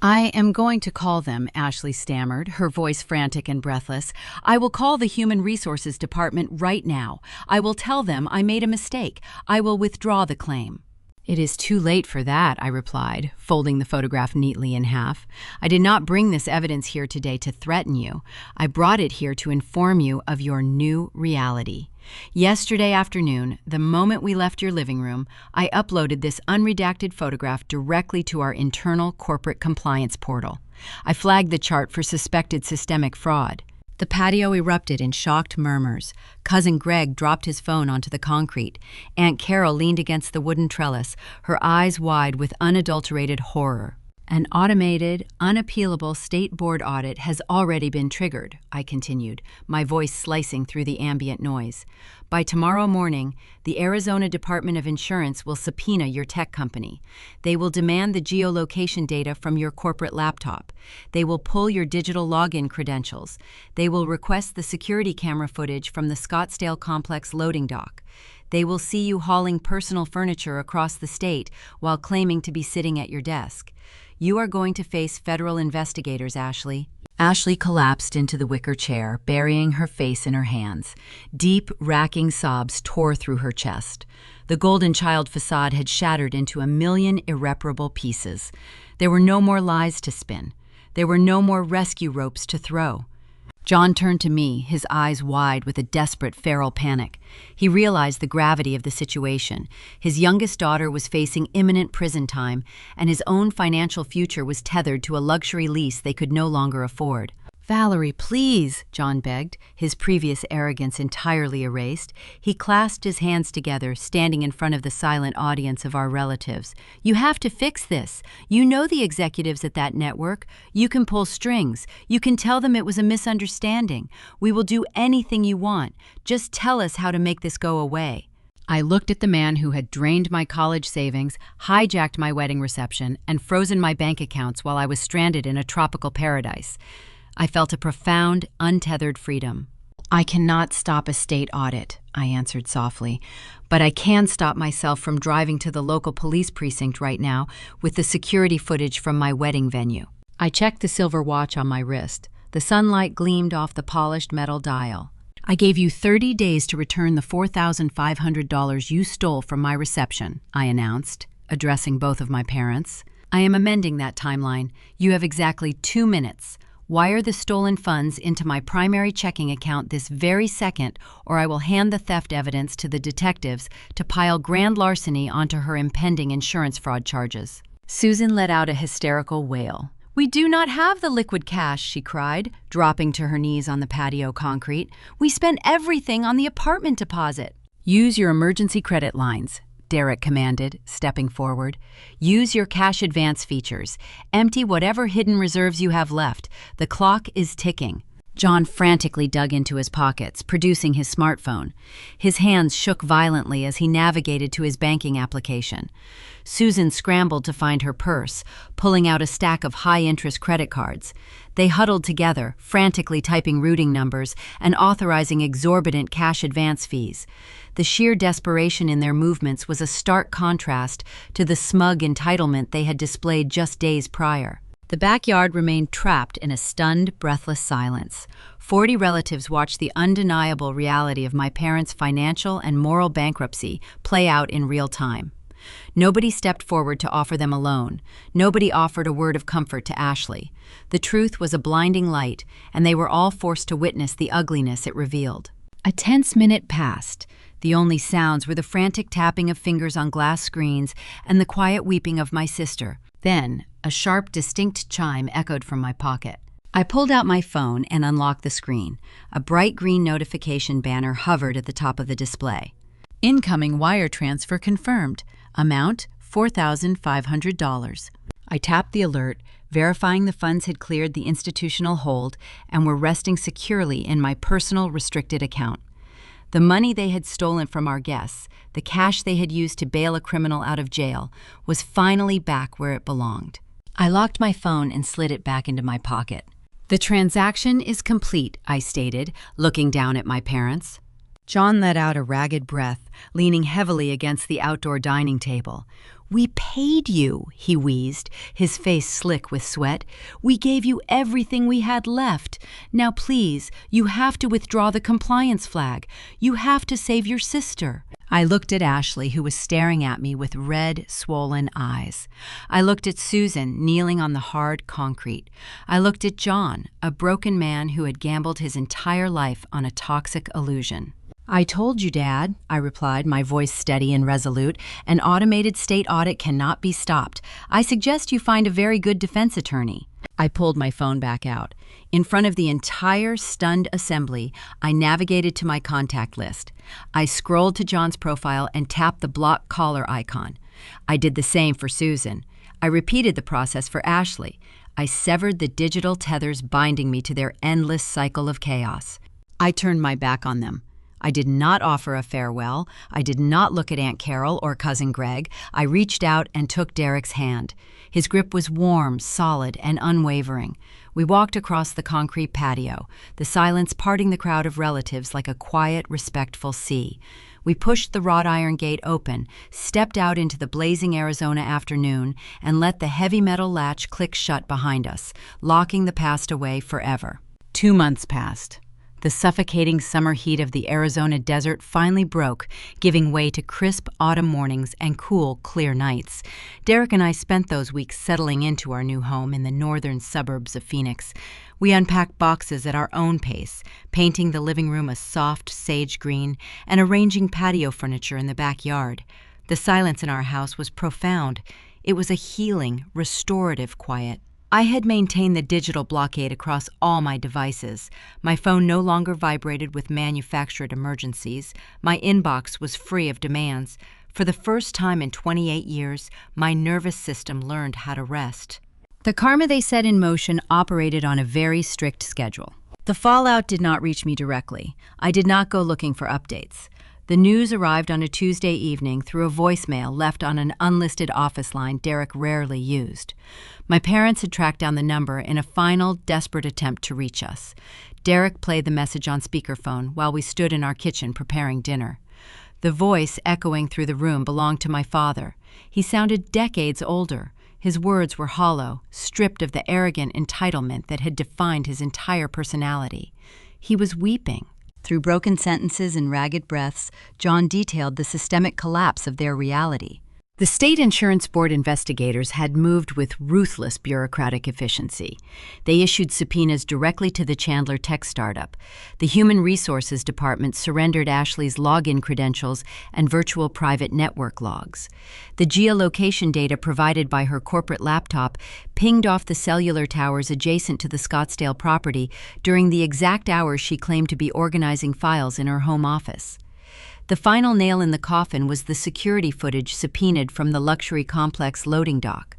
"I am going to call them," Ashley stammered, her voice frantic and breathless. "I will call the Human Resources Department right now. I will tell them I made a mistake. I will withdraw the claim." "It is too late for that," I replied, folding the photograph neatly in half. "I did not bring this evidence here today to threaten you. I brought it here to inform you of your new reality. Yesterday afternoon, the moment we left your living room, I uploaded this unredacted photograph directly to our internal corporate compliance portal. I flagged the chart for suspected systemic fraud." The patio erupted in shocked murmurs. Cousin Greg dropped his phone onto the concrete. Aunt Carol leaned against the wooden trellis, her eyes wide with unadulterated horror. "An automated, unappealable state board audit has already been triggered," I continued, my voice slicing through the ambient noise. "By tomorrow morning, the Arizona Department of Insurance will subpoena your tech company. They will demand the geolocation data from your corporate laptop. They will pull your digital login credentials. They will request the security camera footage from the Scottsdale Complex loading dock. They will see you hauling personal furniture across the state while claiming to be sitting at your desk. You are going to face federal investigators, Ashley." Ashley collapsed into the wicker chair, burying her face in her hands. Deep, racking sobs tore through her chest. The Golden Child facade had shattered into a million irreparable pieces. There were no more lies to spin. There were no more rescue ropes to throw. John turned to me, his eyes wide with a desperate feral panic. He realized the gravity of the situation. His youngest daughter was facing imminent prison time, and his own financial future was tethered to a luxury lease they could no longer afford. "Valerie, please," John begged, his previous arrogance entirely erased. He clasped his hands together, standing in front of the silent audience of our relatives. "You have to fix this. You know the executives at that network. You can pull strings. You can tell them it was a misunderstanding. We will do anything you want. Just tell us how to make this go away." I looked at the man who had drained my college savings, hijacked my wedding reception, and frozen my bank accounts while I was stranded in a tropical paradise. I felt a profound, untethered freedom. "I cannot stop a state audit," I answered softly, "but I can stop myself from driving to the local police precinct right now with the security footage from my wedding venue." I checked the silver watch on my wrist. The sunlight gleamed off the polished metal dial. "I gave you 30 days to return the $4,500 you stole from my reception," I announced, addressing both of my parents. "I am amending that timeline. You have exactly 2 minutes. Wire the stolen funds into my primary checking account this very second, or I will hand the theft evidence to the detectives to pile grand larceny onto her impending insurance fraud charges." Susan let out a hysterical wail. "We do not have the liquid cash," she cried, dropping to her knees on the patio concrete. "We spent everything on the apartment deposit." "Use your emergency credit lines," Derek commanded, stepping forward. "Use your cash advance features. Empty whatever hidden reserves you have left. The clock is ticking." John frantically dug into his pockets, producing his smartphone. His hands shook violently as he navigated to his banking application. Susan scrambled to find her purse, pulling out a stack of high-interest credit cards. They huddled together, frantically typing routing numbers and authorizing exorbitant cash advance fees. The sheer desperation in their movements was a stark contrast to the smug entitlement they had displayed just days prior. The backyard remained trapped in a stunned, breathless silence. 40 relatives watched the undeniable reality of my parents' financial and moral bankruptcy play out in real time. Nobody stepped forward to offer them a loan. Nobody offered a word of comfort to Ashley. The truth was a blinding light, and they were all forced to witness the ugliness it revealed. A tense minute passed. The only sounds were the frantic tapping of fingers on glass screens and the quiet weeping of my sister. Then, a sharp, distinct chime echoed from my pocket. I pulled out my phone and unlocked the screen. A bright green notification banner hovered at the top of the display. "Incoming wire transfer confirmed. Amount $4,500. I tapped the alert, verifying the funds had cleared the institutional hold and were resting securely in my personal restricted account. The money they had stolen from our guests, the cash they had used to bail a criminal out of jail, was finally back where it belonged. I locked my phone and slid it back into my pocket. "The transaction is complete," I stated, looking down at my parents. John let out a ragged breath, leaning heavily against the outdoor dining table. "We paid you," he wheezed, his face slick with sweat. "We gave you everything we had left. Now please, you have to withdraw the compliance flag. You have to save your sister." I looked at Ashley, who was staring at me with red, swollen eyes. I looked at Susan, kneeling on the hard concrete. I looked at John, a broken man who had gambled his entire life on a toxic illusion. "I told you, Dad," I replied, my voice steady and resolute. "An automated state audit cannot be stopped. I suggest you find a very good defense attorney." I pulled my phone back out. In front of the entire stunned assembly, I navigated to my contact list. I scrolled to John's profile and tapped the block caller icon. I did the same for Susan. I repeated the process for Ashley. I severed the digital tethers binding me to their endless cycle of chaos. I turned my back on them. I did not offer a farewell. I did not look at Aunt Carol or Cousin Greg. I reached out and took Derek's hand. His grip was warm, solid, and unwavering. We walked across the concrete patio, the silence parting the crowd of relatives like a quiet, respectful sea. We pushed the wrought iron gate open, stepped out into the blazing Arizona afternoon, and let the heavy metal latch click shut behind us, locking the past away forever. 2 months passed. The suffocating summer heat of the Arizona desert finally broke, giving way to crisp autumn mornings and cool, clear nights. Derek and I spent those weeks settling into our new home in the northern suburbs of Phoenix. We unpacked boxes at our own pace, painting the living room a soft sage green and arranging patio furniture in the backyard. The silence in our house was profound. It was a healing, restorative quiet. I had maintained the digital blockade across all my devices. My phone no longer vibrated with manufactured emergencies. My inbox was free of demands. For the first time in 28 years, my nervous system learned how to rest. The karma they set in motion operated on a very strict schedule. The fallout did not reach me directly. I did not go looking for updates. The news arrived on a Tuesday evening through a voicemail left on an unlisted office line Derek rarely used. My parents had tracked down the number in a final, desperate attempt to reach us. Derek played the message on speakerphone while we stood in our kitchen preparing dinner. The voice echoing through the room belonged to my father. He sounded decades older. His words were hollow, stripped of the arrogant entitlement that had defined his entire personality. He was weeping. Through broken sentences and ragged breaths, John detailed the systemic collapse of their reality. The State Insurance Board investigators had moved with ruthless bureaucratic efficiency. They issued subpoenas directly to the Chandler tech startup. The Human Resources Department surrendered Ashley's login credentials and virtual private network logs. The geolocation data provided by her corporate laptop pinged off the cellular towers adjacent to the Scottsdale property during the exact hours she claimed to be organizing files in her home office. The final nail in the coffin was the security footage subpoenaed from the luxury complex loading dock.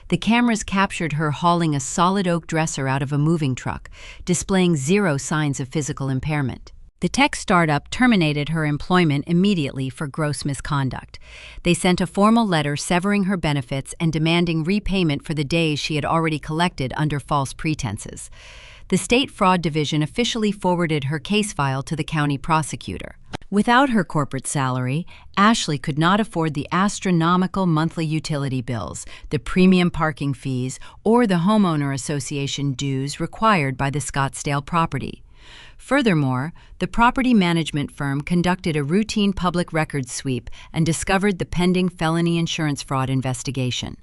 The cameras captured her hauling a solid oak dresser out of a moving truck, displaying zero signs of physical impairment. The tech startup terminated her employment immediately for gross misconduct. They sent a formal letter severing her benefits and demanding repayment for the days she had already collected under false pretenses. The State Fraud Division officially forwarded her case file to the county prosecutor. Without her corporate salary, Ashley could not afford the astronomical monthly utility bills, the premium parking fees, or the homeowner association dues required by the Scottsdale property. Furthermore, the property management firm conducted a routine public records sweep and discovered the pending felony insurance fraud investigation.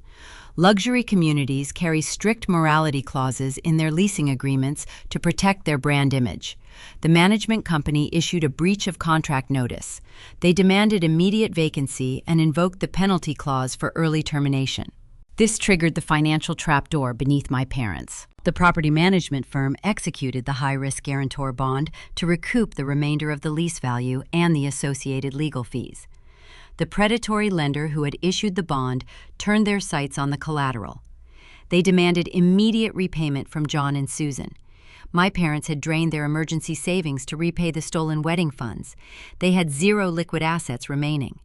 Luxury communities carry strict morality clauses in their leasing agreements to protect their brand image. The management company issued a breach of contract notice. They demanded immediate vacancy and invoked the penalty clause for early termination. This triggered the financial trapdoor beneath my parents. The property management firm executed the high-risk guarantor bond to recoup the remainder of the lease value and the associated legal fees. The predatory lender who had issued the bond turned their sights on the collateral. They demanded immediate repayment from John and Susan. My parents had drained their emergency savings to repay the stolen wedding funds. They had zero liquid assets remaining.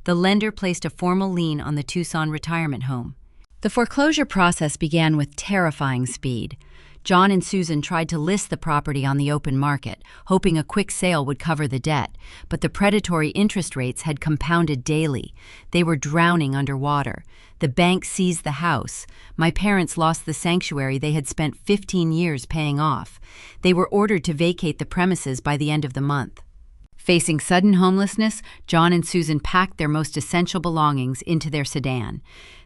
The lender placed a formal lien on the Tucson retirement home. The foreclosure process began with terrifying speed. John and Susan tried to list the property on the open market, hoping a quick sale would cover the debt, but the predatory interest rates had compounded daily. They were drowning underwater. The bank seized the house. My parents lost the sanctuary they had spent 15 years paying off. They were ordered to vacate the premises by the end of the month. Facing sudden homelessness, John and Susan packed their most essential belongings into their sedan.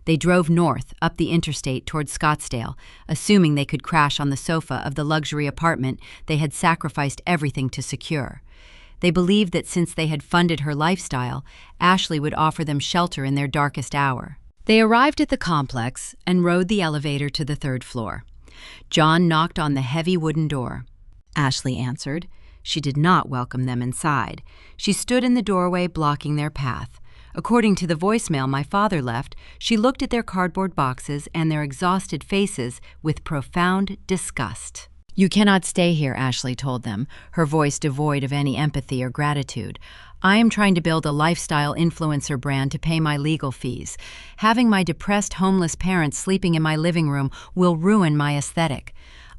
They drove north, up the interstate toward Scottsdale, assuming they could crash on the sofa of the luxury apartment they had sacrificed everything to secure. They believed that since they had funded her lifestyle, Ashley would offer them shelter in their darkest hour. They arrived at the complex and rode the elevator to the third floor. John knocked on the heavy wooden door. Ashley answered. She did not welcome them inside. She stood in the doorway blocking their path. According to the voicemail my father left, she looked at their cardboard boxes and their exhausted faces with profound disgust. "You cannot stay here," Ashley told them, her voice devoid of any empathy or gratitude. "I am trying to build a lifestyle influencer brand to pay my legal fees. Having my depressed homeless parents sleeping in my living room will ruin my aesthetic.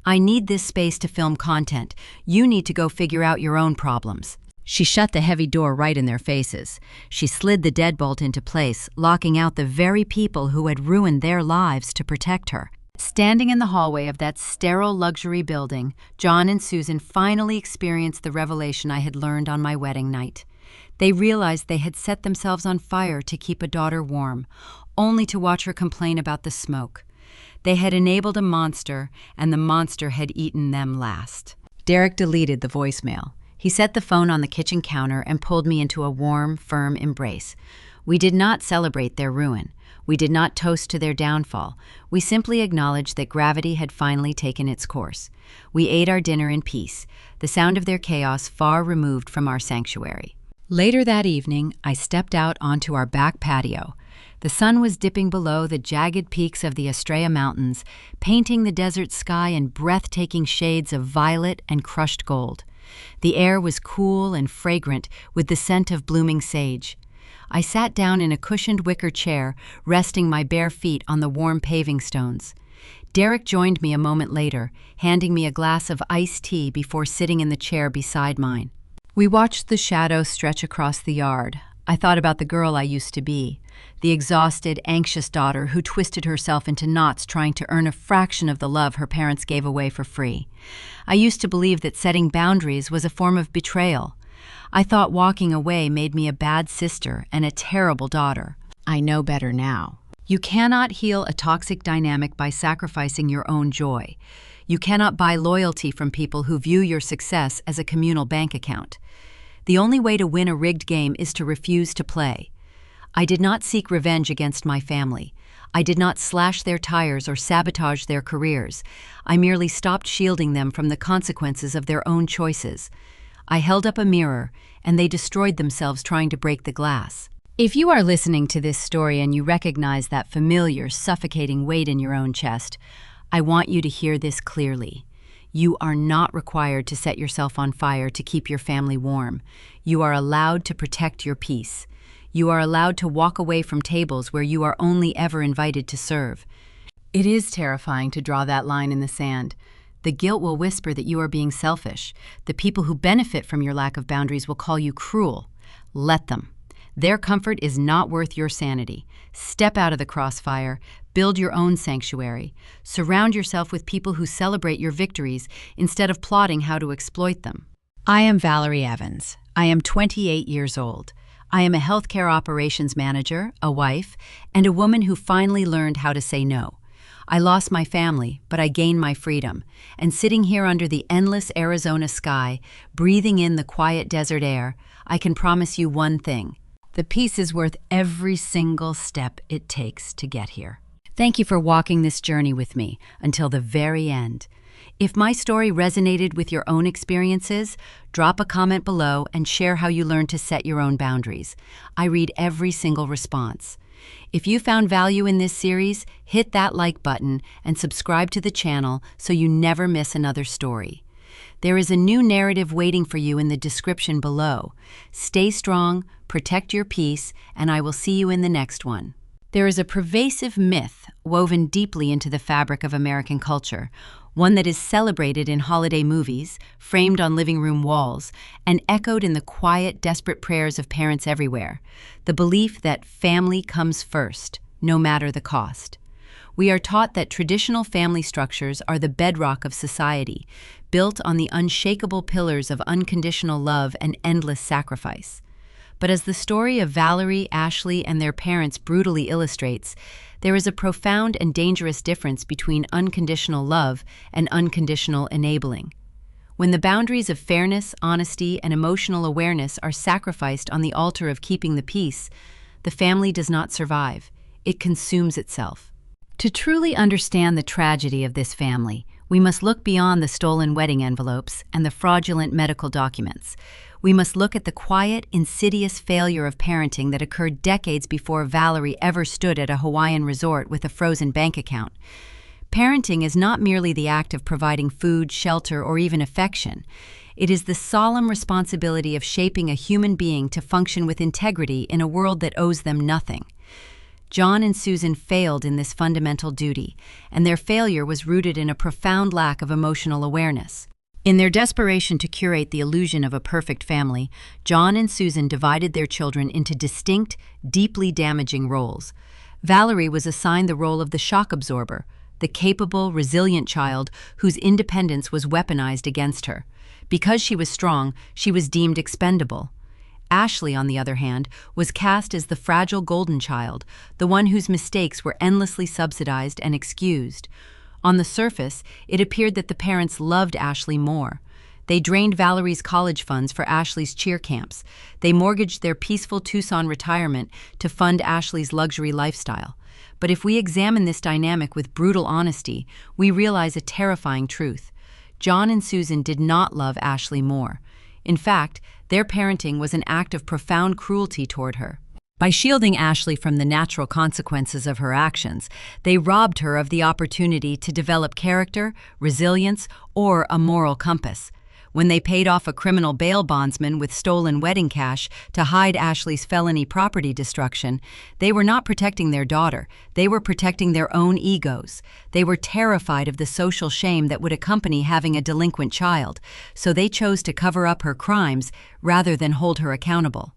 I need this space to film content. You need to go figure out your own problems." She shut the heavy door right in their faces. She slid the deadbolt into place, locking out the very people who had ruined their lives to protect her. Standing in the hallway of that sterile luxury building, John and Susan finally experienced the revelation I had learned on my wedding night. They realized they had set themselves on fire to keep a daughter warm, only to watch her complain about the smoke. They had enabled a monster, and the monster had eaten them last. Derek deleted the voicemail. He set the phone on the kitchen counter and pulled me into a warm, firm embrace. We did not celebrate their ruin. We did not toast to their downfall. We simply acknowledged that gravity had finally taken its course. We ate our dinner in peace, the sound of their chaos far removed from our sanctuary. Later that evening, I stepped out onto our back patio. The sun was dipping below the jagged peaks of the Estrella Mountains, painting the desert sky in breathtaking shades of violet and crushed gold. The air was cool and fragrant with the scent of blooming sage. I sat down in a cushioned wicker chair, resting my bare feet on the warm paving stones. Derek joined me a moment later, handing me a glass of iced tea before sitting in the chair beside mine. We watched the shadows stretch across the yard. I thought about the girl I used to be, the exhausted, anxious daughter who twisted herself into knots trying to earn a fraction of the love her parents gave away for free. I used to believe that setting boundaries was a form of betrayal. I thought walking away made me a bad sister and a terrible daughter. I know better now. You cannot heal a toxic dynamic by sacrificing your own joy. You cannot buy loyalty from people who view your success as a communal bank account. The only way to win a rigged game is to refuse to play. I did not seek revenge against my family. I did not slash their tires or sabotage their careers. I merely stopped shielding them from the consequences of their own choices. I held up a mirror, and they destroyed themselves trying to break the glass. If you are listening to this story and you recognize that familiar, suffocating weight in your own chest, I want you to hear this clearly. You are not required to set yourself on fire to keep your family warm. You are allowed to protect your peace. You are allowed to walk away from tables where you are only ever invited to serve. It is terrifying to draw that line in the sand. The guilt will whisper that you are being selfish. The people who benefit from your lack of boundaries will call you cruel. Let them. Their comfort is not worth your sanity. Step out of the crossfire. Build your own sanctuary. Surround yourself with people who celebrate your victories instead of plotting how to exploit them. I am Valerie Evans. I am 28 years old. I am a healthcare operations manager, a wife, and a woman who finally learned how to say no. I lost my family, but I gained my freedom. And sitting here under the endless Arizona sky, breathing in the quiet desert air, I can promise you one thing. The peace is worth every single step it takes to get here. Thank you for walking this journey with me until the very end. If my story resonated with your own experiences, drop a comment below and share how you learned to set your own boundaries. I read every single response. If you found value in this series, hit that like button and subscribe to the channel so you never miss another story. There is a new narrative waiting for you in the description below. Stay strong, protect your peace, and I will see you in the next one. There is a pervasive myth woven deeply into the fabric of American culture, one that is celebrated in holiday movies, framed on living room walls, and echoed in the quiet, desperate prayers of parents everywhere. The belief that family comes first, no matter the cost. We are taught that traditional family structures are the bedrock of society, built on the unshakable pillars of unconditional love and endless sacrifice. But as the story of Valerie, Ashley, and their parents brutally illustrates, there is a profound and dangerous difference between unconditional love and unconditional enabling. When the boundaries of fairness, honesty, and emotional awareness are sacrificed on the altar of keeping the peace, the family does not survive. It consumes itself. To truly understand the tragedy of this family, we must look beyond the stolen wedding envelopes and the fraudulent medical documents. We must look at the quiet, insidious failure of parenting that occurred decades before Valerie ever stood at a Hawaiian resort with a frozen bank account. Parenting is not merely the act of providing food, shelter, or even affection. It is the solemn responsibility of shaping a human being to function with integrity in a world that owes them nothing. John and Susan failed in this fundamental duty, and their failure was rooted in a profound lack of emotional awareness. In their desperation to curate the illusion of a perfect family, John and Susan divided their children into distinct, deeply damaging roles. Valerie was assigned the role of the shock absorber, the capable, resilient child whose independence was weaponized against her. Because she was strong, she was deemed expendable. Ashley, on the other hand, was cast as the fragile golden child, the one whose mistakes were endlessly subsidized and excused. On the surface, it appeared that the parents loved Ashley more. They drained Valerie's college funds for Ashley's cheer camps. They mortgaged their peaceful Tucson retirement to fund Ashley's luxury lifestyle. But if we examine this dynamic with brutal honesty, we realize a terrifying truth. John and Susan did not love Ashley more. In fact, their parenting was an act of profound cruelty toward her. By shielding Ashley from the natural consequences of her actions, they robbed her of the opportunity to develop character, resilience, or a moral compass. When they paid off a criminal bail bondsman with stolen wedding cash to hide Ashley's felony property destruction, they were not protecting their daughter, they were protecting their own egos. They were terrified of the social shame that would accompany having a delinquent child, so they chose to cover up her crimes rather than hold her accountable.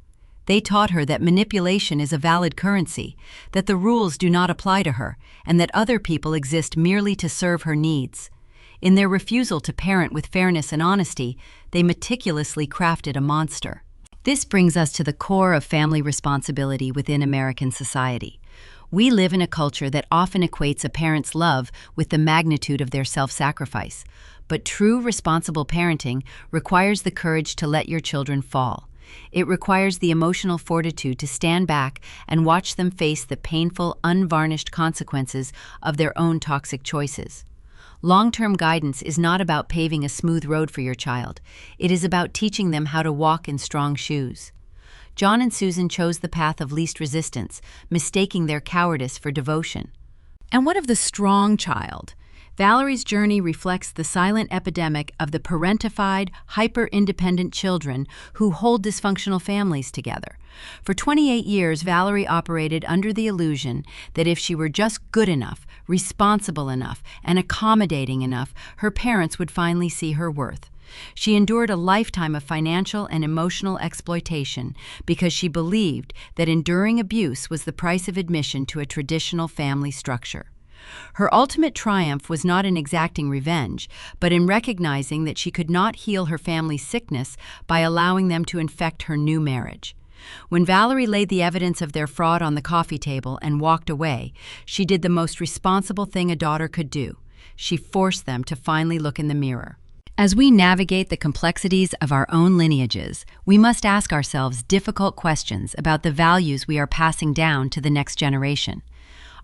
They taught her that manipulation is a valid currency, that the rules do not apply to her, and that other people exist merely to serve her needs. In their refusal to parent with fairness and honesty, they meticulously crafted a monster. This brings us to the core of family responsibility within American society. We live in a culture that often equates a parent's love with the magnitude of their self-sacrifice. But true responsible parenting requires the courage to let your children fall. It requires the emotional fortitude to stand back and watch them face the painful, unvarnished consequences of their own toxic choices. Long-term guidance is not about paving a smooth road for your child. It is about teaching them how to walk in strong shoes. John and Susan chose the path of least resistance, mistaking their cowardice for devotion. And what of the strong child? Valerie's journey reflects the silent epidemic of the parentified, hyper-independent children who hold dysfunctional families together. For 28 years, Valerie operated under the illusion that if she were just good enough, responsible enough, and accommodating enough, her parents would finally see her worth. She endured a lifetime of financial and emotional exploitation because she believed that enduring abuse was the price of admission to a traditional family structure. Her ultimate triumph was not in exacting revenge, but in recognizing that she could not heal her family's sickness by allowing them to infect her new marriage. When Valerie laid the evidence of their fraud on the coffee table and walked away, she did the most responsible thing a daughter could do. She forced them to finally look in the mirror. As we navigate the complexities of our own lineages, we must ask ourselves difficult questions about the values we are passing down to the next generation.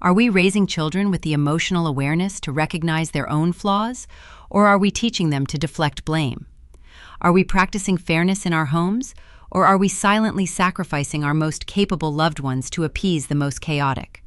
Are we raising children with the emotional awareness to recognize their own flaws, or are we teaching them to deflect blame? Are we practicing fairness in our homes, or are we silently sacrificing our most capable loved ones to appease the most chaotic?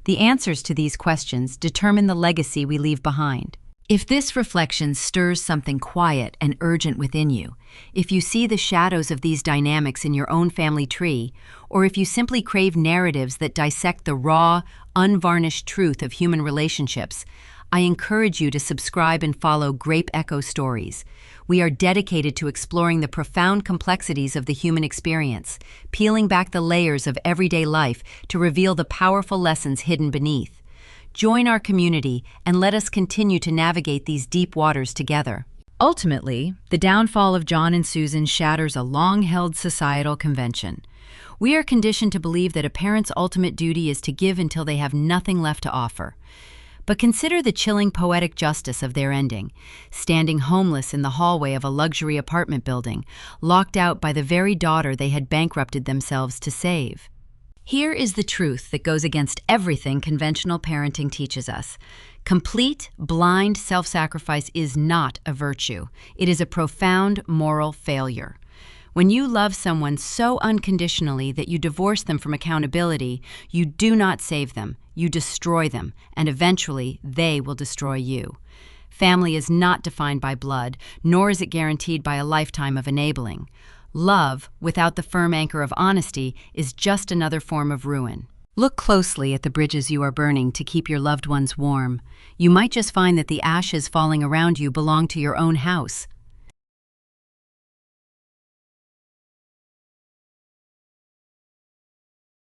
The answers to these questions determine the legacy we leave behind. If this reflection stirs something quiet and urgent within you, if you see the shadows of these dynamics in your own family tree, or if you simply crave narratives that dissect the raw, unvarnished truth of human relationships, I encourage you to subscribe and follow Grape Echo Stories. We are dedicated to exploring the profound complexities of the human experience, peeling back the layers of everyday life to reveal the powerful lessons hidden beneath. Join our community and let us continue to navigate these deep waters together. Ultimately, the downfall of John and Susan shatters a long-held societal convention. We are conditioned to believe that a parent's ultimate duty is to give until they have nothing left to offer. But consider the chilling poetic justice of their ending, standing homeless in the hallway of a luxury apartment building, locked out by the very daughter they had bankrupted themselves to save. Here is the truth that goes against everything conventional parenting teaches us. Complete, blind self-sacrifice is not a virtue. It is a profound moral failure. When you love someone so unconditionally that you divorce them from accountability, you do not save them, you destroy them, and eventually they will destroy you. Family is not defined by blood, nor is it guaranteed by a lifetime of enabling. Love, without the firm anchor of honesty, is just another form of ruin. Look closely at the bridges you are burning to keep your loved ones warm. You might just find that the ashes falling around you belong to your own house.